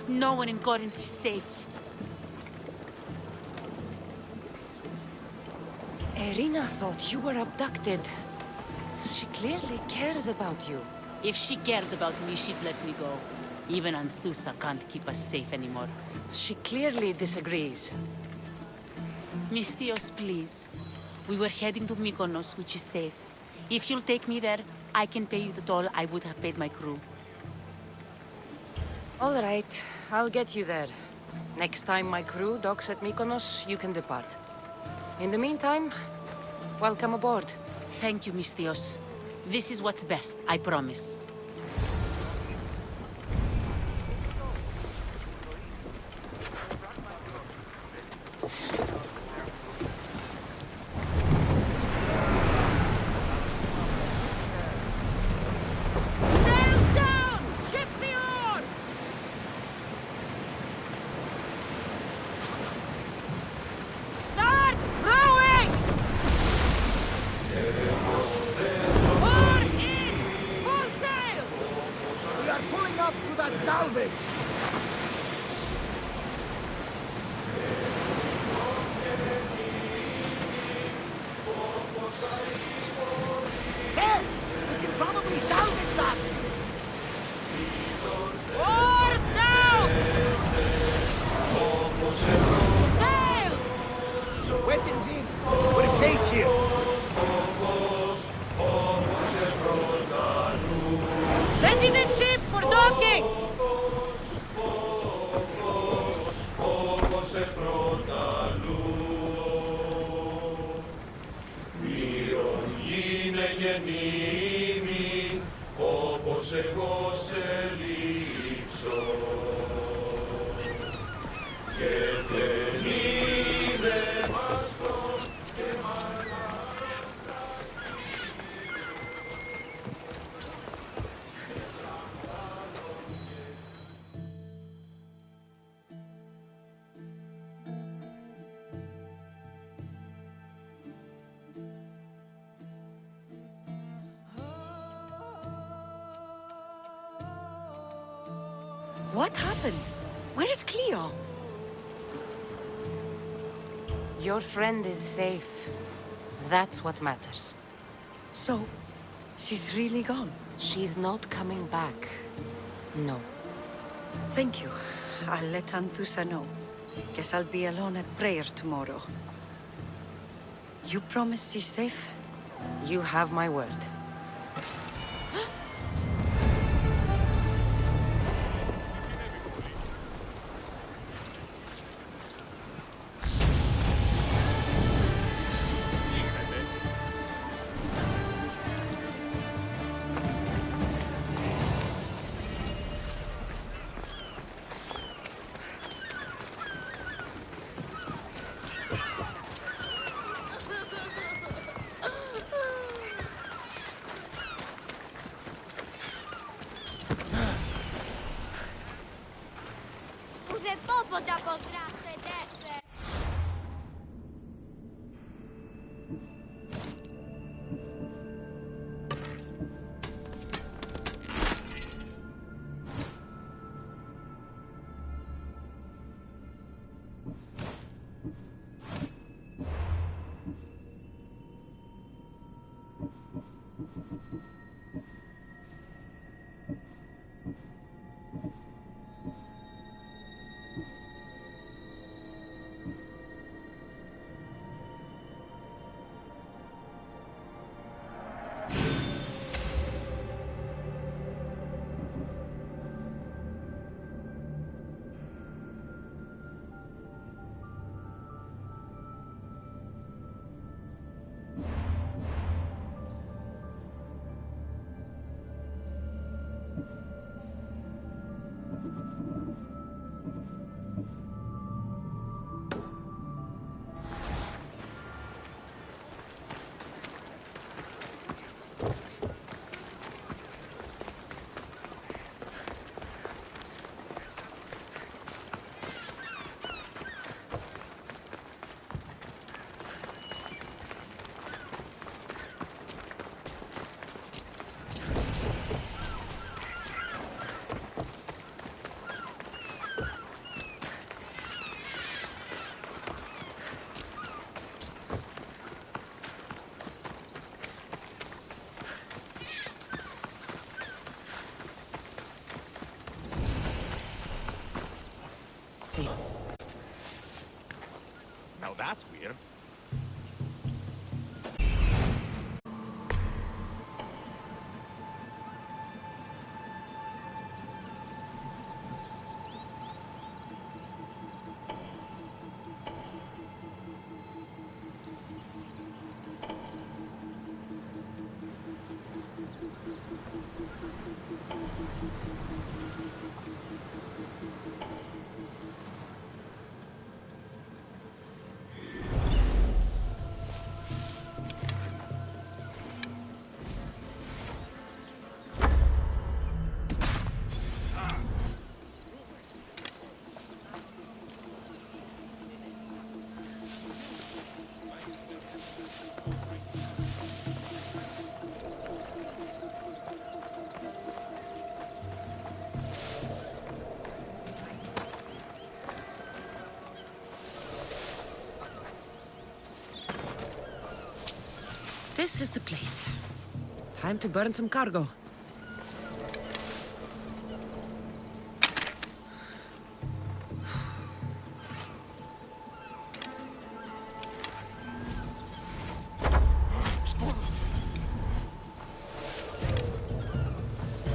no one in Corinth is safe. Irina thought you were abducted. She clearly cares about you. If she cared about me, she'd let me go. Even Anthusa can't keep us safe anymore. She clearly disagrees. Misthios, please. We were heading to Mykonos, which is safe. If you'll take me there, I can pay you the toll I would have paid my crew. All right, I'll get you there. Next time my crew docks at Mykonos, you can depart. In the meantime, welcome aboard. Thank you, Misthios. This is what's best, I promise. Sails down! Ship the oars! Start rowing! Oars in! Full sail! We are pulling up to that salvage! Hey! We can probably salvage that! Oars down! Sails! Weapons in! We're safe here! Ready the ship for docking! What happened? Where is Cleo? Your friend is safe. That's what matters. So, she's really gone? She's not coming back. No. Thank you. I'll let Anthusa know. Guess I'll be alone at prayer tomorrow. You promise she's safe? You have my word. nothing. Now that's weird. This is the place. Time to burn some cargo.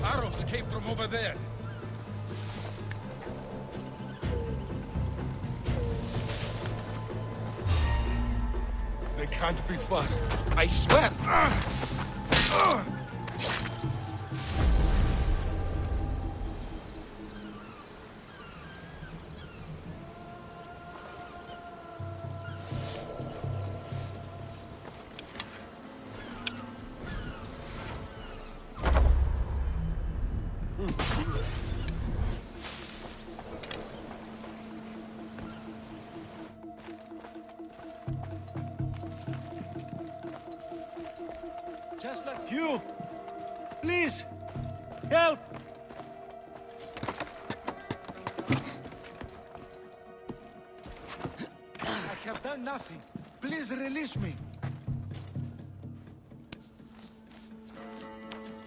Arrows came from over there. They can't be fun. I swear! Just like you! Please! Help! I have done nothing. Please release me.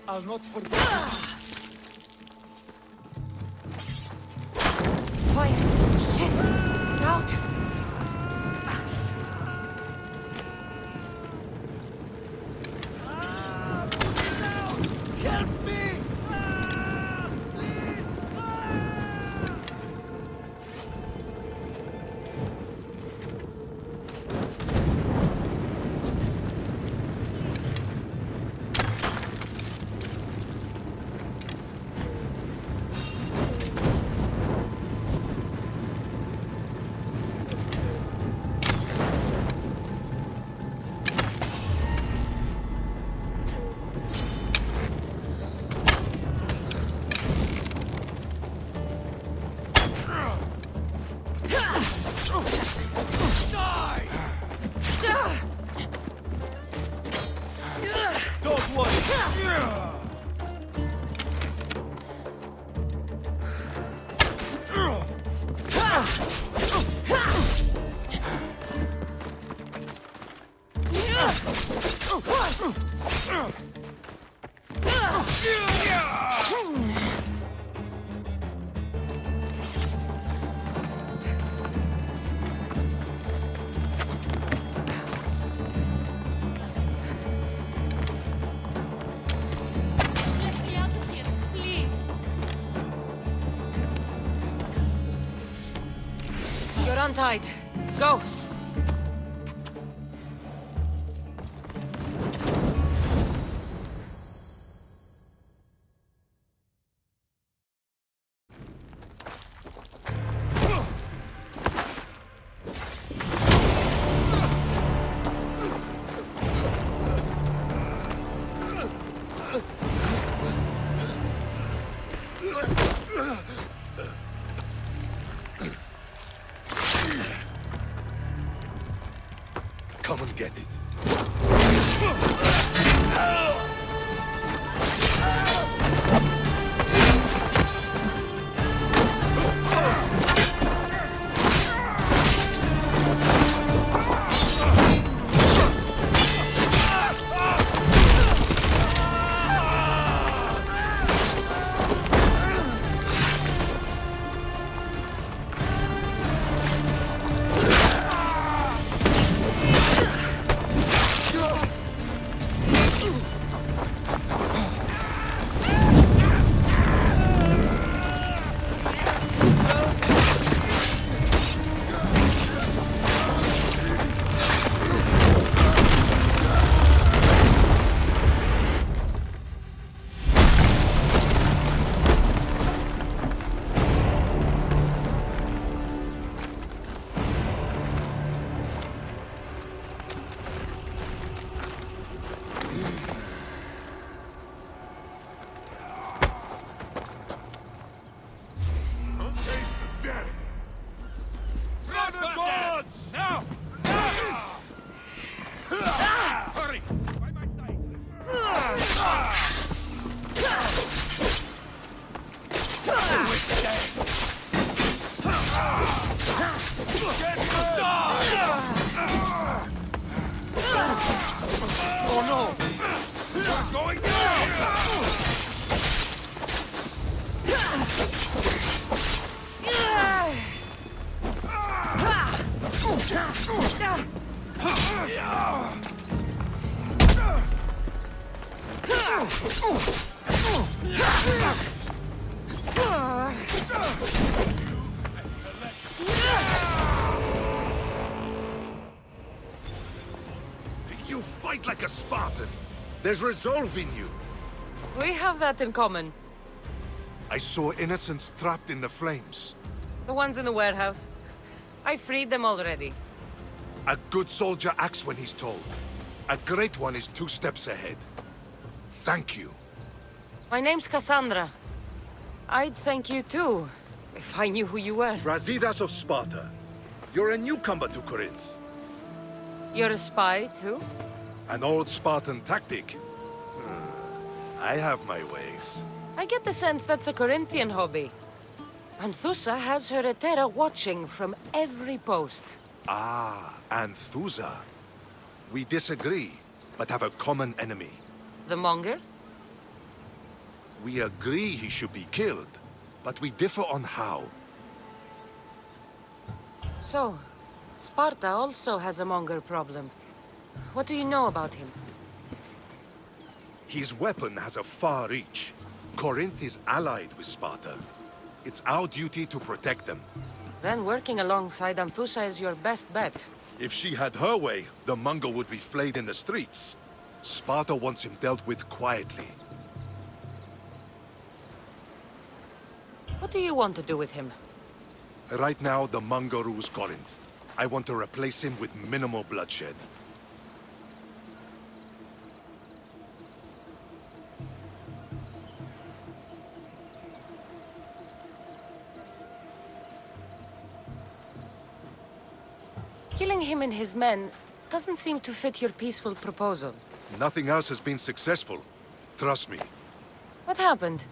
I'll not forget. Fire! Shit! Out! Help me! Please! Don't worry. Let me out of here, please. You're untied. Go! Come and get it. You fight like a Spartan. There's resolve in you. We have that in common. I saw innocents trapped in the flames. The ones in the warehouse. I freed them already. A good soldier acts when he's told. A great one is 2 steps ahead. Thank you. My name's Cassandra. I'd thank you too, if I knew who you were. Brasidas of Sparta. You're a newcomer to Corinth. You're a spy too? An old Spartan tactic. I have my ways. I get the sense that's a Corinthian hobby. Anthusa has her Etera watching from every post. Ah, Anthusa. We disagree, but have a common enemy. The Monger? We agree he should be killed, but we differ on how. So, Sparta also has a Monger problem. What do you know about him? His weapon has a far reach. Corinth is allied with Sparta. It's our duty to protect them. Then working alongside Anthusa is your best bet. If she had her way, the Mongol would be flayed in the streets. Sparta wants him dealt with quietly. What do you want to do with him? Right now, the Mongol rules Corinth. I want to replace him with minimal bloodshed. Killing him and his men doesn't seem to fit your peaceful proposal. Nothing else has been successful. Trust me. What happened?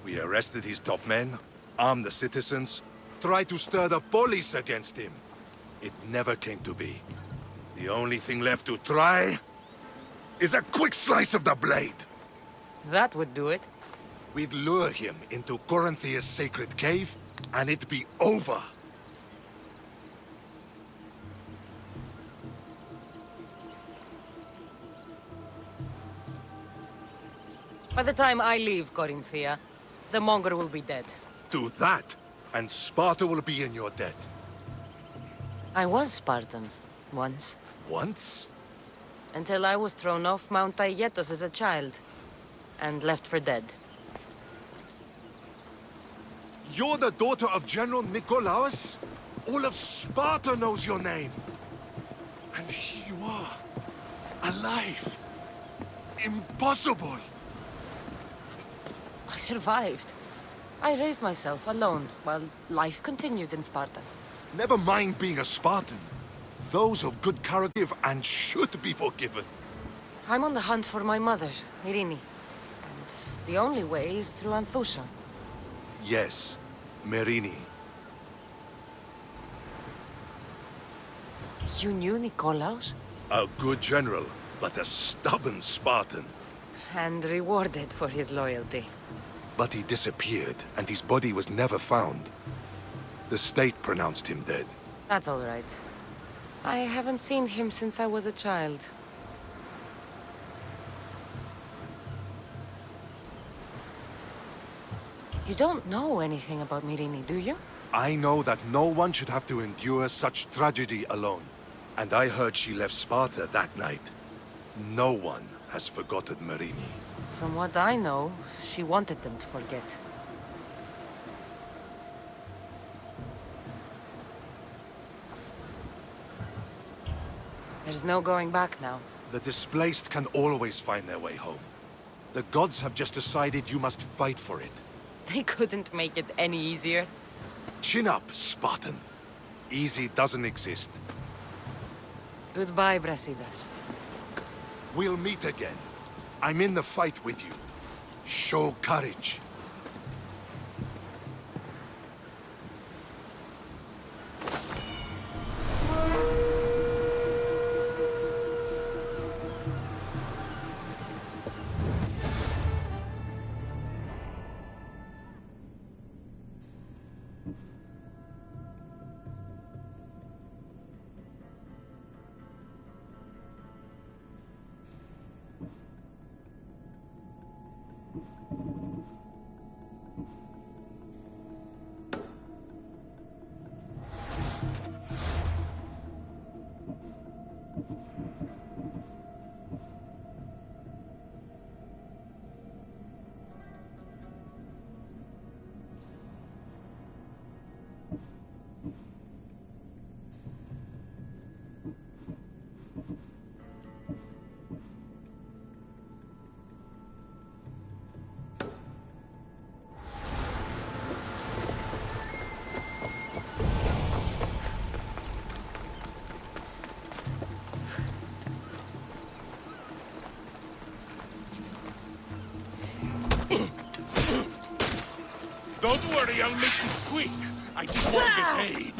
We arrested his top men, armed the citizens, tried to stir the police against him. It never came to be. The only thing left to try is a quick slice of the blade. That would do it. We'd lure him into Corinthia's sacred cave, and it'd be over. By the time I leave Corinthia, the Monger will be dead. Do that, and Sparta will be in your debt. I was Spartan, once. Once? Until I was thrown off Mount Aietos as a child, and left for dead. You're the daughter of General Nikolaos? All of Sparta knows your name. And here you are, alive. Impossible. I survived. I raised myself alone, while life continued in Sparta. Never mind being a Spartan. Those of good character give and should be forgiven. I'm on the hunt for my mother, Myrini. And the only way is through Anthusa. Yes, Myrini. You knew Nikolaos? A good general, but a stubborn Spartan. And rewarded for his loyalty. But he disappeared, and his body was never found. The state pronounced him dead. That's all right. I haven't seen him since I was a child. You don't know anything about Myrini, do you? I know that no one should have to endure such tragedy alone. And I heard she left Sparta that night. No one has forgotten Myrini. From what I know, she wanted them to forget. There's no going back now. The displaced can always find their way home. The gods have just decided you must fight for it. They couldn't make it any easier. Chin up, Spartan. Easy doesn't exist. Goodbye, Brasidas. We'll meet again. I'm in the fight with you. Show courage. I'll make this quick. I just want to get paid.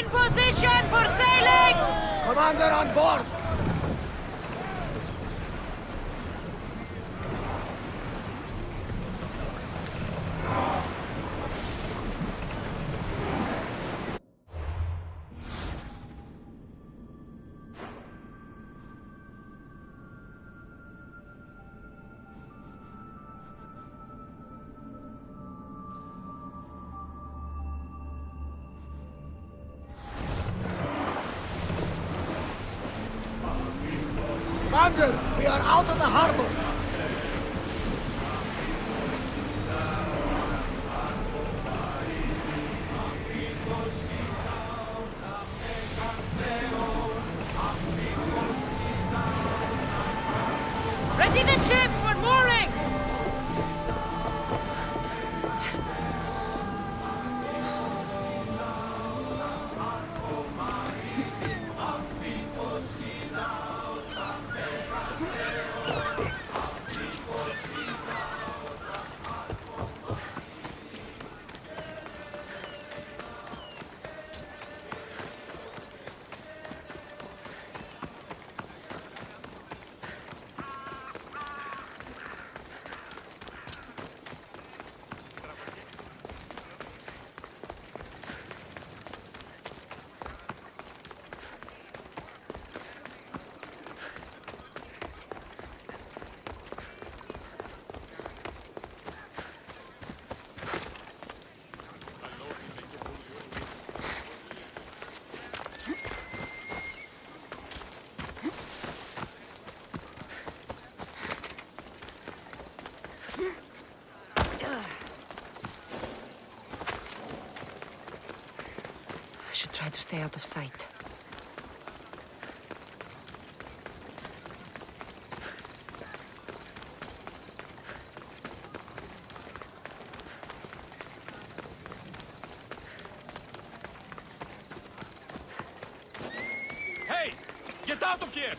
Position for sailing! Commander on board! Commander, we are out of the harbor. Ready the ship! We're mooring! I should try to stay out of sight. Hey! Get out of here!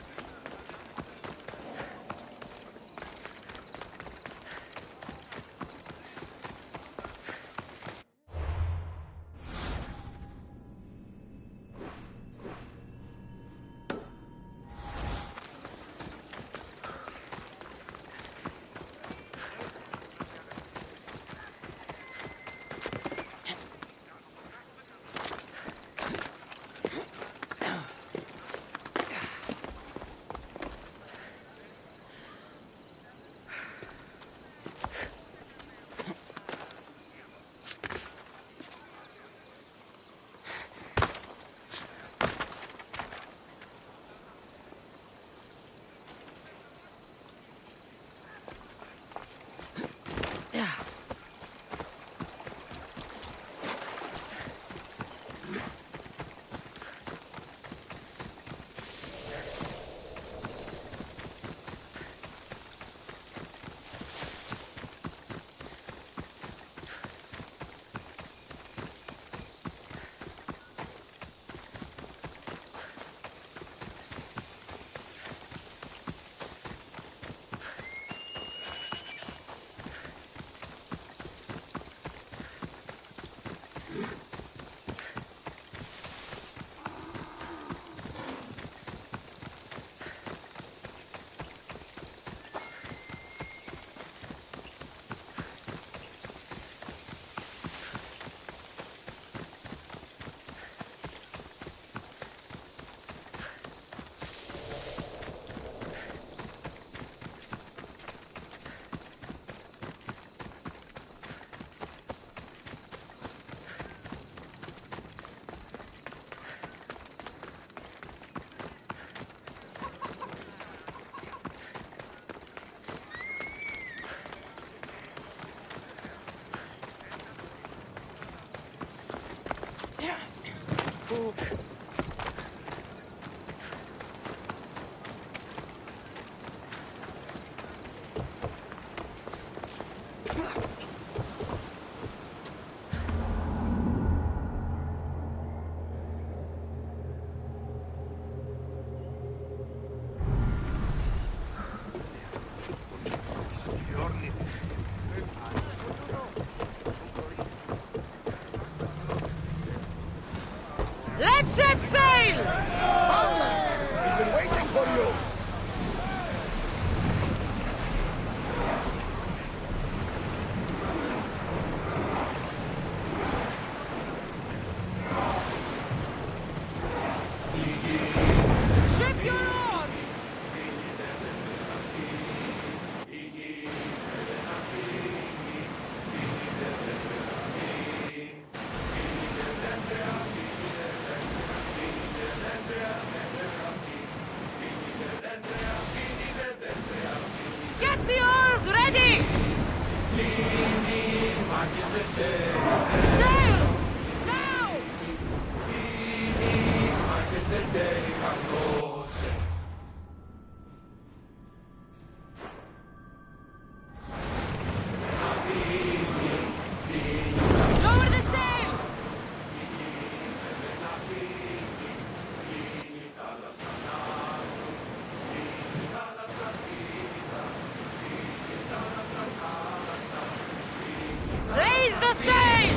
Let's set sail! We've been waiting for you. Ship your oars! Sails! Now! Lower the sail! Raise the sail!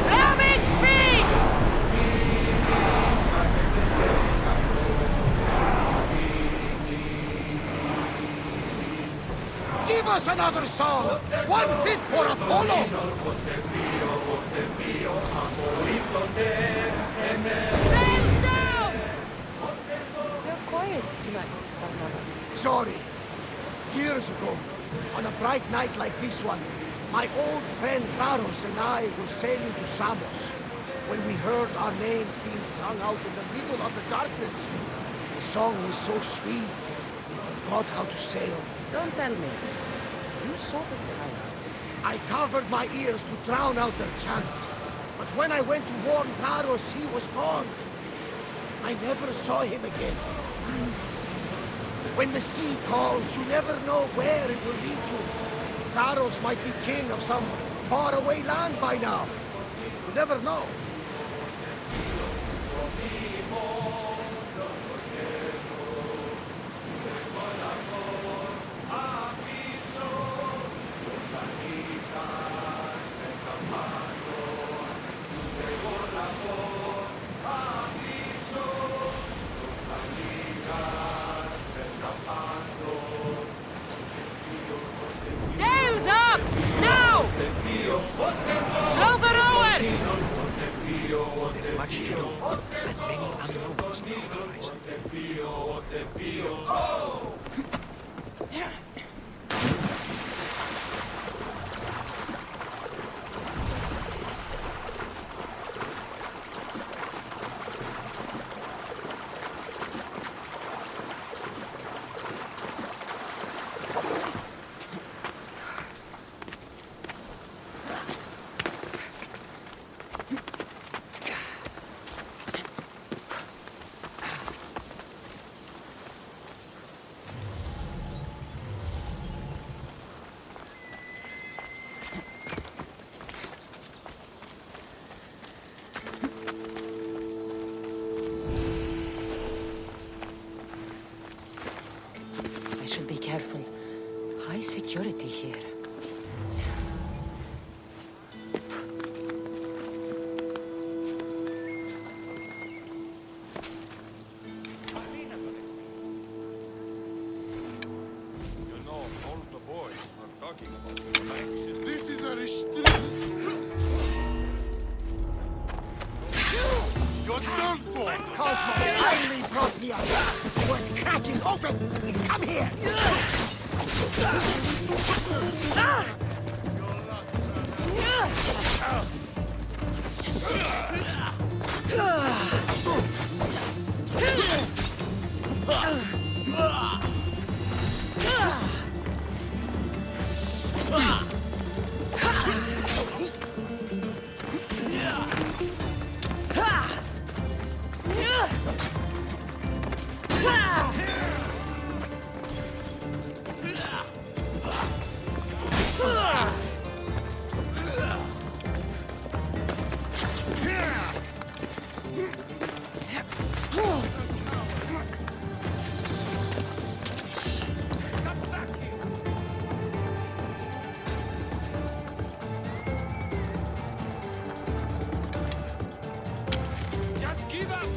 Ramming speed! Give us another song! One fit for Apollo! Sails down! You're quiet tonight, Barnabas. Sorry. Years ago, on a bright night like this one, my old friend Karos and I were sailing to Samos when we heard our names being sung out in the middle of the darkness. The song was so sweet, we forgot how to sail. Don't tell me. You saw the silence. I covered my ears to drown out their chants. But when I went to warn Karos, he was gone. I never saw him again. I'm sorry. When the sea calls, you never know where it will lead you. Karos might be king of some faraway land by now. You never know. Sails up! Now! Slow the rowers! There's much to do, but many unknowns on the horizon. I should be careful. High security here. This is a restrict. You're done for! Cosmos finally brought me up. We're cracking open. Come here. Just give up!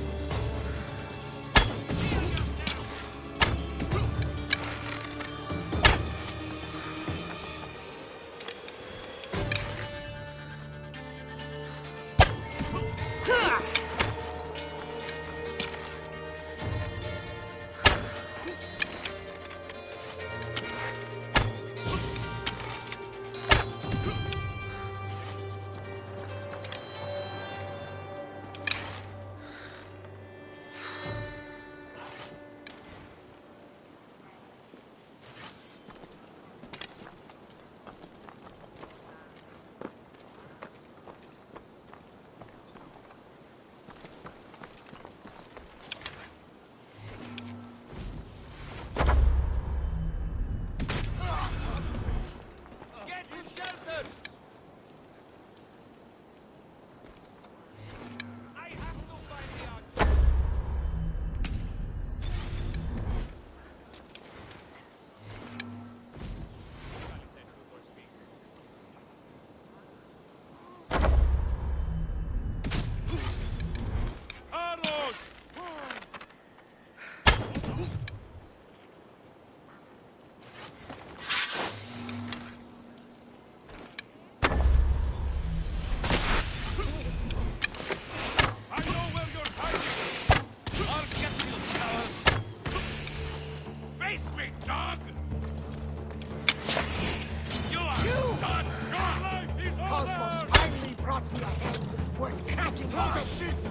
open!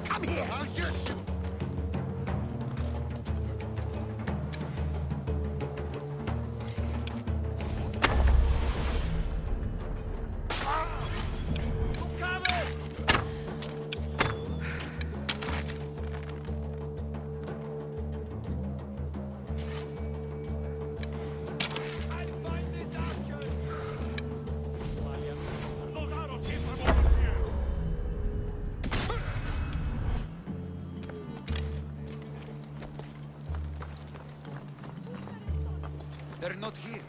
Come here! I'll get you! They're not here.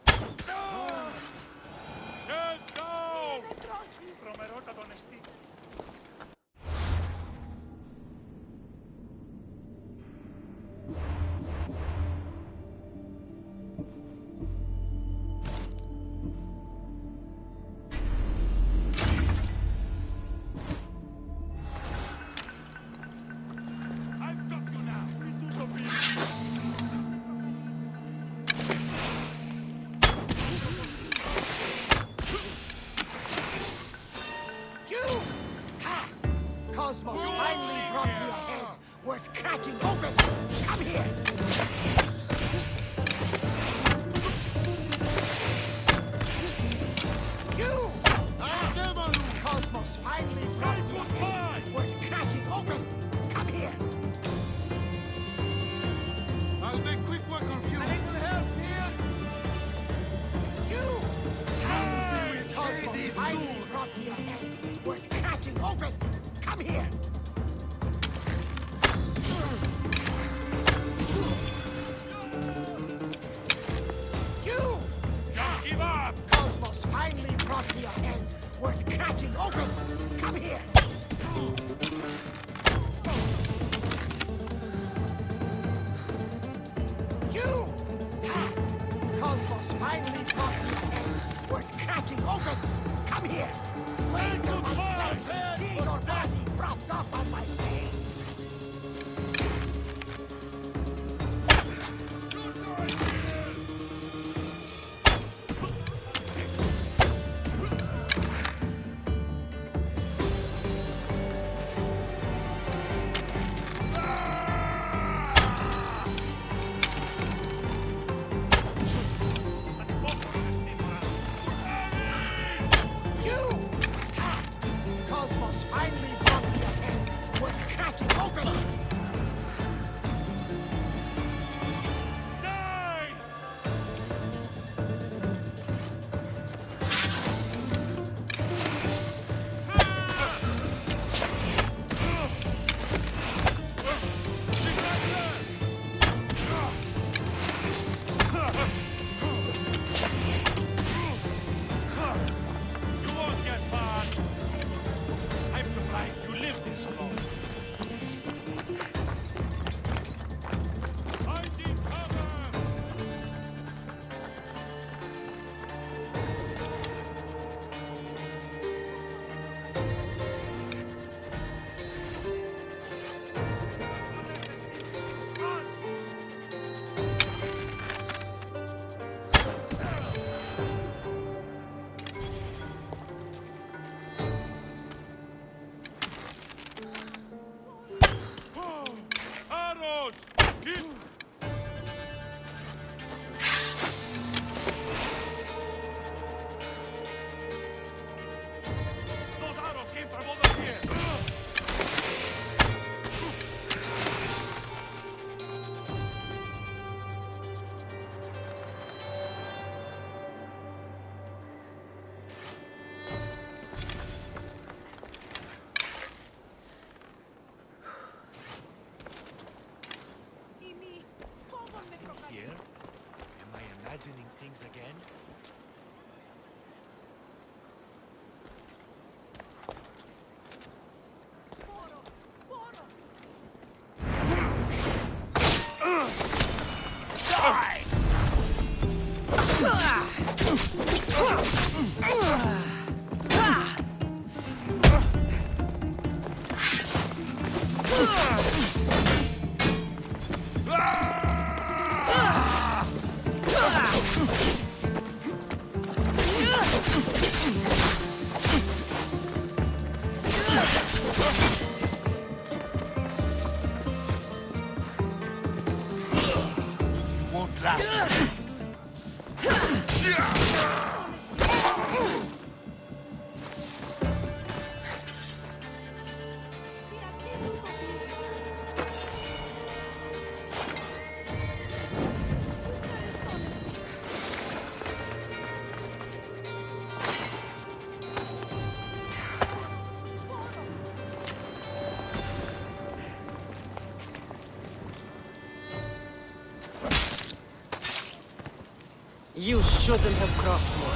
Hands down! Τρομερότατο νεστή. Cosmos finally brought me a head worth cracking open. Come here. You! Cosmos finally brought me a head worth cracking open. Come here. I'll make quick work of you. I need help here. You! Cosmos finally brought me a head worth cracking open. Come here! You! Just give up! Cosmos finally brought me a head worth cracking open! Come here! You! Cosmos finally brought me a head worth cracking open! Come here! Wait till my flesh see your body propped up on my face! Cosmos finally brought me a head worth cracking open! You won't get far. I'm surprised you lived this long. Finding cover! Arrows! Hit! Those arrows came from over here! Here? Am I imagining things again? Ah! won't last. You shouldn't have crossed me.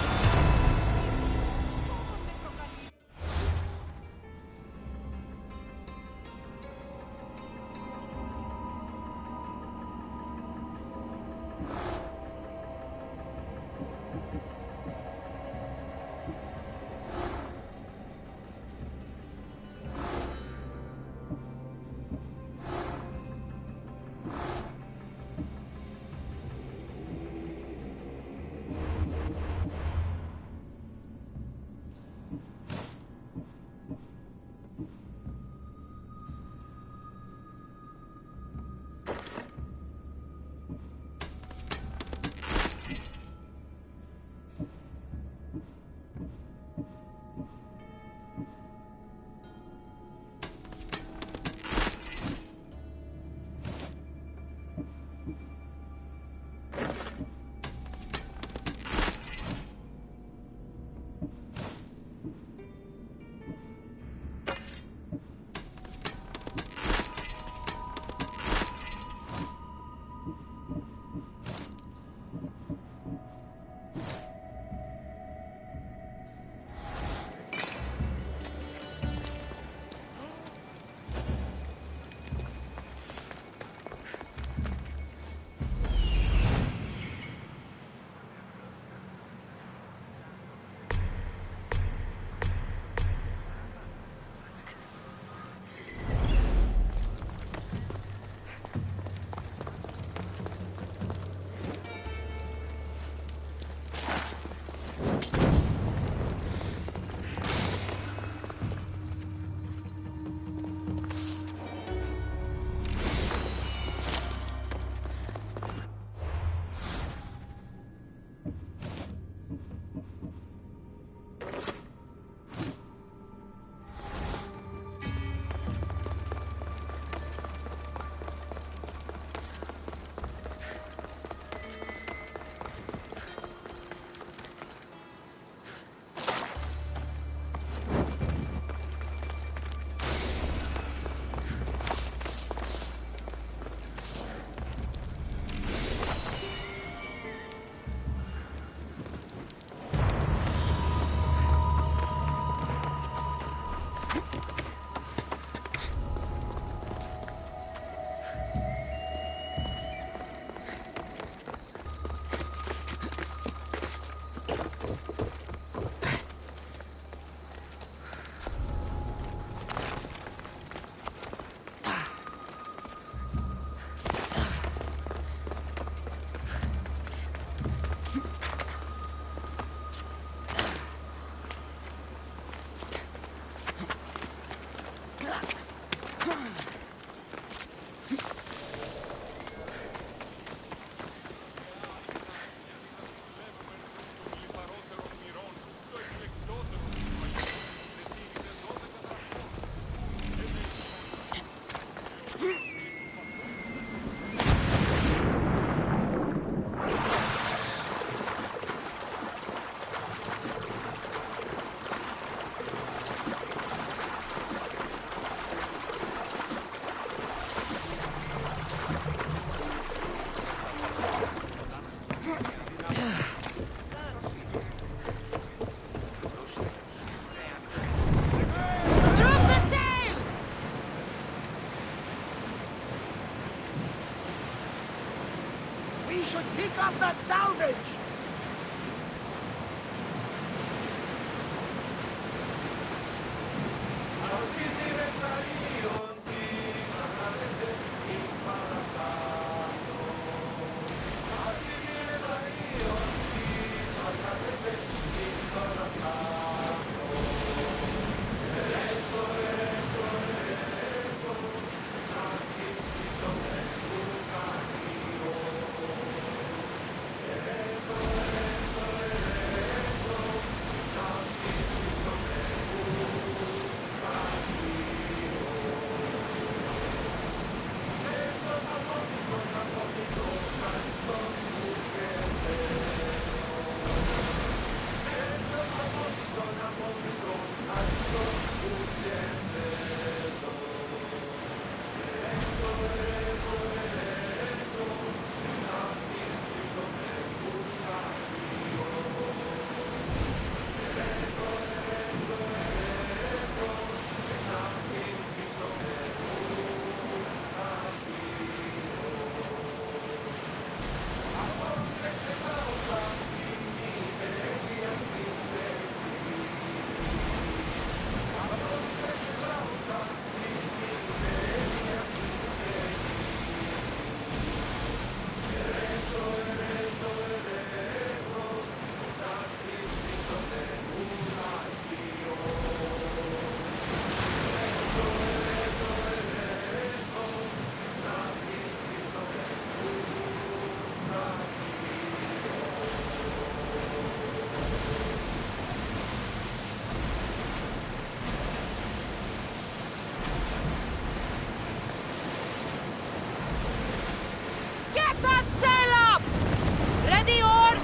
Pick up that salvage!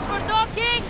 for docking!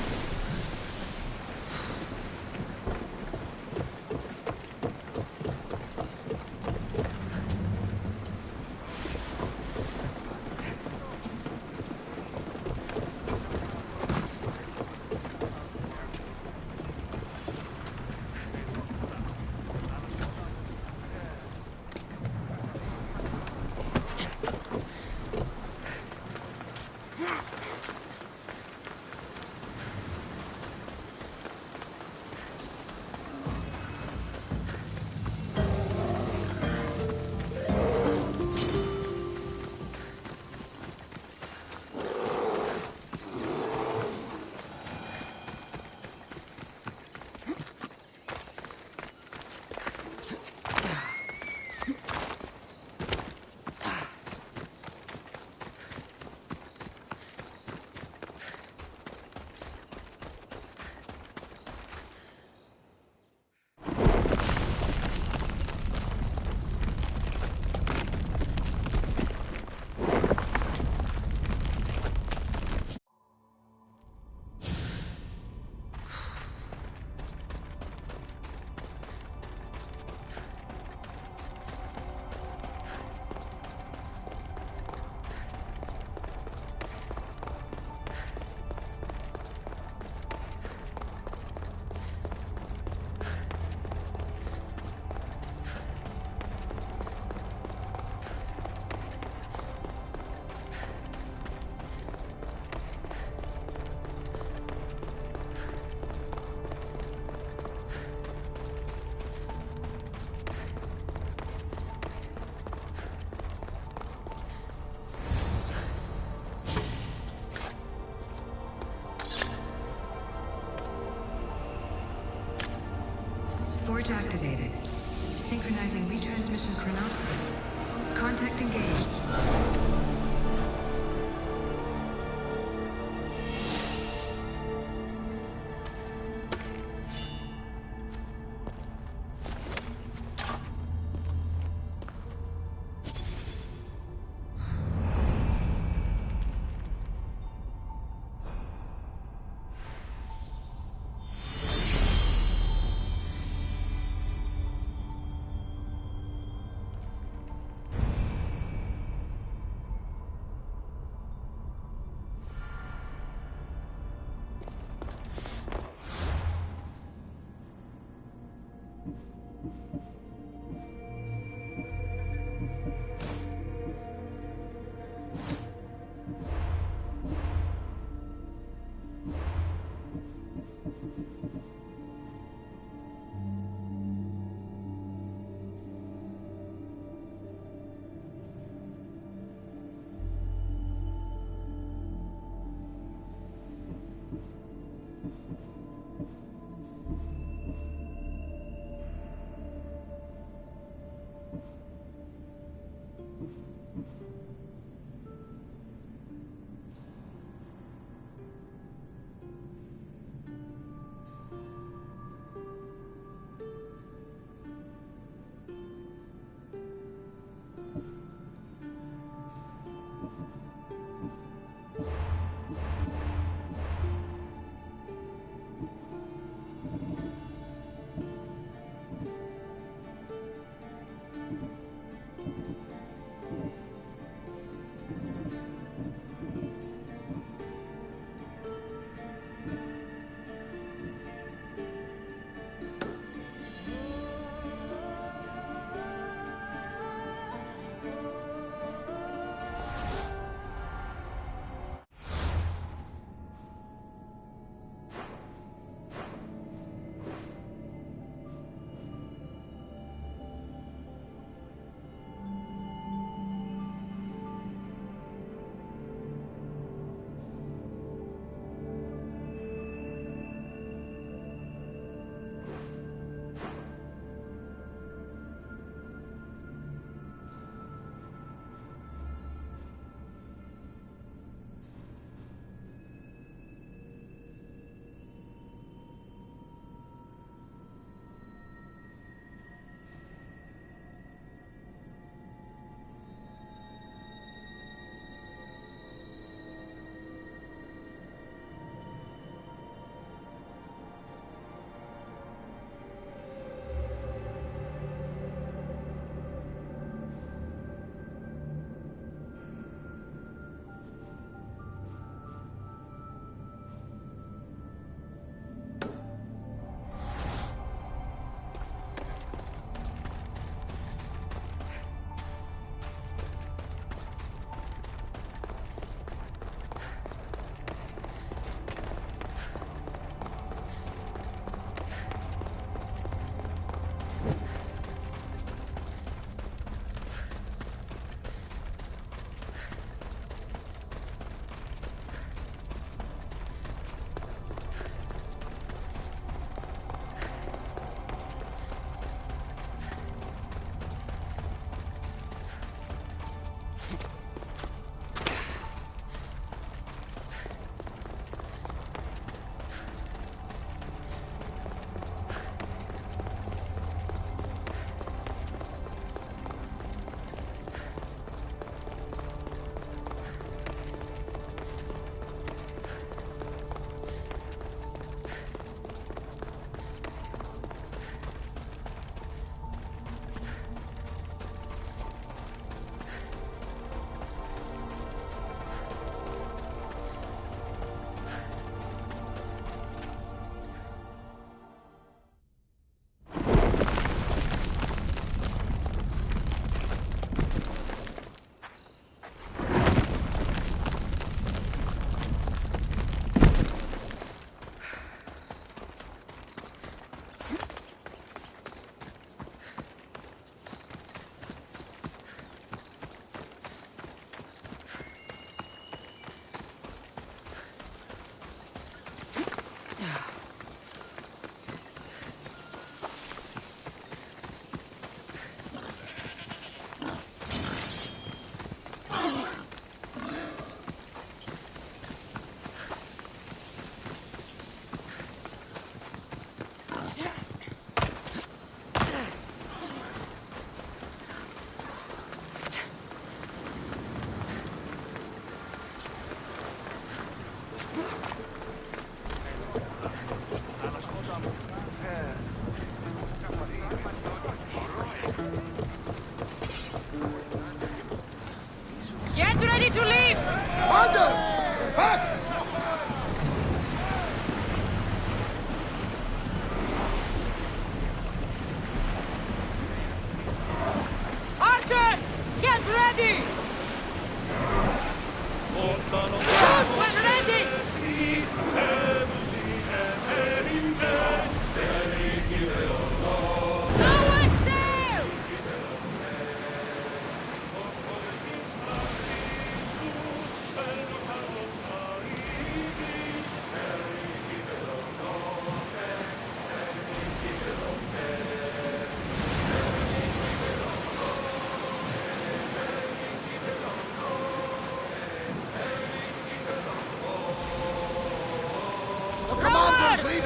Forge activated. Synchronizing retransmission chronicity. Contact engaged.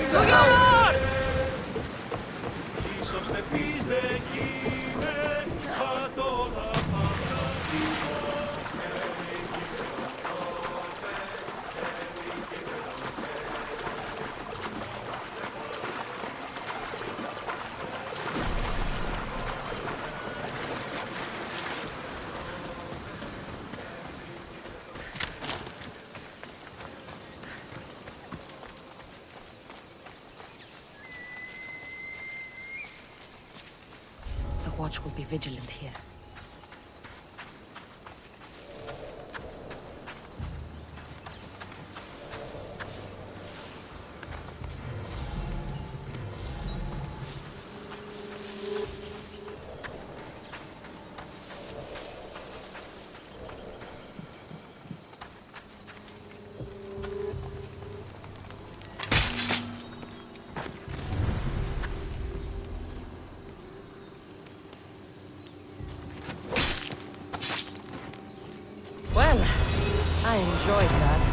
dropping the house! The watch will be vigilant here. Well, I enjoyed that.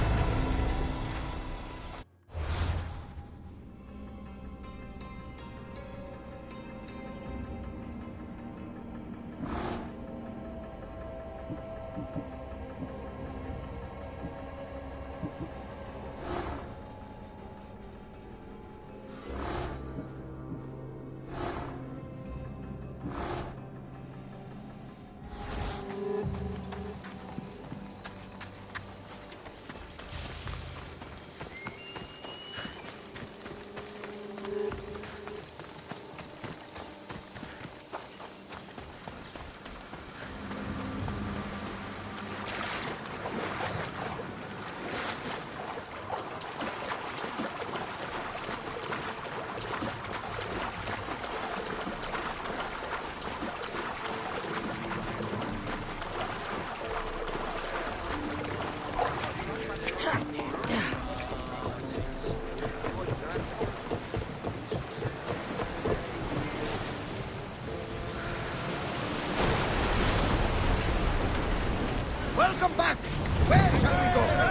Welcome back! Where shall we go?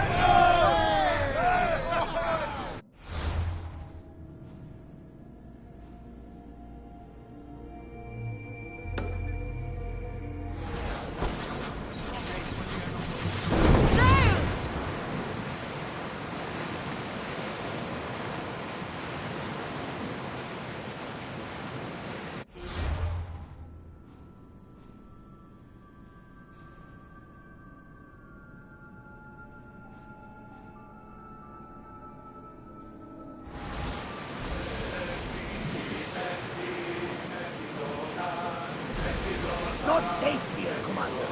Not safe here, Commander.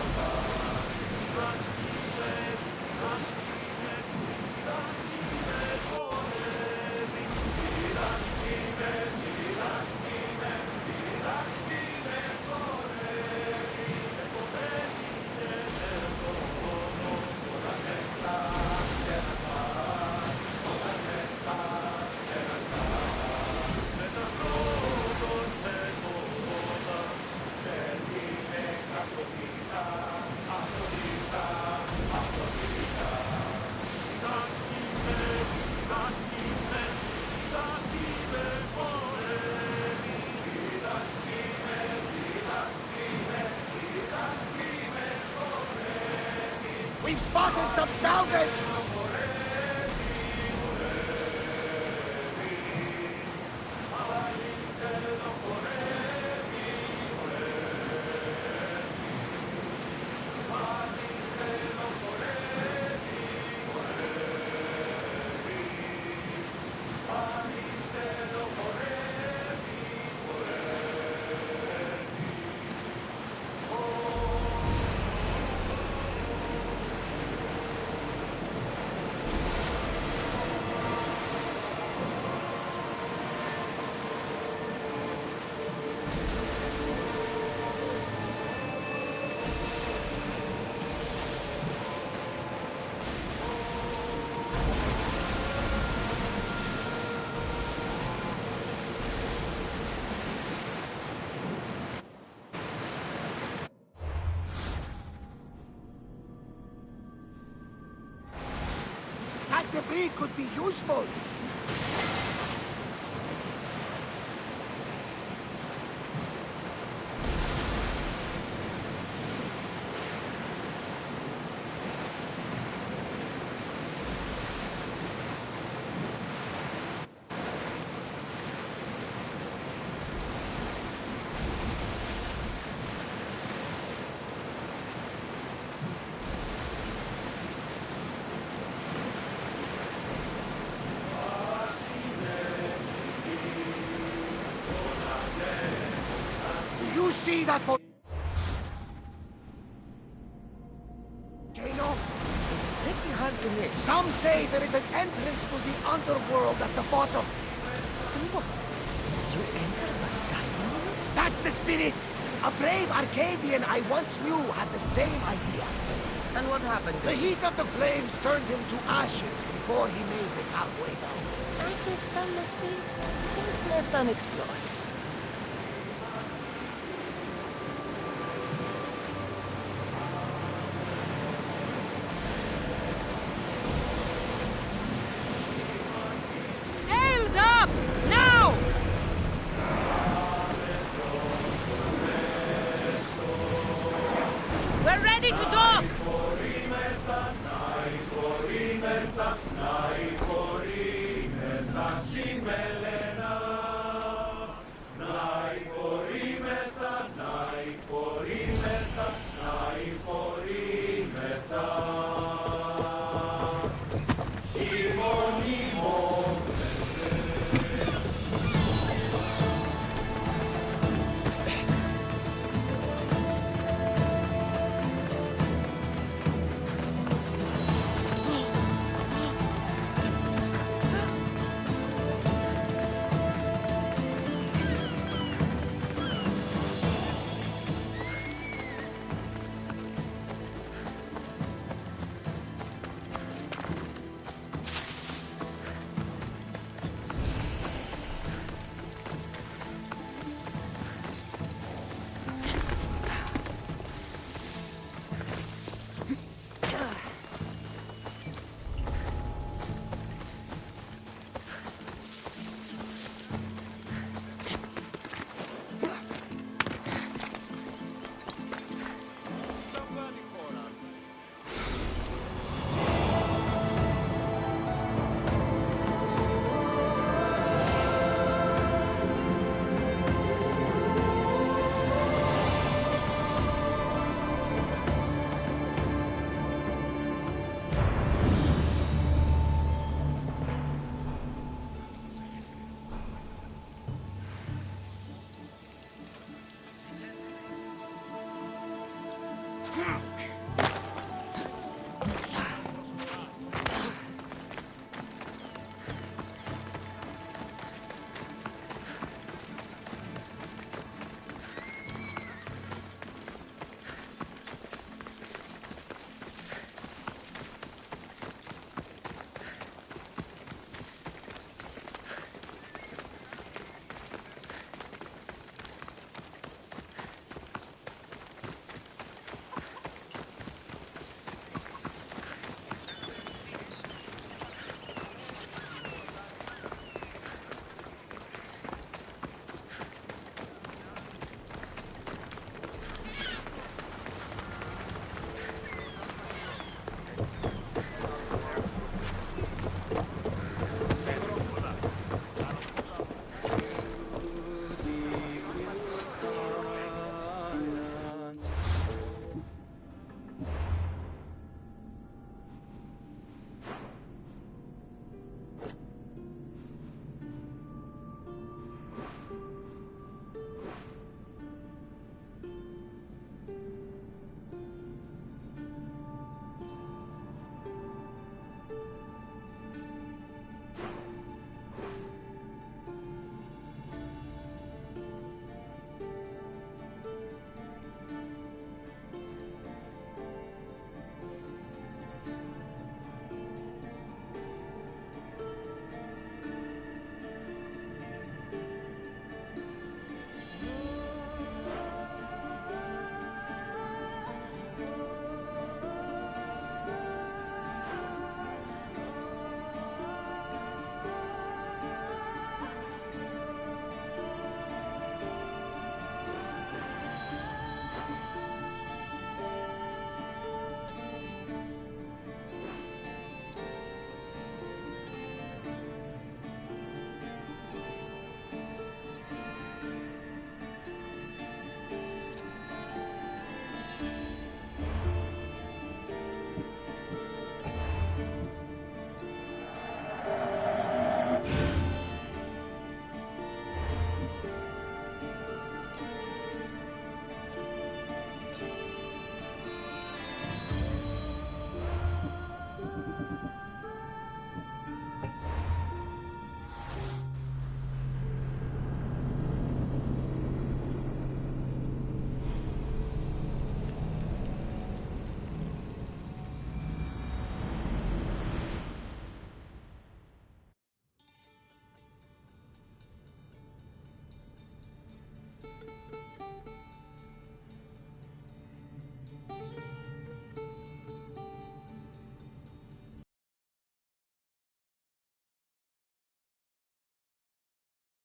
We've spotted some salvage! That debris could be useful. see that volcano? It's pretty hard to miss. Some say there is an entrance to the underworld at the bottom. You enter by diamond? That's the spirit! A brave Arcadian I once knew had the same idea. And what happened to The him? heat of the flames turned him to ashes before he made it halfway down. I guess some mysteries are best left unexplored.